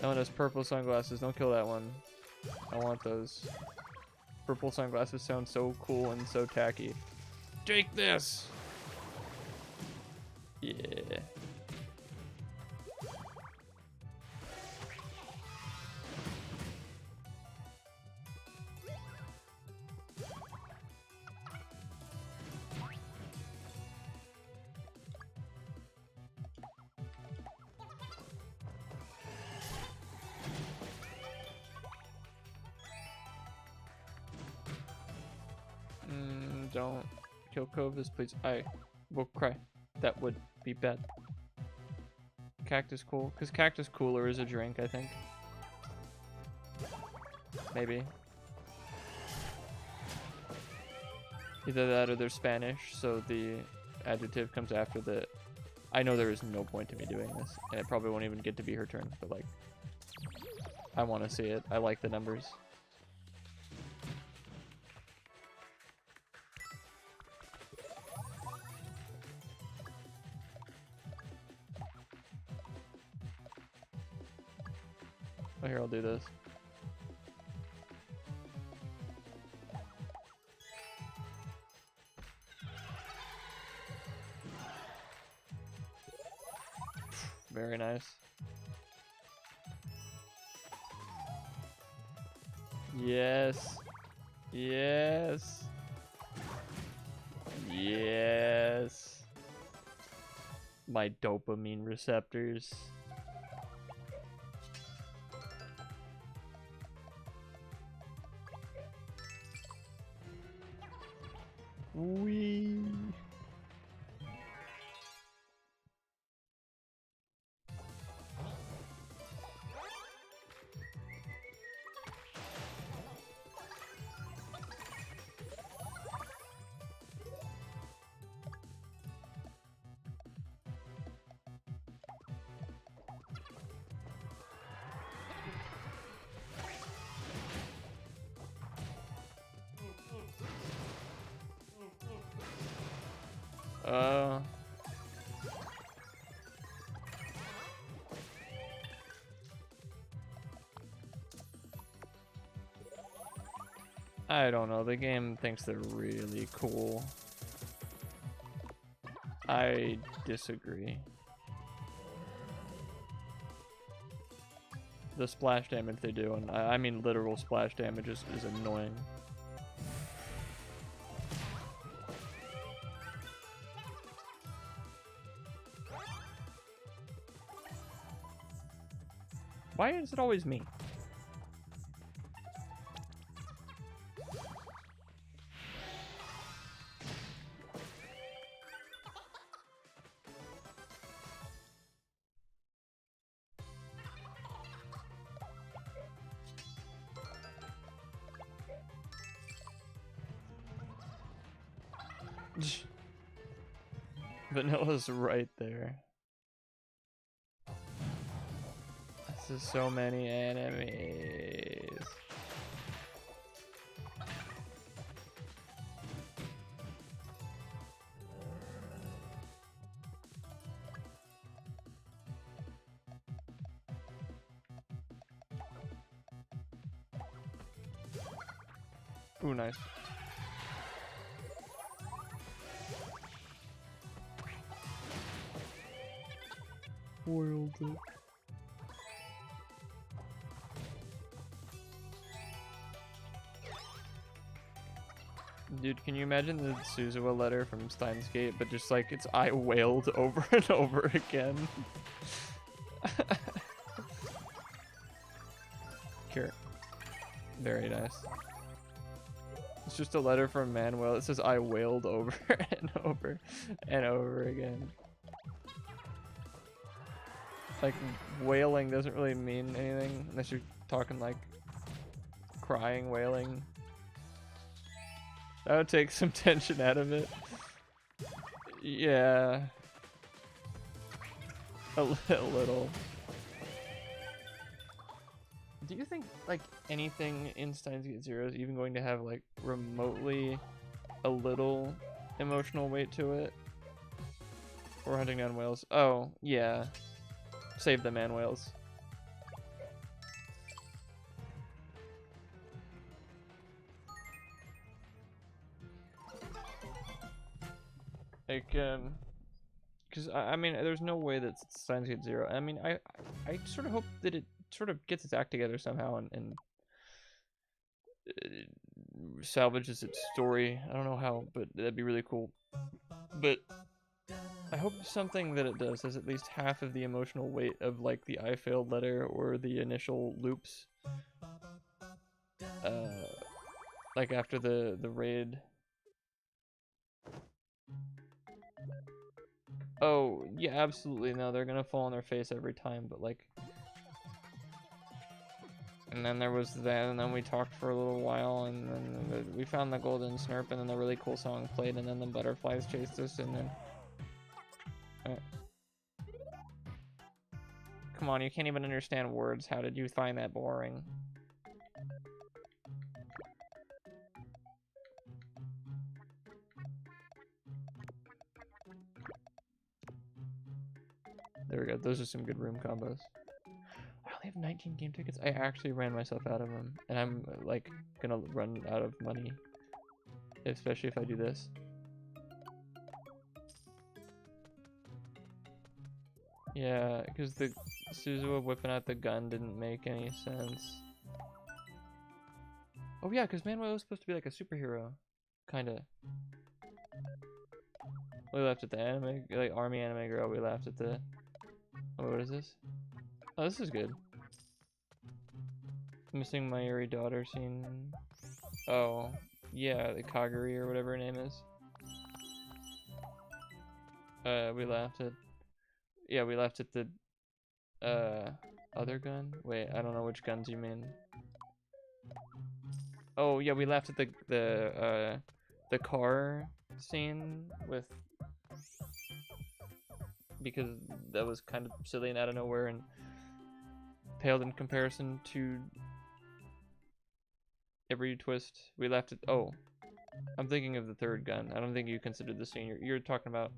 That one has purple sunglasses. Don't kill that one. I want those. Purple sunglasses sound so cool and so tacky. Take this! Yeah. Don't kill Kovis, please. I will cry. That would be bad. Cactus cool, because cactus cooler is a drink, I think. Maybe. Either that or they're Spanish, so the adjective comes after the... I know there is no point to me doing this, and it probably won't even get to be her turn, but like... I want to see it. I like the numbers. Oh, here, I'll do this. Very nice. Yes. Yes. Yes. My dopamine receptors. Wee. I don't know. The game thinks they're really cool. I disagree. The splash damage they do, and I mean literal splash damage, is annoying. Why is it always me? Vanilla's right there. This is so many enemies. Ooh, nice. Boiled it. Dude, can you imagine the Suzuha letter from Steins Gate, but just like it's I wailed over and over again? Cure. Very nice. It's just a letter from Manuel. It says I wailed over and over and over again. Like, wailing doesn't really mean anything unless you're talking like crying, wailing. That would take some tension out of it. Yeah. A little. Do you think like anything in Steins Gate Zero is even going to have like remotely a little emotional weight to it? Or hunting down whales? Oh, yeah. Save the man whales. Like, because I mean, there's no way that Steins Gate 0. I mean, I sort of hope that it sort of gets its act together somehow and salvages its story. I don't know how, but that'd be really cool. But I hope something that it does has at least half of the emotional weight of like the I failed letter or the initial loops. Like after the raid. Oh, yeah, absolutely. No, they're gonna fall on their face every time, but like... And then there was that, and then we talked for a little while, and then we found the golden snurp, and then the really cool song played, and then the butterflies chased us, and then... Come on, you can't even understand words. How did you find that boring? There we go. Those are some good room combos. I only have 19 game tickets. I actually ran myself out of them, and I'm like gonna run out of money, especially if I do this. Yeah, because the Suzuwa whipping out the gun didn't make any sense. Oh yeah, because Manuel was supposed to be like a superhero, kinda. We laughed at the anime, like army anime girl. We laughed at the. Oh, what is this? Oh, this is good. Missing my Yuri daughter scene. Oh, yeah, the Kaguri or whatever her name is. We laughed at. Yeah, we laughed at the. Other gun. Wait, I don't know which guns you mean. Oh yeah, we laughed at the car scene with. Because that was kind of silly and out of nowhere and paled in comparison to every twist. We laughed at. Oh, I'm thinking of the third gun. I don't think you considered the scene. You're talking about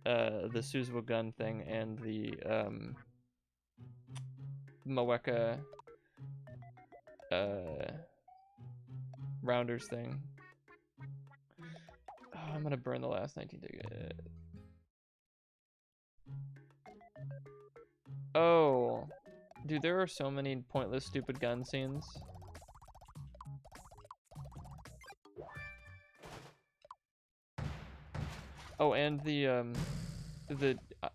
the Suzuwa gun thing and the Moeka Rounders thing. Oh, I'm gonna burn the last 19 ticket. Oh, dude, there are so many pointless, stupid gun scenes. Oh, and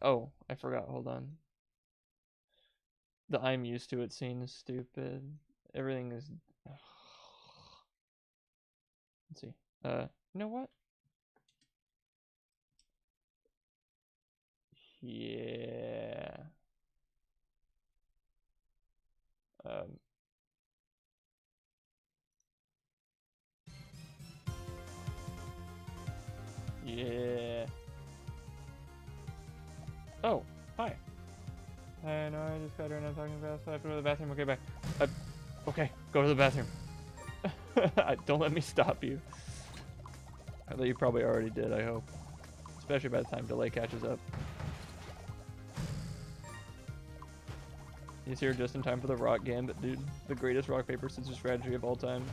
oh, I forgot. Hold on. The I'm used to it scene is stupid. Everything is. Let's see. You know what? Yeah. Yeah. Oh, hi. I know I just got here and I'm talking fast, so I have to go to the bathroom. Okay, bye. Okay, go to the bathroom. Don't let me stop you. I thought you probably already did, I hope. Especially by the time delay catches up. He's here just in time for the rock gambit, dude. The greatest rock, paper, scissors strategy of all time.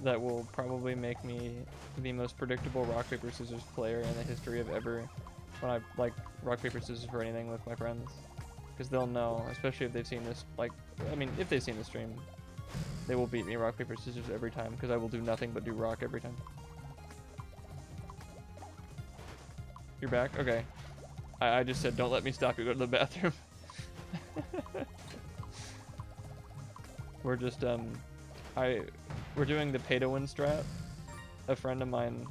That will probably make me the most predictable rock, paper, scissors player in the history of ever when I like rock, paper, scissors for anything with my friends. Because they'll know, especially if they've seen this, like, I mean, if they've seen the stream, they will beat me rock, paper, scissors every time because I will do nothing but do rock every time. You're back? Okay. I just said don't let me stop you, go to the bathroom. We're just, we're doing the pay to win strat. A friend of mine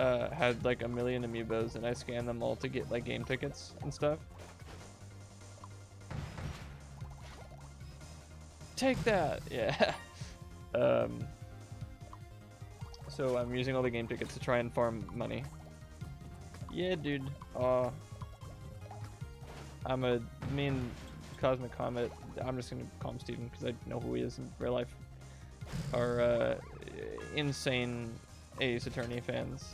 had like 1 million amiibos and I scanned them all to get like game tickets and stuff. Take that! Yeah. So I'm using all the game tickets to try and farm money. Yeah, dude. Me and Cosmic Comet, I'm just gonna call him Steven because I know who he is in real life, are insane Ace Attorney fans.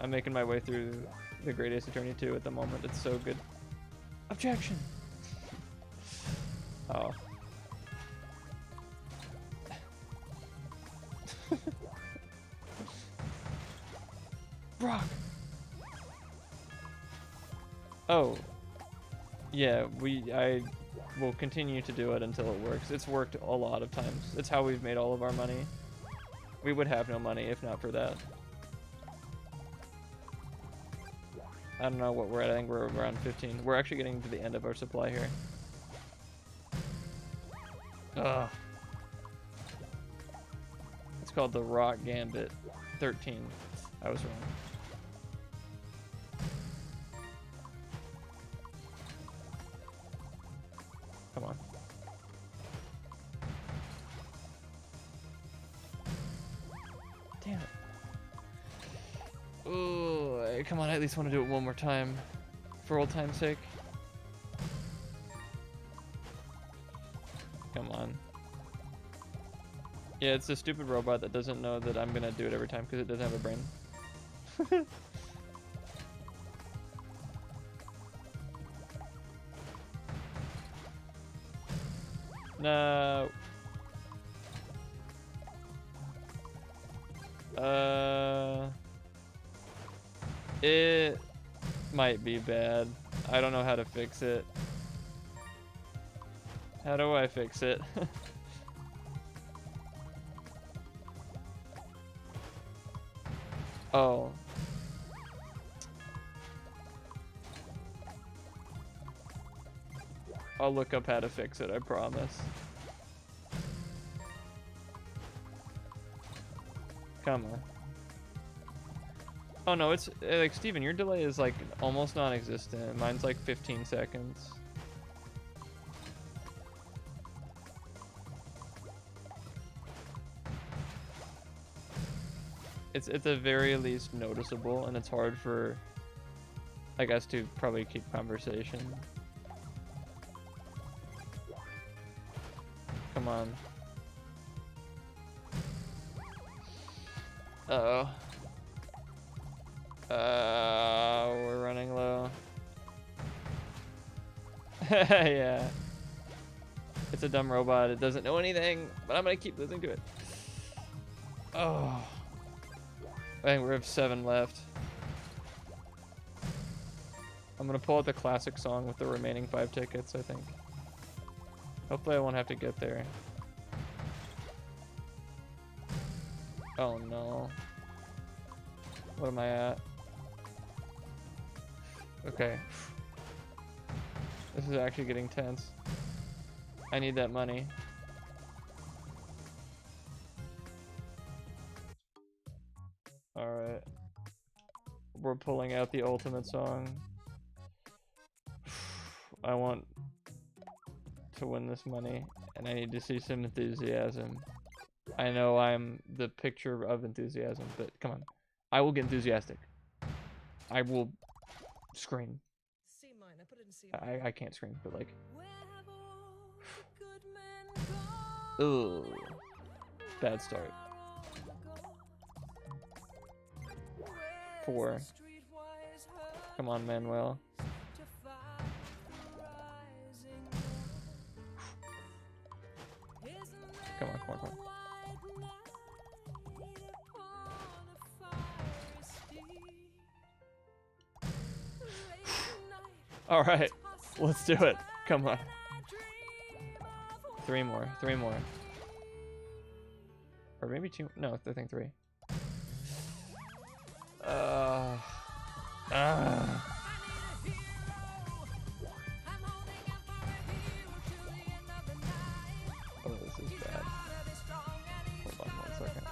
I'm making my way through the Great Ace Attorney 2 at the moment. It's so good. Objection! Oh. Brock. Oh. Yeah, I will continue to do it until it works. It's worked a lot of times. It's how we've made all of our money. We would have no money if not for that. I don't know what we're at. I think we're around 15. We're actually getting to the end of our supply here. Ugh. It's called the Rock Gambit 13. I was wrong. Come on. Damn it. Oh, come on. I at least want to do it one more time. For old time's sake. Come on. Yeah, it's a stupid robot that doesn't know that I'm gonna do it every time because it doesn't have a brain. No. It might be bad. I don't know how to fix it. How do I fix it? Oh. I'll look up how to fix it, I promise. Come on. Oh no, it's like, Steven, your delay is like almost non-existent. Mine's like 15 seconds. It's at the very least noticeable, and it's hard for, I guess, to probably keep conversation. Come on. Uh-oh. We're running low. Yeah. It's a dumb robot. It doesn't know anything, but I'm gonna keep losing to it. Oh. I think we have 7 left. I'm gonna pull out the classic song with the remaining 5 tickets, I think. Hopefully I won't have to get there. Oh no. What am I at? Okay. This is actually getting tense. I need that money. Alright. We're pulling out the ultimate song. I want to win this money, and I need to see some enthusiasm. I know I'm the picture of enthusiasm, but come on. I will get enthusiastic. I will scream. C minor, put it in C minor. I can't scream, but like... Where have all the good men gone? Ugh. Bad start. 4. Come on, Manuel. Come on, come on, come on. All right, let's do it. Come on. 3 more, 3 more. Or maybe 2. No, I think 3. Oh, this is bad. Hold on 1 second.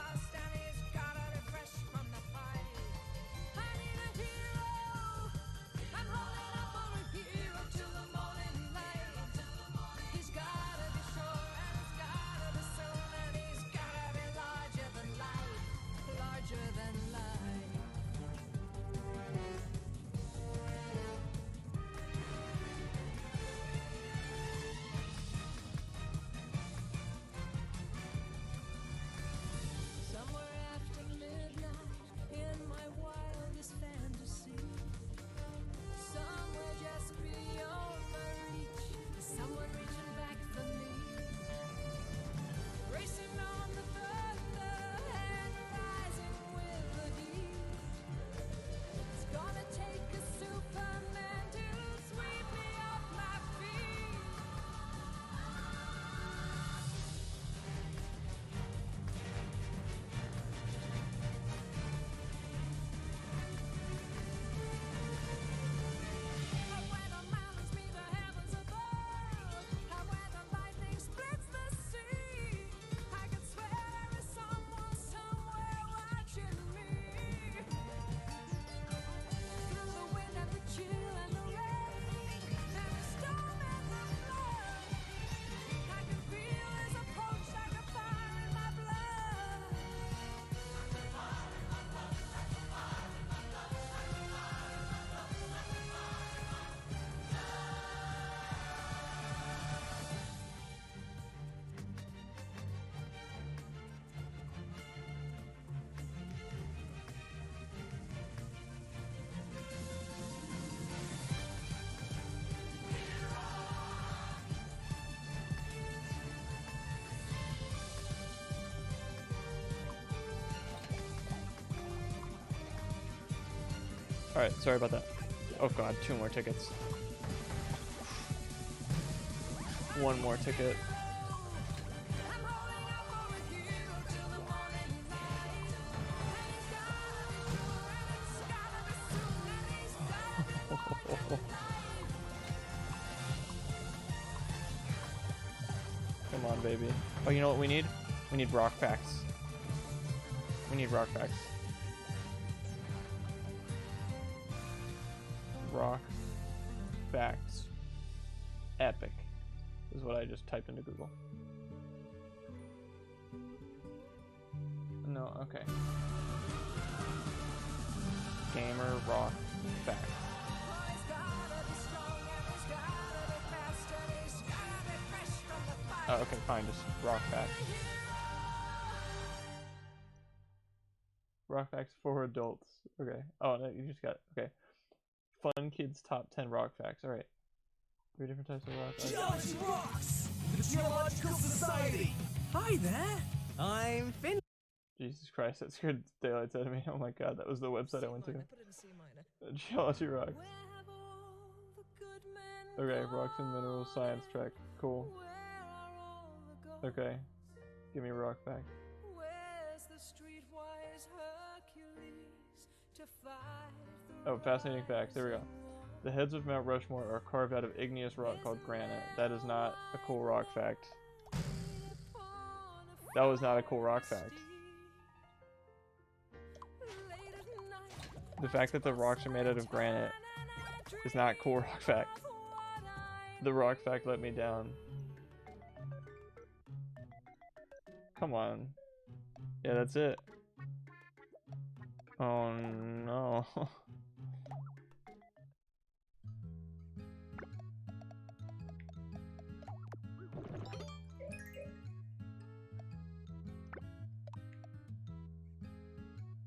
Alright, sorry about that. Oh god, 2 more tickets. 1 more ticket. Come on, baby. Oh, you know what we need? We need rock facts. We need rock facts. Rock facts. Epic is what I just typed into Google. No, okay. Gamer rock facts. Oh, okay, fine, just rock facts. Rock facts for adults. Okay. Oh, no, you just got, okay. Fun Kids Top 10 Rock Facts. Alright. 3 different types of rock facts. Geology rocks! The Geological Society! Hi there! I'm Finn. Jesus Christ, that scared daylights out of me. Oh my god, that was the website I went to. Put it in C minor. Geology rocks. Where have all the good men Okay, rocks and minerals science track. Cool. Where are all the gods? Okay. Give me a rock fact. Where's the streetwise Hercules to fight the Oh, fascinating facts. There we go. The heads of Mount Rushmore are carved out of igneous rock called granite. That is not a cool rock fact. That was not a cool rock fact. The fact that the rocks are made out of granite is not a cool rock fact. The rock fact let me down. Come on. Yeah, that's it. Oh no.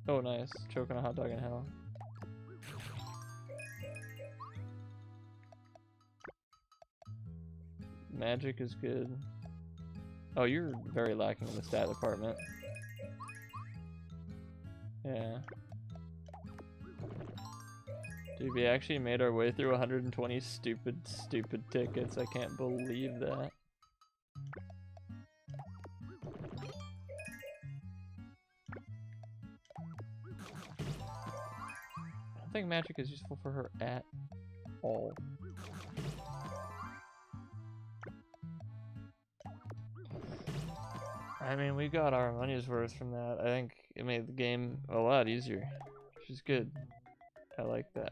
Oh nice. Choking a hot dog in hell. Magic is good. Oh, you're very lacking in the stat department. Yeah. Dude, we actually made our way through 120 stupid tickets. I can't believe that. I don't think magic is useful for her at all. I mean, we got our money's worth from that. I think it made the game a lot easier, which is good. I like that.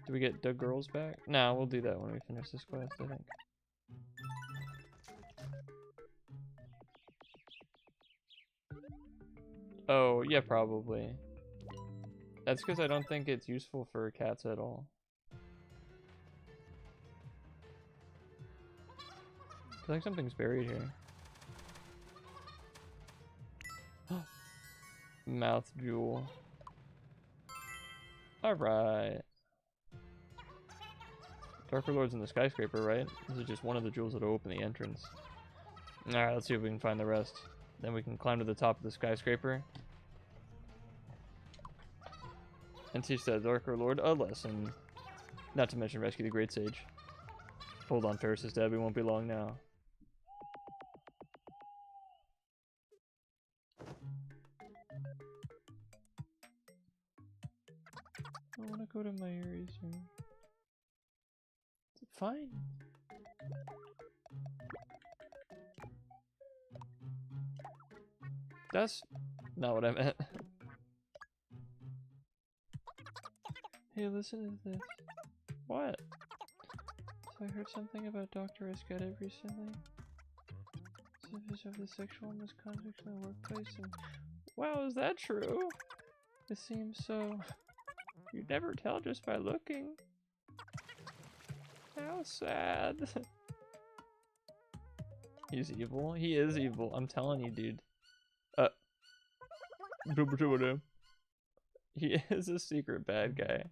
Do we get Doug Girls back? Nah, we'll do that when we finish this quest, I think. Oh, yeah, probably. That's because I don't think it's useful for cats at all. I feel like something's buried here. Mouth jewel. Alright. Darker Lord's in the skyscraper, right? This is just one of the jewels that'll open the entrance. Alright, let's see if we can find the rest. Then we can climb to the top of the skyscraper and teach that Darker Lord a lesson. Not to mention rescue the Great Sage. Hold on, Ferris's dad, we won't be long now. I want to go to my area soon. Is it fine? That's not what I meant. Hey, listen to this. What? So I heard something about Dr. Escada recently. Surface of the sexual misconduct in the workplace and... Wow, is that true? It seems so... You'd never tell just by looking. How sad. He's evil? He is evil, I'm telling you, dude. He is a secret bad guy.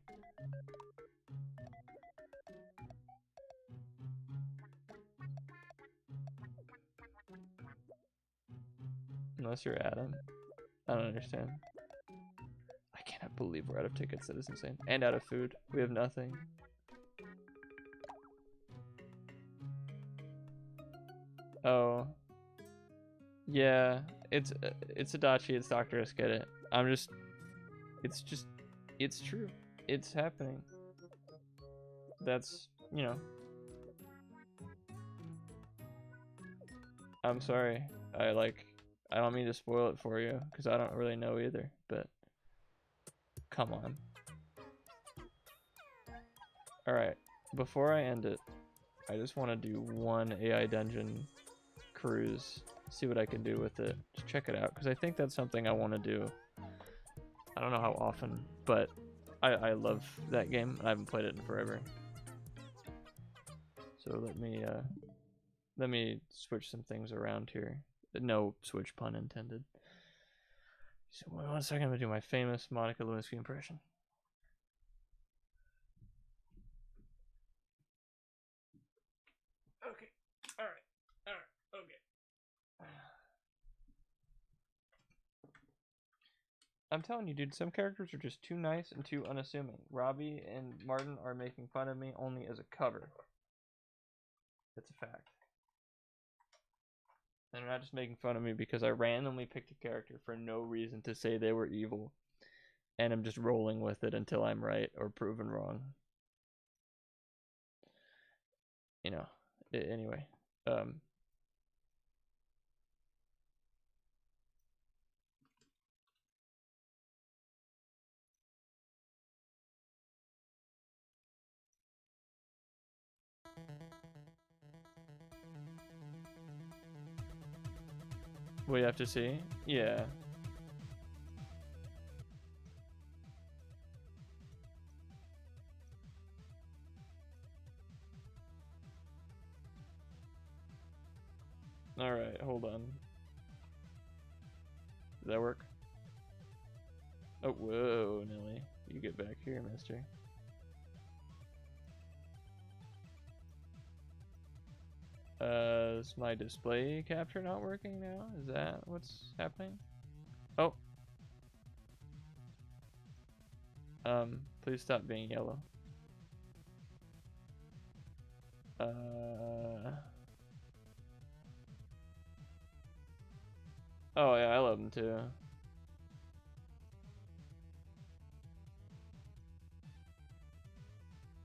Unless you're Adam. I don't understand. I can't believe we're out of tickets. That is insane. And out of food. We have nothing. Oh. Yeah. It's Adachi. It's Doctorus. Get it. I'm just... It's true. It's happening. That's, you know. I'm sorry. I don't mean to spoil it for you, because I don't really know either, but come on. Alright, before I end it, I just want to do one AI dungeon cruise, see what I can do with it. Just check it out, because I think that's something I want to do. I don't know how often, but I love that game, and I haven't played it in forever. So let me switch some things around here. No switch pun intended. So 1 second, I'm gonna do my famous Monica Lewinsky impression. Okay. Alright, okay. I'm telling you, dude, some characters are just too nice and too unassuming. Robbie and Martin are making fun of me only as a cover. It's a fact. And they're not just making fun of me because I randomly picked a character for no reason to say they were evil. And I'm just rolling with it until I'm right or proven wrong. You know, anyway. We have to see? Yeah. Alright, hold on. Does that work? Oh, whoa, Nelly. You get back here, mister. Is my display capture not working now? Is that what's happening? Oh. Please stop being yellow. Oh yeah, I love them too.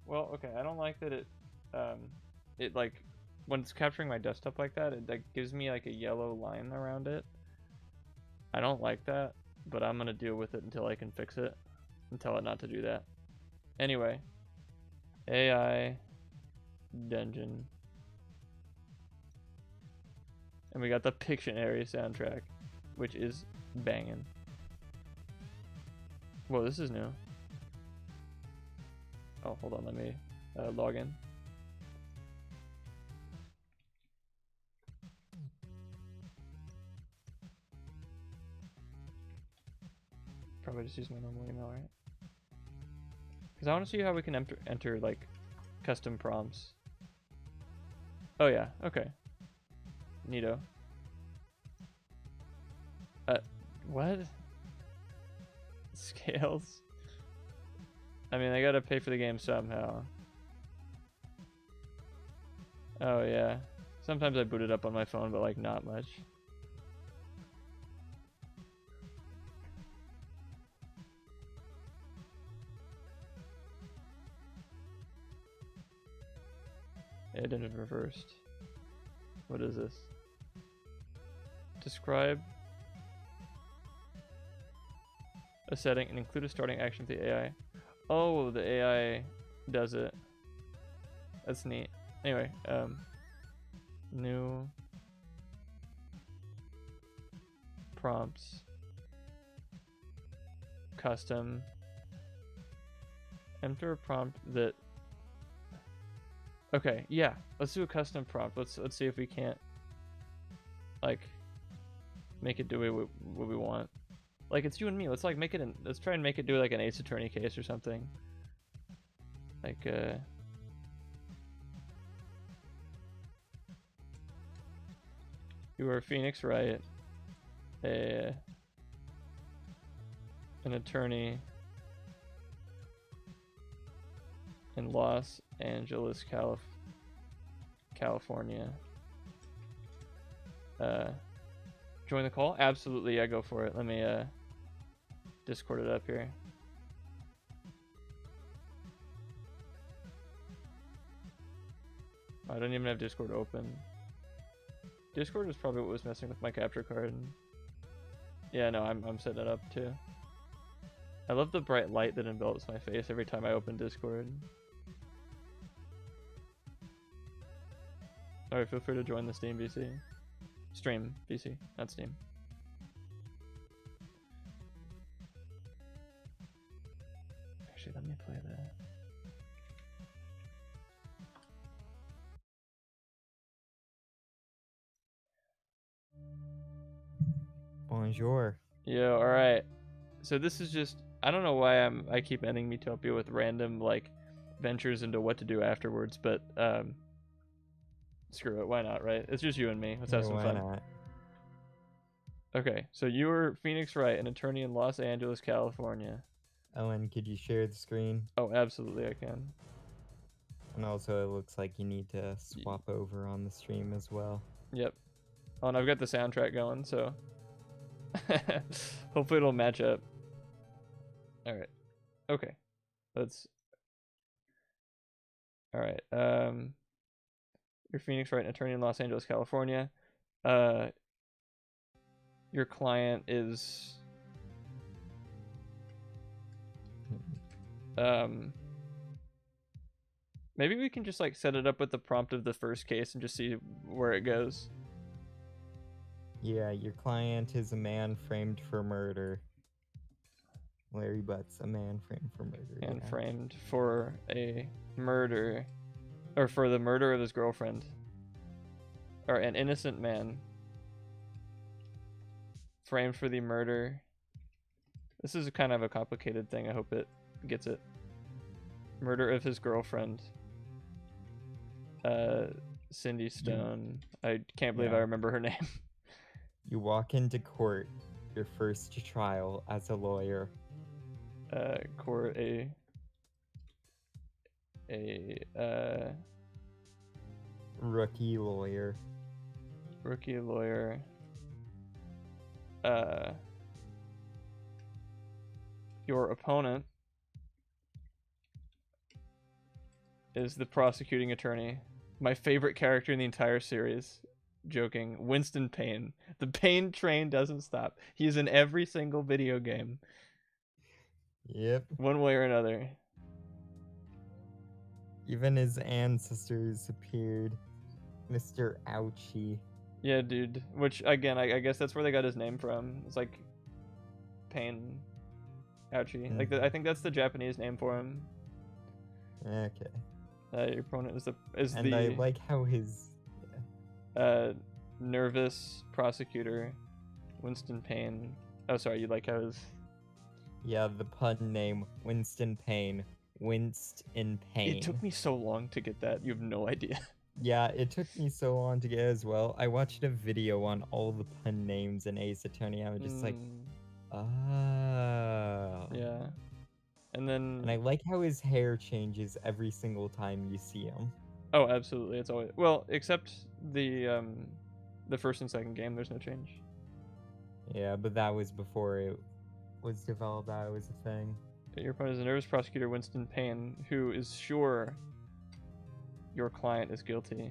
Well, okay, I don't like that it like, when it's capturing my desktop like that, it like gives me like a yellow line around it. I don't like that, but I'm gonna deal with it until I can fix it and tell it not to do that. Anyway, AI dungeon. And we got the Pictionary soundtrack, which is banging. Whoa, this is new. Oh, hold on, let me log in. Probably just use my normal email, right? Because I want to see how we can enter like custom prompts. Oh yeah, okay. Neato. What? Scales? I mean, I gotta pay for the game somehow. Oh yeah. Sometimes I boot it up on my phone, but like not much. It ended reversed. What is this? Describe a setting and include a starting action with the AI. Oh, the AI does it. That's neat. Anyway, new prompts, custom. Enter a prompt that. Okay, yeah. Let's do a custom prompt. Let's see if we can't like make it do what we want. Like, it's you and me. Let's like make it let's try and make it do like an Ace Attorney case or something. Like you are Phoenix Wright, an attorney in Los Angeles, California. Join the call? Absolutely, yeah, go for it. Let me Discord it up here. I don't even have Discord open. Discord is probably what was messing with my capture card. Yeah, no, I'm setting it up too. I love the bright light that envelops my face every time I open Discord. Alright, feel free to join the Steam VC. Stream VC, not Steam. Actually, let me play that. Bonjour. Yeah, alright. So this is just, I don't know why I keep ending Metopia with random like ventures into what to do afterwards, but screw it, why not, right? It's just you and me. Let's have some why fun. not? Okay, so you were Phoenix Wright, an attorney in Los Angeles, California. Owen, could you share the screen? Oh, absolutely I can. And also, it looks like you need to swap over on the stream as well. Yep. Oh, and I've got the soundtrack going, so hopefully it'll match up. All right. Okay. Let's. All right. You're Phoenix Wright, an attorney in Los Angeles, California. Your client is maybe we can just like set it up with the prompt of the first case and just see where it goes. Yeah, your client is a man framed for murder. Larry Butt's a man framed for murder. And yeah. framed for a murder, or for the murder of his girlfriend. Or an innocent man framed for the murder. This is kind of a complicated thing. I hope it gets it. Murder of his girlfriend. Cindy Stone. I can't believe I remember her name. You walk into court, your first trial as a lawyer. Court Rookie lawyer. Rookie lawyer. Your opponent is the prosecuting attorney. My favorite character in the entire series. Joking. Winston Payne. The Payne train doesn't stop. He's in every single video game. Yep. One way or another. Even his ancestors appeared. Mr. Ouchie. Yeah, dude. Which, again, I guess that's where they got his name from. It's like Payne. Ouchie. Like, I think that's the Japanese name for him. Okay. Your opponent is and the I like how his nervous prosecutor, Winston Payne. Oh, sorry. You like how his... Yeah, the pun name, Winston Payne. Winced in pain. It took me so long to get that. You have no idea. Yeah, it took me so long to get as well. I watched a video on all the pun names in Ace Attorney. I was just like, oh. Yeah. And then... And I like how his hair changes every single time you see him. Oh, absolutely. It's always... Well, except the first and second game, there's no change. Yeah, but that was before it was developed. That was a thing. Your opponent is a nervous prosecutor, Winston Payne, who is sure your client is guilty.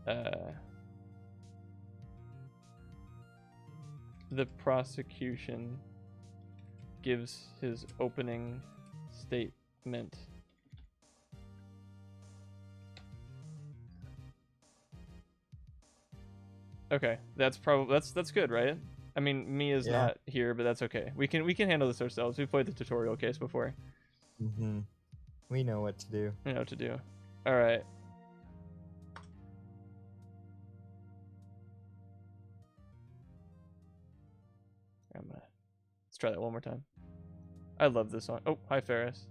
The prosecution gives his opening statement. Okay, that's good, right? I mean, Mia's not here, but that's okay. We can handle this ourselves. We've played the tutorial case before. Mm-hmm. We know what to do. We know what to do. All right. Let's try that one more time. I love this song. Oh, hi Ferris.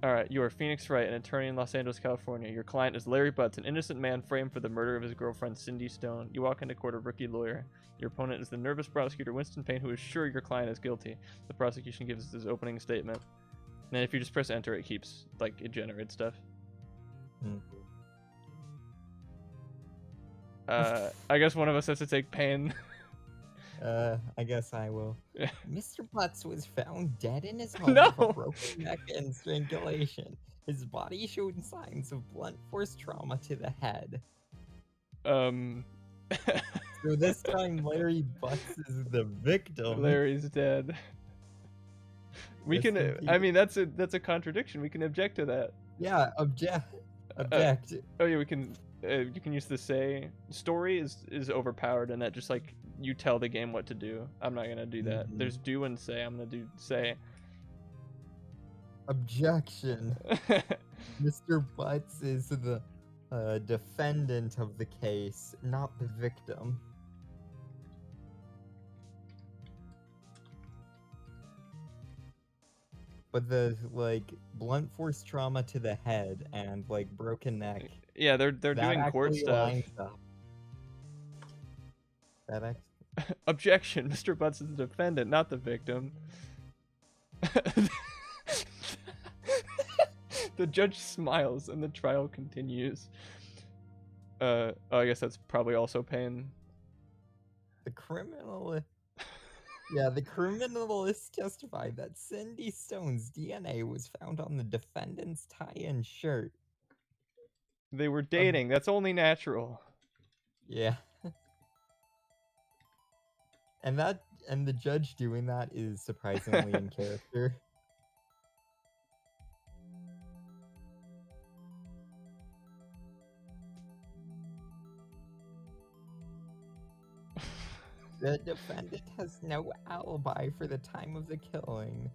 All right, you are Phoenix Wright, an attorney in Los Angeles, California. Your client is Larry Butts, an innocent man framed for the murder of his girlfriend, Cindy Stone. You walk into court a rookie lawyer. Your opponent is the nervous prosecutor, Winston Payne, who is sure your client is guilty. The prosecution gives his opening statement. And then if you just press enter, it keeps, like, it generates stuff. I guess one of us has to take Payne. I guess I will. Yeah. Mr. Butts was found dead in his home No! with a broken neck and strangulation. His body showed signs of blunt force trauma to the head. So this time Larry Butts is the victim. Larry's dead. We Rest can. in peace. I mean, that's a contradiction. We can object to that. Yeah, object. Oh yeah, we can. You can use the say. Story is overpowered, and that just like you tell the game what to do. I'm not gonna do that. Mhm. There's do and say. I'm gonna do say. Objection. Mr. Butts is the defendant of the case, not the victim. But the like blunt force trauma to the head and like broken neck. Yeah, they're that doing court actually stuff. lines up. That Objection. Mr. Butts is the defendant, not the victim. The judge smiles and the trial continues. Oh, I guess that's probably also Payne. the criminal. Yeah, the criminalist testified that Cindy Stone's DNA was found on the defendant's tie-in shirt. They were dating. That's only natural. Yeah. And the judge doing that is surprisingly in character. The defendant has no alibi for the time of the killing.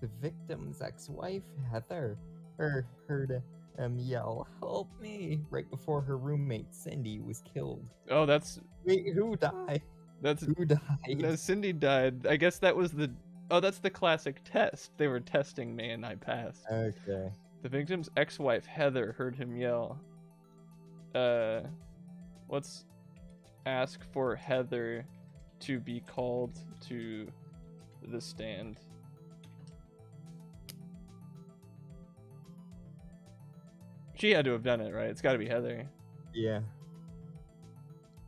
The victim's ex-wife, Heather, heard him yell, "Help me!" right before her roommate, Cindy, was killed. Oh, that's Wait, who died? Who died? no, Cindy died. I guess that was the. Oh, that's the classic test. They were testing me and I passed. Okay. The victim's ex-wife, Heather, heard him yell. Let's ask for Heather to be called to the stand. She had to have done it, right? It's got to be Heather. Yeah.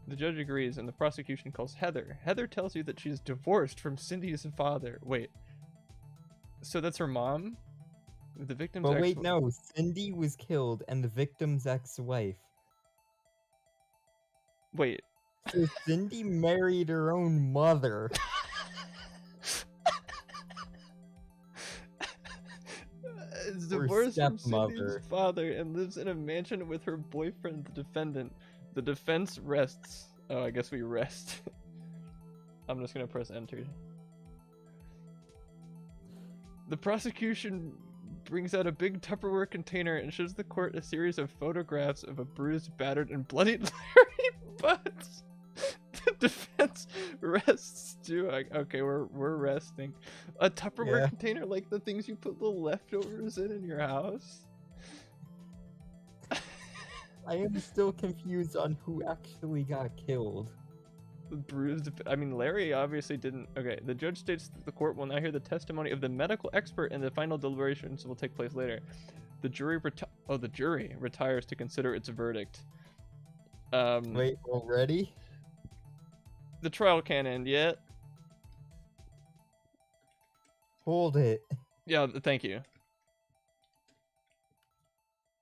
The judge agrees, and the prosecution calls Heather. Heather tells you that she's divorced from Cindy's father. Wait. So that's her mom? The victim's But wait, no. Cindy was killed and the victim's ex-wife. Wait. So Cindy married her own mother. Is Or divorced from stepmother. Cindy's father and lives in a mansion with her boyfriend, the defendant. The defense rests. Oh, I guess we rest. I'm just gonna press enter. The prosecution brings out a big Tupperware container and shows the court a series of photographs of a bruised, battered, and bloodied Larry Butts. The defense rests too. Okay, we're resting. A Tupperware container like the things you put little leftovers in your house. I am still confused on who actually got killed. Bruised. I mean, Larry obviously didn't. Okay, the judge states that the court will now hear the testimony of the medical expert, and the final deliberations will take place later. The jury retires to consider its verdict. Wait, already? The trial can't end yet. Hold it. Yeah, thank you.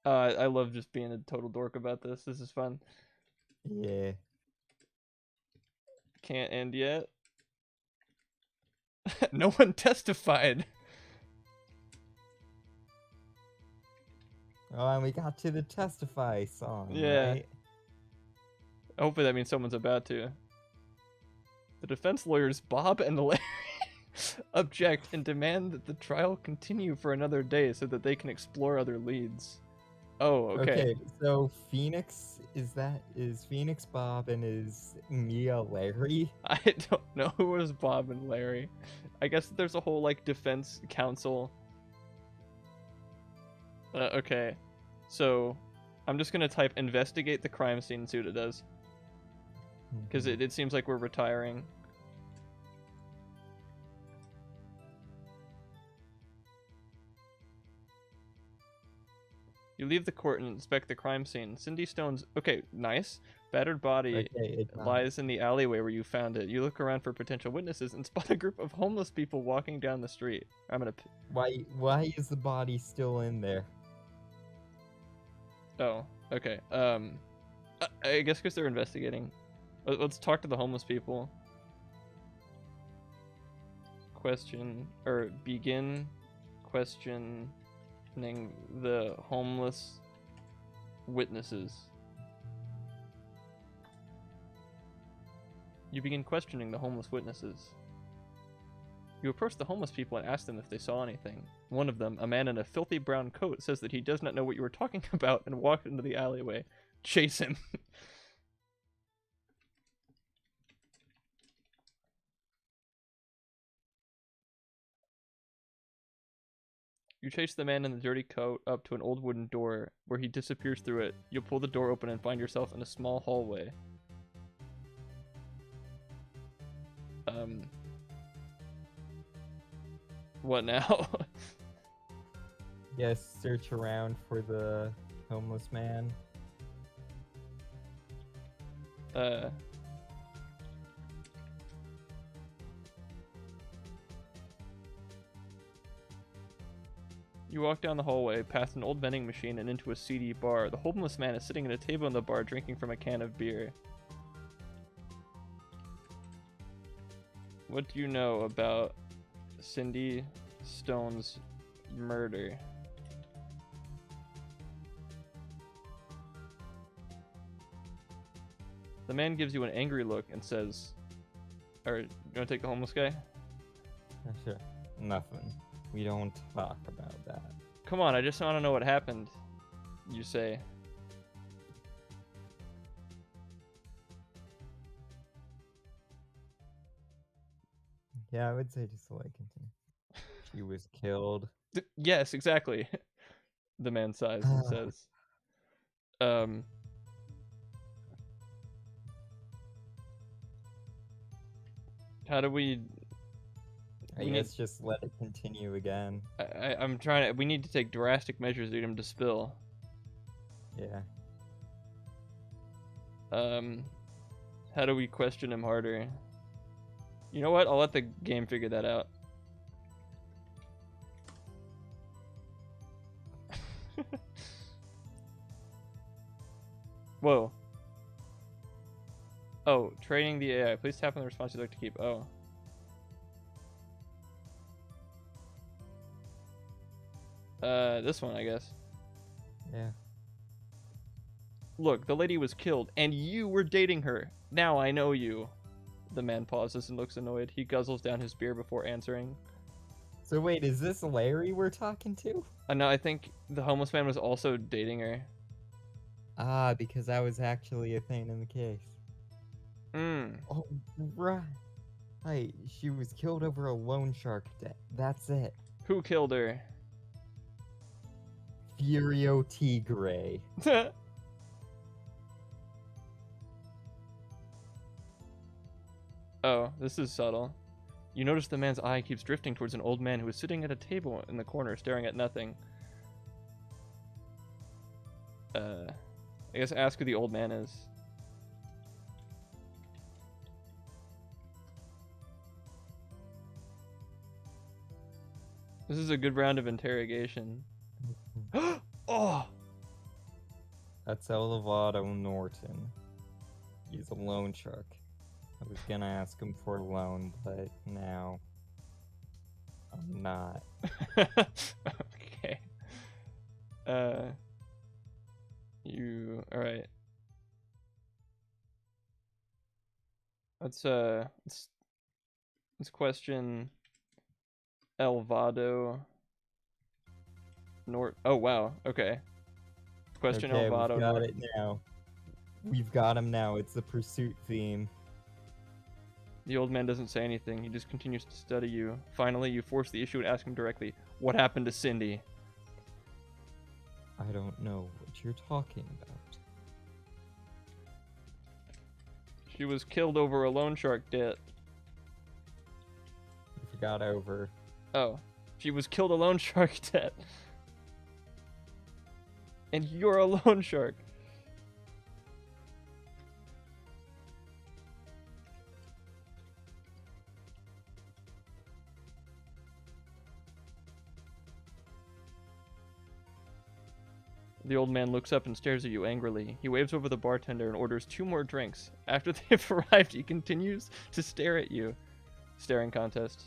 I love just being a total dork about this. This is fun. Yeah. Can't end yet. No one testified. Oh, and we got to the testify song. Yeah. Right? Hopefully that means someone's about to. The defense lawyers Bob and Larry object and demand that the trial continue for another day so that they can explore other leads. Oh, okay. So Phoenix is Phoenix Bob and is Mia Larry? I don't know who was Bob and Larry. I guess there's a whole like defense counsel. Okay. So, I'm just gonna type investigate the crime scene and see what it does. Because it seems like we're retiring. You leave the court and inspect the crime scene. Cindy Stone's... Okay, nice. Battered body Okay, it's lies in the alleyway where you found it. You look around for potential witnesses and spot a group of homeless people walking down the street. I'm gonna... Why is the body still in there? Oh, okay. I guess because they're investigating. Let's talk to the homeless people. Begin questioning the homeless witnesses. You begin questioning the homeless witnesses. You approach the homeless people and ask them if they saw anything. One of them, a man in a filthy brown coat, says that he does not know what you were talking about and walks into the alleyway. Chase him. You chase the man in the dirty coat up to an old wooden door, where he disappears through it. You'll pull the door open and find yourself in a small hallway. What now? Yes, search around for the homeless man. You walk down the hallway, past an old vending machine, and into a seedy bar. The homeless man is sitting at a table in the bar drinking from a can of beer. What do you know about Cindy Stone's murder? The man gives you an angry look and says, "Alright, you wanna take the homeless guy?" Sure. Nothing. We don't talk about that. Come on, I just wanna know what happened, you say. Yeah, I would say just like continue. She was killed. Yes, exactly. The man sighs and says, how do we I guess just let it continue again. I'm trying to... We need to take drastic measures to get him to spill. Yeah. How do we question him harder? You know what? I'll let the game figure that out. Whoa. Oh, training the AI. Please tap on the response you'd like to keep. Oh. This one, I guess. Yeah. Look, the lady was killed, and you were dating her. Now I know you. The man pauses and looks annoyed. He guzzles down his beer before answering. So wait, is this Larry we're talking to? No, I think the homeless man was also dating her. Ah, because that was actually a thing in the case. Oh, right. Right, she was killed over a loan shark debt. That's it. Who killed her? Furio Tigre. Oh, this is subtle. You notice the man's eye keeps drifting towards an old man who is sitting at a table in the corner staring at nothing. I guess ask who the old man is. This is a good round of interrogation. Oh! That's Elevado Norton. He's a loan shark. I was gonna ask him for a loan, but now I'm not. Okay. Alright. Let's question Elvado Nort. Oh wow. Okay. Question Okay, Elvado. we've got it now. We've got him now. It's the pursuit theme. The old man doesn't say anything. He just continues to study you. Finally, you force the issue and ask him directly, "What happened to Cindy?" I don't know what you're talking about. She was killed over a loan shark debt. You forgot over. Oh. She was killed a loan shark debt. And you're a loan shark. The old man looks up and stares at you angrily. He waves over the bartender and orders 2 more drinks. After they've arrived, he continues to stare at you. Staring contest.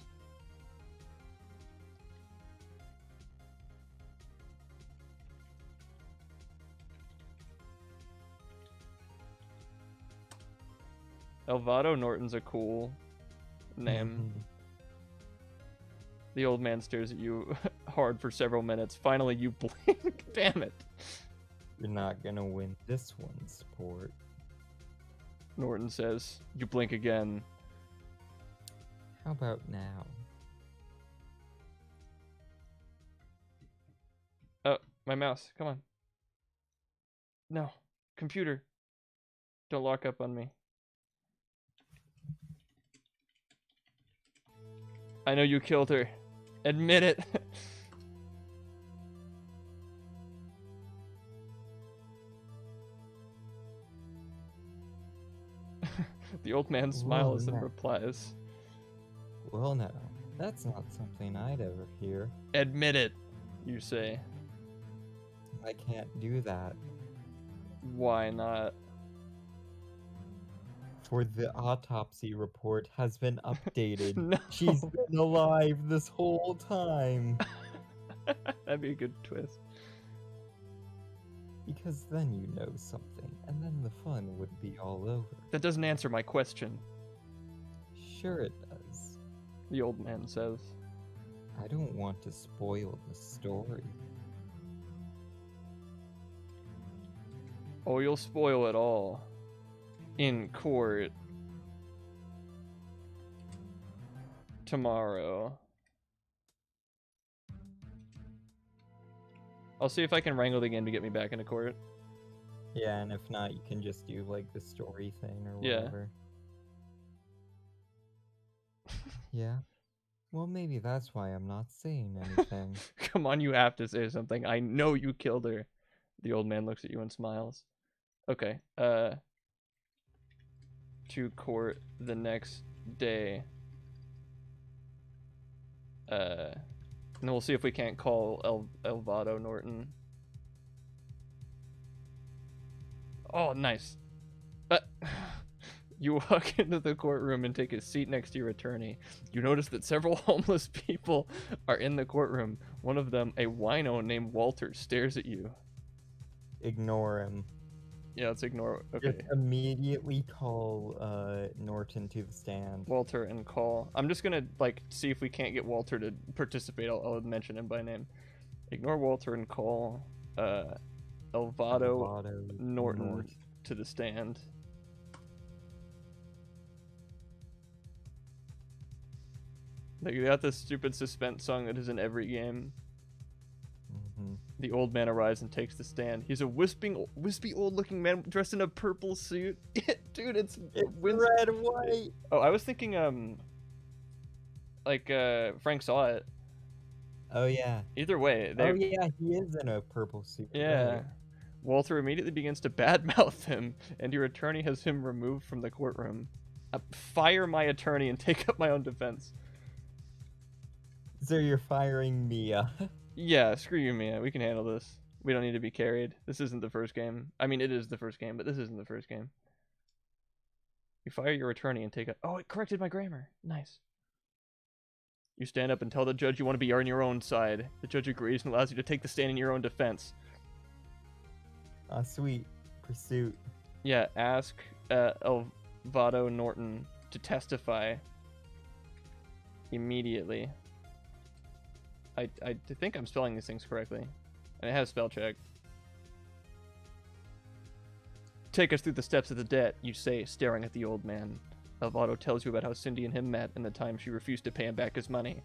Elvado Norton's a cool name. The old man stares at you hard for several minutes. Finally, you blink. Damn it. You're not gonna win this one, sport. Norton says. You blink again. How about now? Oh, my mouse. Come on. No. Computer. Don't lock up on me. I know you killed her. Admit it. The old man smiles and no. replies. Well, no, that's not something I'd ever hear. Admit it, you say. I can't do that. Why not? For the autopsy report has been updated. No. She's been alive this whole time. That'd be a good twist. Because then you know something, and then the fun would be all over. That doesn't answer my question, Sure it does. the old man says. I don't want to spoil the story. Oh, you'll spoil it all. In court. Tomorrow. I'll see if I can wrangle the game to get me back into court. Yeah, and if not, you can just do like the story thing or Yeah. whatever. Yeah. Well, maybe that's why I'm not saying anything. Come on, you have to say something. I know you killed her. The old man looks at you and smiles. Okay, to court the next day. And then we'll see if we can't call Elvado Norton. Oh, nice. You walk into the courtroom and take a seat next to your attorney. You notice that several homeless people are in the courtroom. One of them, a wino named Walter, stares at you. Ignore him. Yeah, let's ignore. Okay. Just immediately call Norton to the stand. Walter and call. I'm just gonna like see if we can't get Walter to participate. I'll mention him by name. Ignore Walter and call Elvado Norton to the stand. They got this stupid suspense song that is in every game. Mm-hmm. The old man arrives and takes the stand. He's a wispy old-looking man dressed in a purple suit. Dude, it's red and white. Oh, I was thinking Frank saw it. Oh yeah. Either way, Oh yeah, he is in a purple suit. yeah. Right. Walter immediately begins to badmouth him, and your attorney has him removed from the courtroom. Fire my attorney and take up my own defense. So you're firing Mia. Yeah, screw you, Mia. We can handle this. We don't need to be carried. This isn't the first game. I mean, it is the first game, but this isn't the first game. You fire your attorney and take a... Oh, it corrected my grammar. Nice. You stand up and tell the judge you want to be on your own side. The judge agrees and allows you to take the stand in your own defense. Ah, sweet. Pursuit. Yeah, ask Elvado Norton to testify immediately. I think I'm spelling these things correctly. And it has spell check. Take us through the steps of the debt, you say, staring at the old man. Elvado tells you about how Cindy and him met and the time she refused to pay him back his money.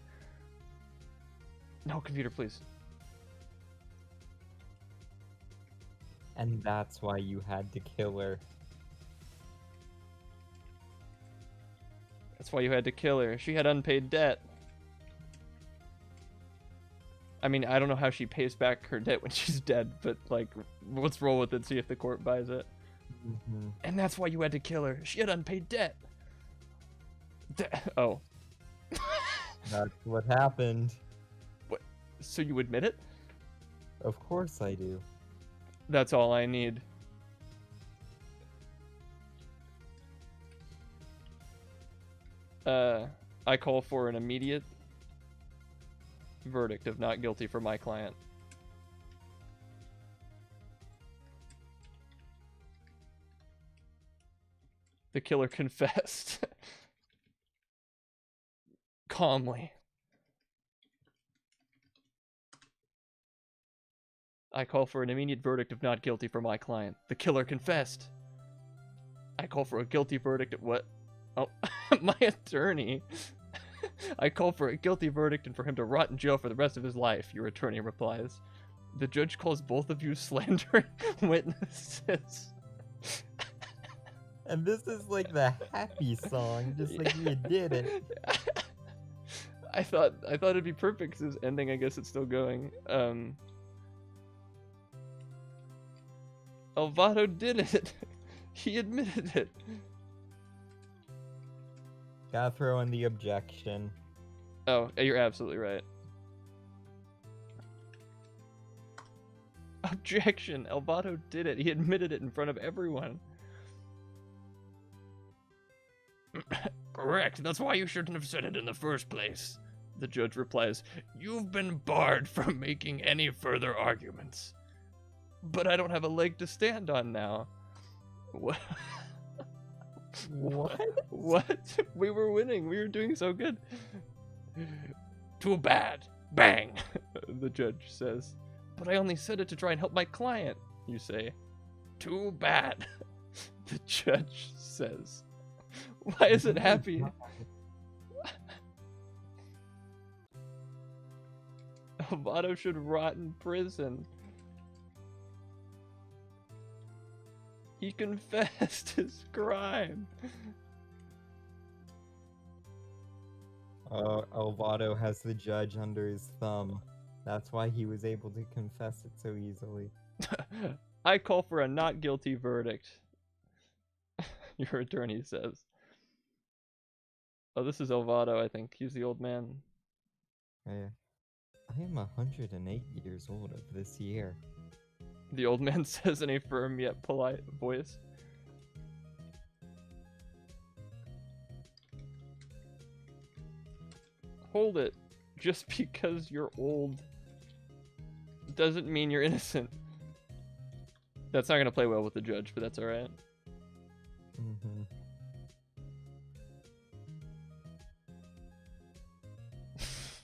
No, computer, please. And that's why you had to kill her. That's why you had to kill her. She had unpaid debt. I mean, I don't know how she pays back her debt when she's dead, but, like, let's roll with it, see if the court buys it. Mm-hmm. And that's why you had to kill her. She had unpaid debt. Oh. That's what happened. So you admit it? Of course I do. That's all I need. I call for an immediate verdict of not guilty for my client. The killer confessed. Calmly. I call for an immediate verdict of not guilty for my client. The killer confessed. I call for a guilty verdict of what? Oh, my attorney. I call for a guilty verdict and for him to rot in jail for the rest of his life, your attorney replies. The judge calls both of you slandering witnesses. And this is like the happy song, just like you did it. I thought it'd be perfect because it's ending. I guess it's still going. Alvaro did it. He admitted it. Gotta throw in the objection. Oh, you're absolutely right. Objection. Alvaro did it. He admitted it in front of everyone. Correct. That's why you shouldn't have said it in the first place. The judge replies, you've been barred from making any further arguments. But I don't have a leg to stand on now. What? What? What? We were winning. We were doing so good. Too bad. Bang, the judge says. But I only said it to try and help my client, you say. Too bad, the judge says. Why is it happy? Alvaro should rot in prison. He confessed his crime. Alvaro has the judge under his thumb. That's why he was able to confess it so easily. I call for a not guilty verdict. Your attorney says. Oh, this is Alvaro, I think. He's the old man. I am 108 years old of this year. The old man says in a firm yet polite voice. Hold it. Just because you're old doesn't mean you're innocent. That's not going to play well with the judge, but that's alright. Mm-hmm.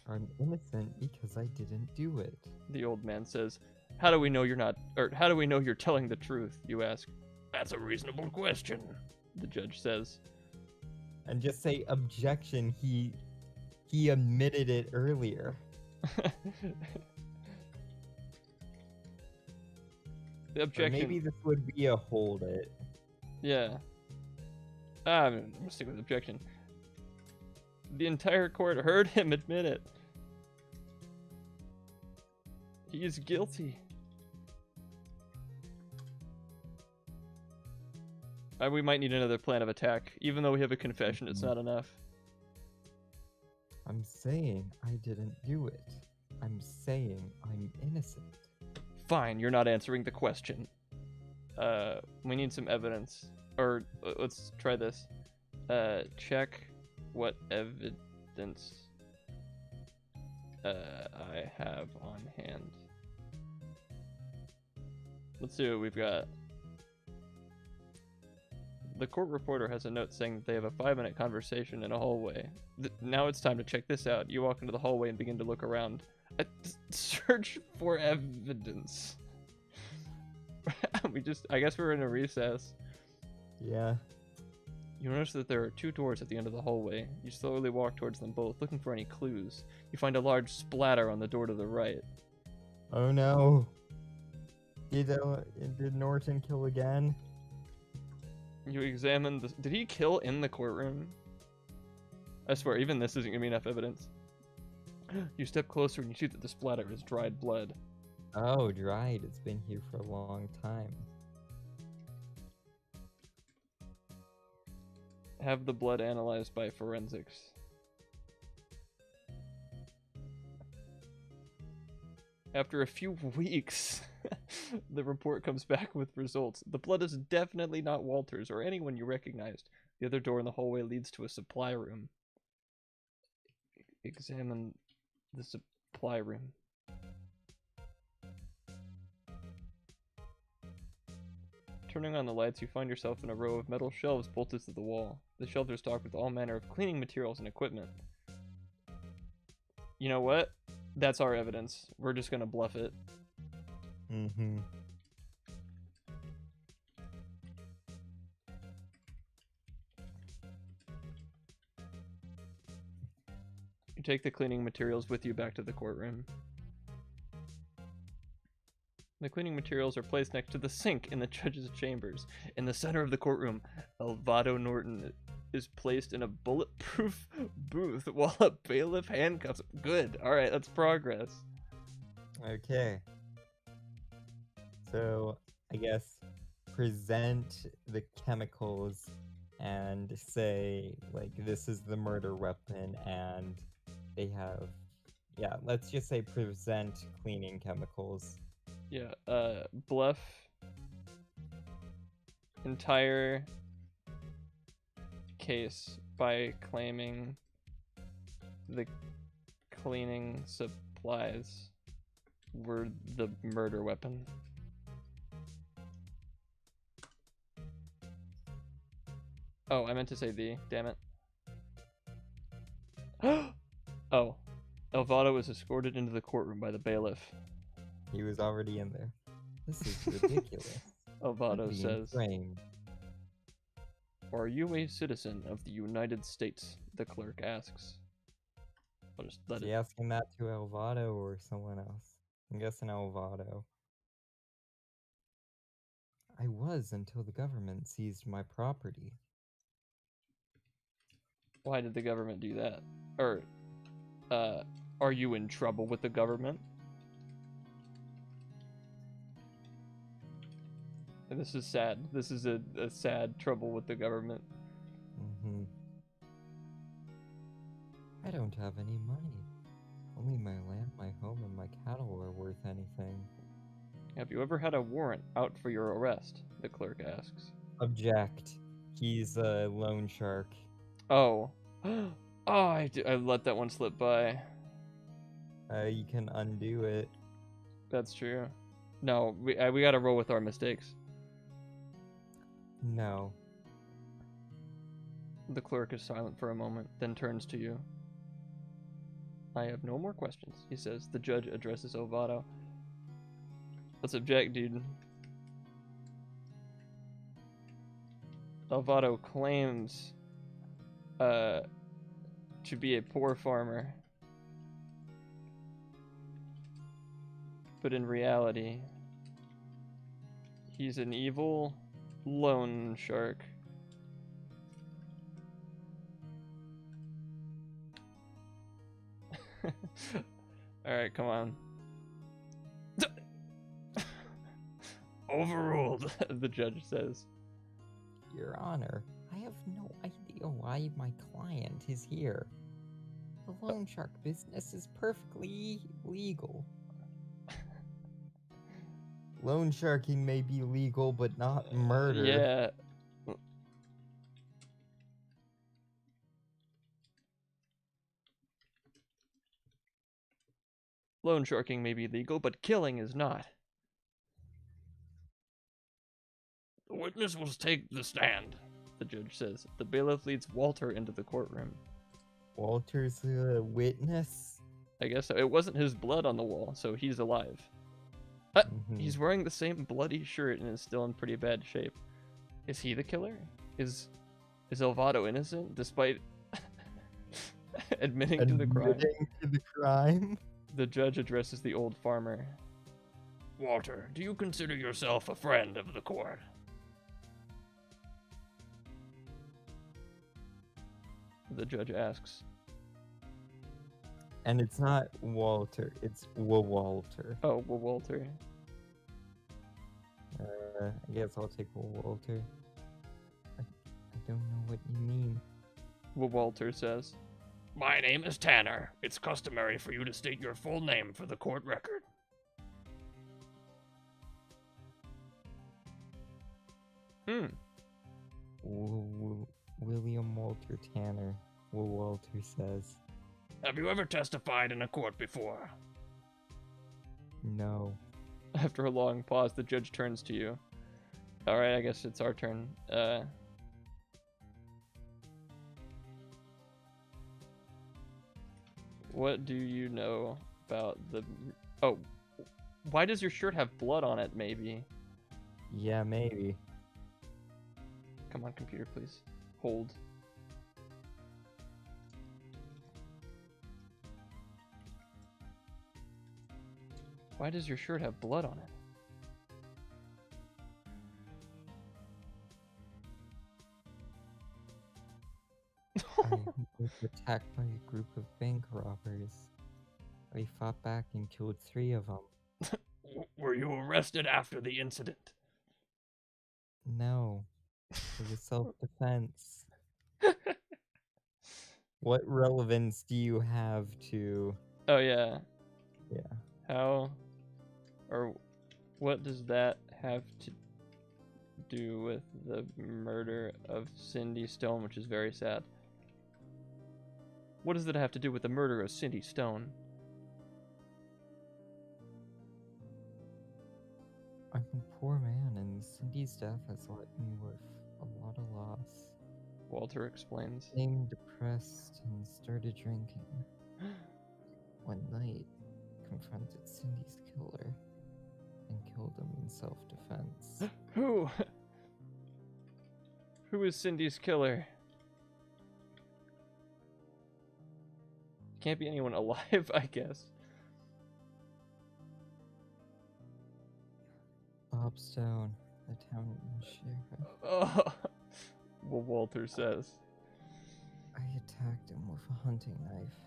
I'm innocent because I didn't do it. The old man says, how do we know you're not, or how do we know you're telling the truth, you ask. That's a reasonable question, the judge says. And just say objection, he admitted it earlier. The objection. Or maybe this would be a hold it. Yeah. I'm gonna stick with objection. The entire court heard him admit it. He is guilty. We might need another plan of attack. Even though we have a confession, it's not enough. I'm saying I didn't do it. I'm saying I'm innocent. Fine, you're not answering the question. We need some evidence. Or, let's try this. Check what evidence I have on hand. Let's see what we've got. The court reporter has a note saying that they have a 5-minute conversation in a hallway. Now it's time to check this out. You walk into the hallway and begin to look around. Search for evidence. I guess we're in a recess. Yeah. You notice that there are 2 doors at the end of the hallway. You slowly walk towards them both, looking for any clues. You find a large splatter on the door to the right. Oh no. Did Norton kill again? You examine the... Did he kill in the courtroom? I swear, even this isn't gonna be enough evidence. You step closer and you see that the splatter is dried blood. Oh, dried. It's been here for a long time. Have the blood analyzed by forensics. After a few weeks, the report comes back with results. The blood is definitely not Walter's or anyone you recognized. The other door in the hallway leads to a supply room. Examine the supply room. Turning on the lights, you find yourself in a row of metal shelves bolted to the wall. The shelves are stocked with all manner of cleaning materials and equipment. You know what? That's our evidence. We're just gonna bluff it. Mm-hmm. You take the cleaning materials with you back to the courtroom. The cleaning materials are placed next to the sink in the judge's chambers. In the center of the courtroom, Alvaro Norton is placed in a bulletproof booth while a bailiff handcuffs him. Good. All right, that's progress. Okay. So, I guess present the chemicals and say, like, this is the murder weapon, and they have, yeah, let's just say present cleaning chemicals. Yeah, bluff entire case by claiming the cleaning supplies were the murder weapon. Oh, I meant to say the, damn it. Oh, Alvaro was escorted into the courtroom by the bailiff. He was already in there. This is ridiculous. Alvaro Being says, framed. "Are you a citizen of the United States?" the clerk asks. I'll just let Is he it. asking that to Alvaro or someone else? I'm guessing Alvaro. I was until the government seized my property. Why did the government do that? Or, are you in trouble with the government? And this is sad. This is a sad trouble with the government. Mm-hmm. I don't have any money. Only my land, my home, and my cattle are worth anything. Have you ever had a warrant out for your arrest? The clerk asks. Object. He's a loan shark. Oh. Oh, I let that one slip by. You can undo it. That's true. No, we gotta roll with our mistakes. No. The clerk is silent for a moment, then turns to you. I have no more questions, he says. The judge addresses Alvaro. Let's object, dude. Alvaro claims to be a poor farmer. But in reality, he's an evil loan shark. Alright, come on. Overruled, the judge says. Your Honor, I have no idea why my client is here. The loan shark business is perfectly legal. Loan sharking may be legal, but not murder. Yeah. Loan sharking may be legal, but killing is not. The witness will take the stand, the judge says. The bailiff leads Walter into the courtroom. Walter's a witness? I guess so. It wasn't his blood on the wall, so he's alive. Mhm. He's wearing the same bloody shirt and is still in pretty bad shape. Is he the killer? Is Alvaro innocent despite admitting to the crime? Admitting to the crime? The judge addresses the old farmer. Walter, do you consider yourself a friend of the court? The judge asks. And it's not Walter, it's Walter. Oh, well, Walter. I guess I'll take Walter. I don't know what you mean. Well, Walter says. My name is Tanner. It's customary for you to state your full name for the court record. William Walter Tanner, Walter says. Have you ever testified in a court before? No. After a long pause, the judge turns to you. Alright, I guess it's our turn. What do you know about the... Oh, why does your shirt have blood on it, maybe? Yeah, maybe. Come on, computer, please. Hold. Why does your shirt have blood on it? I was attacked by a group of bank robbers. We fought back and killed 3 of them. Were you arrested after the incident? No. It was self-defense. What relevance do you have to... Oh, yeah. Yeah. How... Or what does that have to do with the murder of Cindy Stone, which is very sad? What does that have to do with the murder of Cindy Stone? I'm a poor man, and Cindy's death has left me with a lot of loss. Walter explains. I became depressed and started drinking. One night, confronted Cindy's killer and killed him in self-defense. Who? Who is Cindy's killer? Can't be anyone alive, I guess. Bob Stone, the town sheriff. Oh, well, Walter says. I attacked him with a hunting knife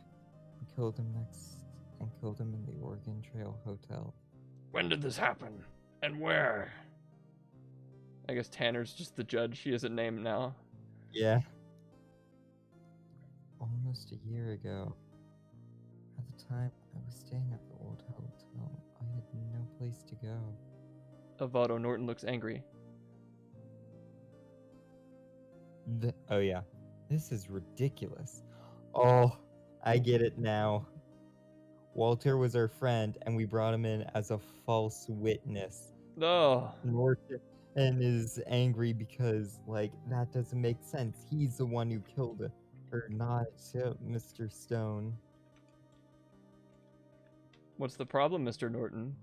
and killed him in the Oregon Trail Hotel. When did this happen? And where? I guess Tanner's just the judge. She has a name now. Yeah. Almost a year ago. At the time, I was staying at the old hotel. I had no place to go. Avado Norton looks angry. Oh yeah. This is ridiculous. Oh, I get it now. Walter was our friend, and we brought him in as a false witness. No. Norton and is angry because, like, that doesn't make sense. He's the one who killed her, not Mr. Stone. What's the problem, Mr. Norton?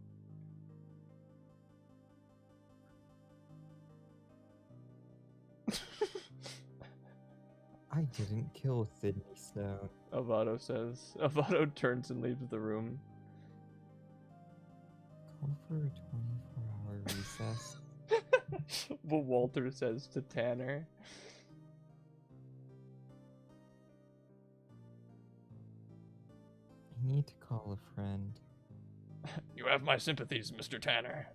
I didn't kill Sydney Stone. Avado says. Avado turns and leaves the room. Call for a 24-hour recess. Well, Walter says to Tanner. I need to call a friend. You have my sympathies, Mr. Tanner.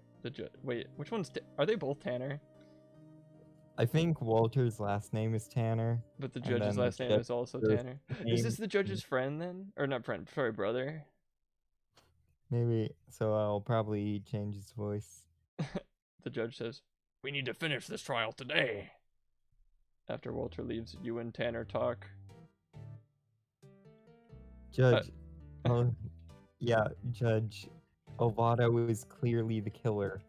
Wait, which one's... Are they both Tanner? I think Walter's last name is Tanner. But the and judge's then the last name is also judge's Tanner. Is this the judge's friend then? Or not friend, sorry, brother? Maybe, so I'll probably change his voice. The judge says, we need to finish this trial today. After Walter leaves, you and Tanner talk. Judge, yeah, Judge, Ovado is clearly the killer.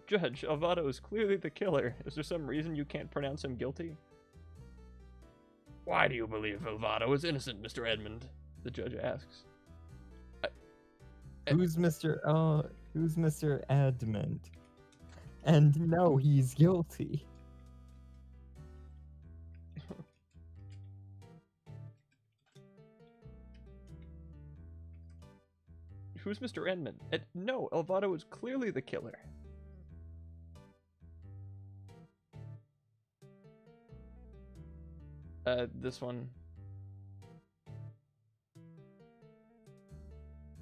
Judge, Avado is clearly the killer. Is there some reason you can't pronounce him guilty? Why do you believe Avado is innocent, Mr. Edmund? The judge asks. Who's Mr. Edmund? And no, he's guilty. Who's Mr. Edmund? No, Elvado is clearly the killer. This one.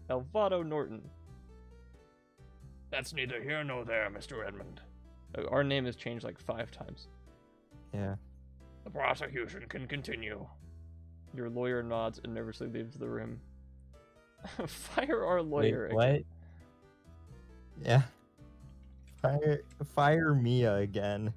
Elvado Norton. That's neither here nor there, Mr. Edmund. Our name has changed like 5 times. Yeah. The prosecution can continue. Your lawyer nods and nervously leaves the room. Fire our lawyer. Wait, what? Again. Yeah. Fire Mia again.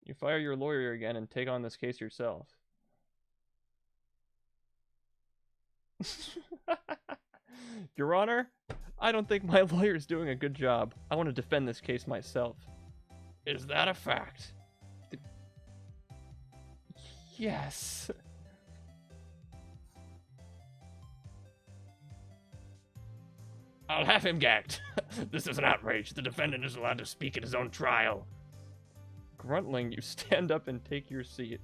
You fire your lawyer again and take on this case yourself. Your Honor, I don't think my lawyer's doing a good job. I want to defend this case myself. Is that a fact? Yes. I'll have him gagged. This is an outrage. The defendant is allowed to speak at his own trial. Gruntling, you stand up and take your seat.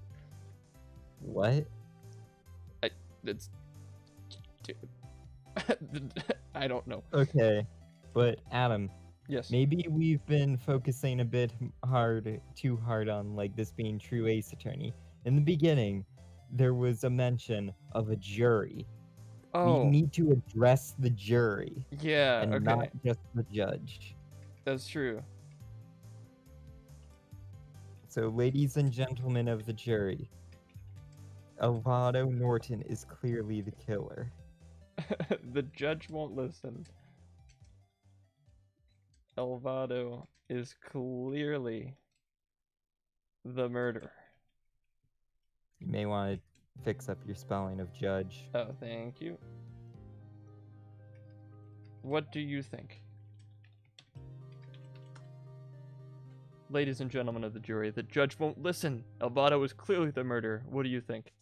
What? It's... I don't know. Okay, but Adam, Yes. maybe we've been focusing a bit too hard on like this being true Ace Attorney. In the beginning, there was a mention of a jury. Oh. We need to address the jury Yeah, and okay. not just the judge. That's true. So, ladies and gentlemen of the jury, Elvado Norton is clearly the killer. The judge won't listen. Elvado is clearly the murderer. You may want to fix up your spelling of judge. Oh, thank you. What do you think? Ladies and gentlemen of the jury, the judge won't listen. Elvado is clearly the murderer. What do you think?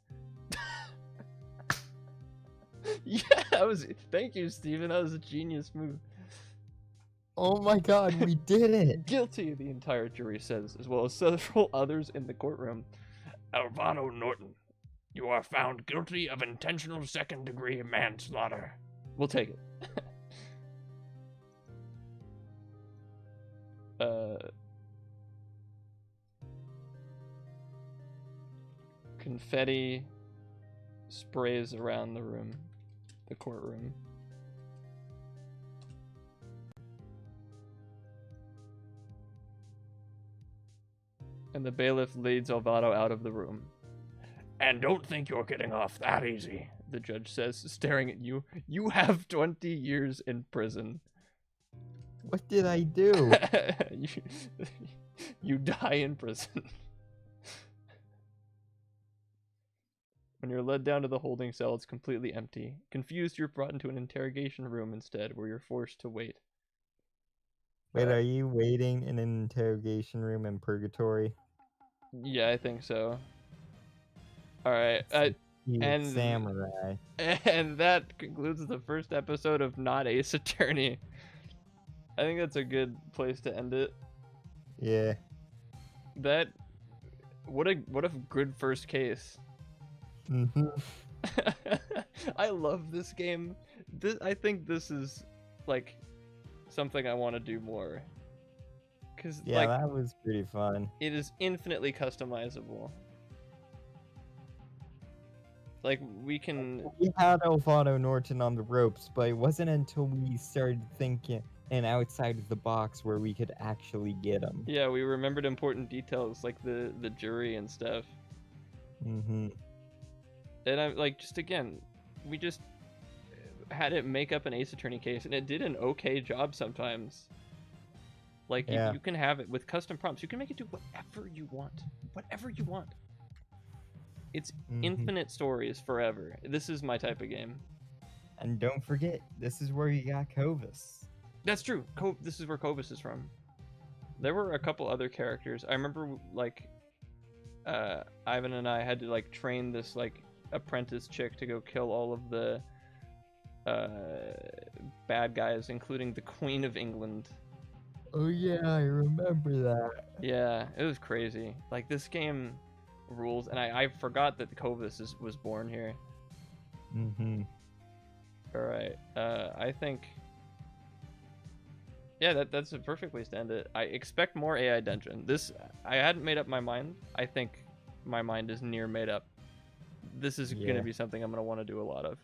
Yeah, that was... Thank you, Steven. That was a genius move. Oh my god, we did it! Guilty, the entire jury says, as well as several others in the courtroom. Elvado Norton, you are found guilty of intentional second-degree manslaughter. We'll take it. Confetti sprays around the room, the courtroom. And the bailiff leads Elvado out of the room. And don't think you're getting off that easy, the judge says, staring at you. You have 20 years in prison. What did I do? You die in prison. When you're led down to the holding cell, it's completely empty. Confused, you're brought into an interrogation room instead, where you're forced to wait. Wait, are you waiting in an interrogation room in purgatory? Yeah, I think so. Alright, You and- samurai. and that concludes the first episode of Not Ace Attorney. I think that's a good place to end it. Yeah. What a good first case. Mm-hmm. I love this game. I think this is like something I want to do more. Cause Yeah, that was pretty fun. it is infinitely customizable. Like we can. We had Elvado Norton on the ropes, but it wasn't until we started thinking and outside of the box where we could actually get him. Yeah, we remembered important details like the jury and stuff. Mm-hmm. And I'm like, just again, we just had it make up an Ace Attorney case, and it did an okay job sometimes. Like, Yeah. you can have it with custom prompts. You can make it do whatever you want. Whatever you want. It's Mhm. infinite stories forever. This is my type of game. And don't forget, this is where you got Kovis. That's true. This is where Kovis is from. There were a couple other characters. I remember, like, Ivan and I had to, like, train this, like, apprentice chick to go kill all of the bad guys, including the Queen of England. Oh yeah, I remember that. Yeah, it was crazy. Like, this game rules, and I forgot that the Covis was born here. Mm-hmm. All right, I think. Yeah, that's a perfect place to end it. I expect more AI dungeon. I hadn't made up my mind. I think my mind is near made up. This is Yeah. gonna be something I'm gonna want to do a lot of.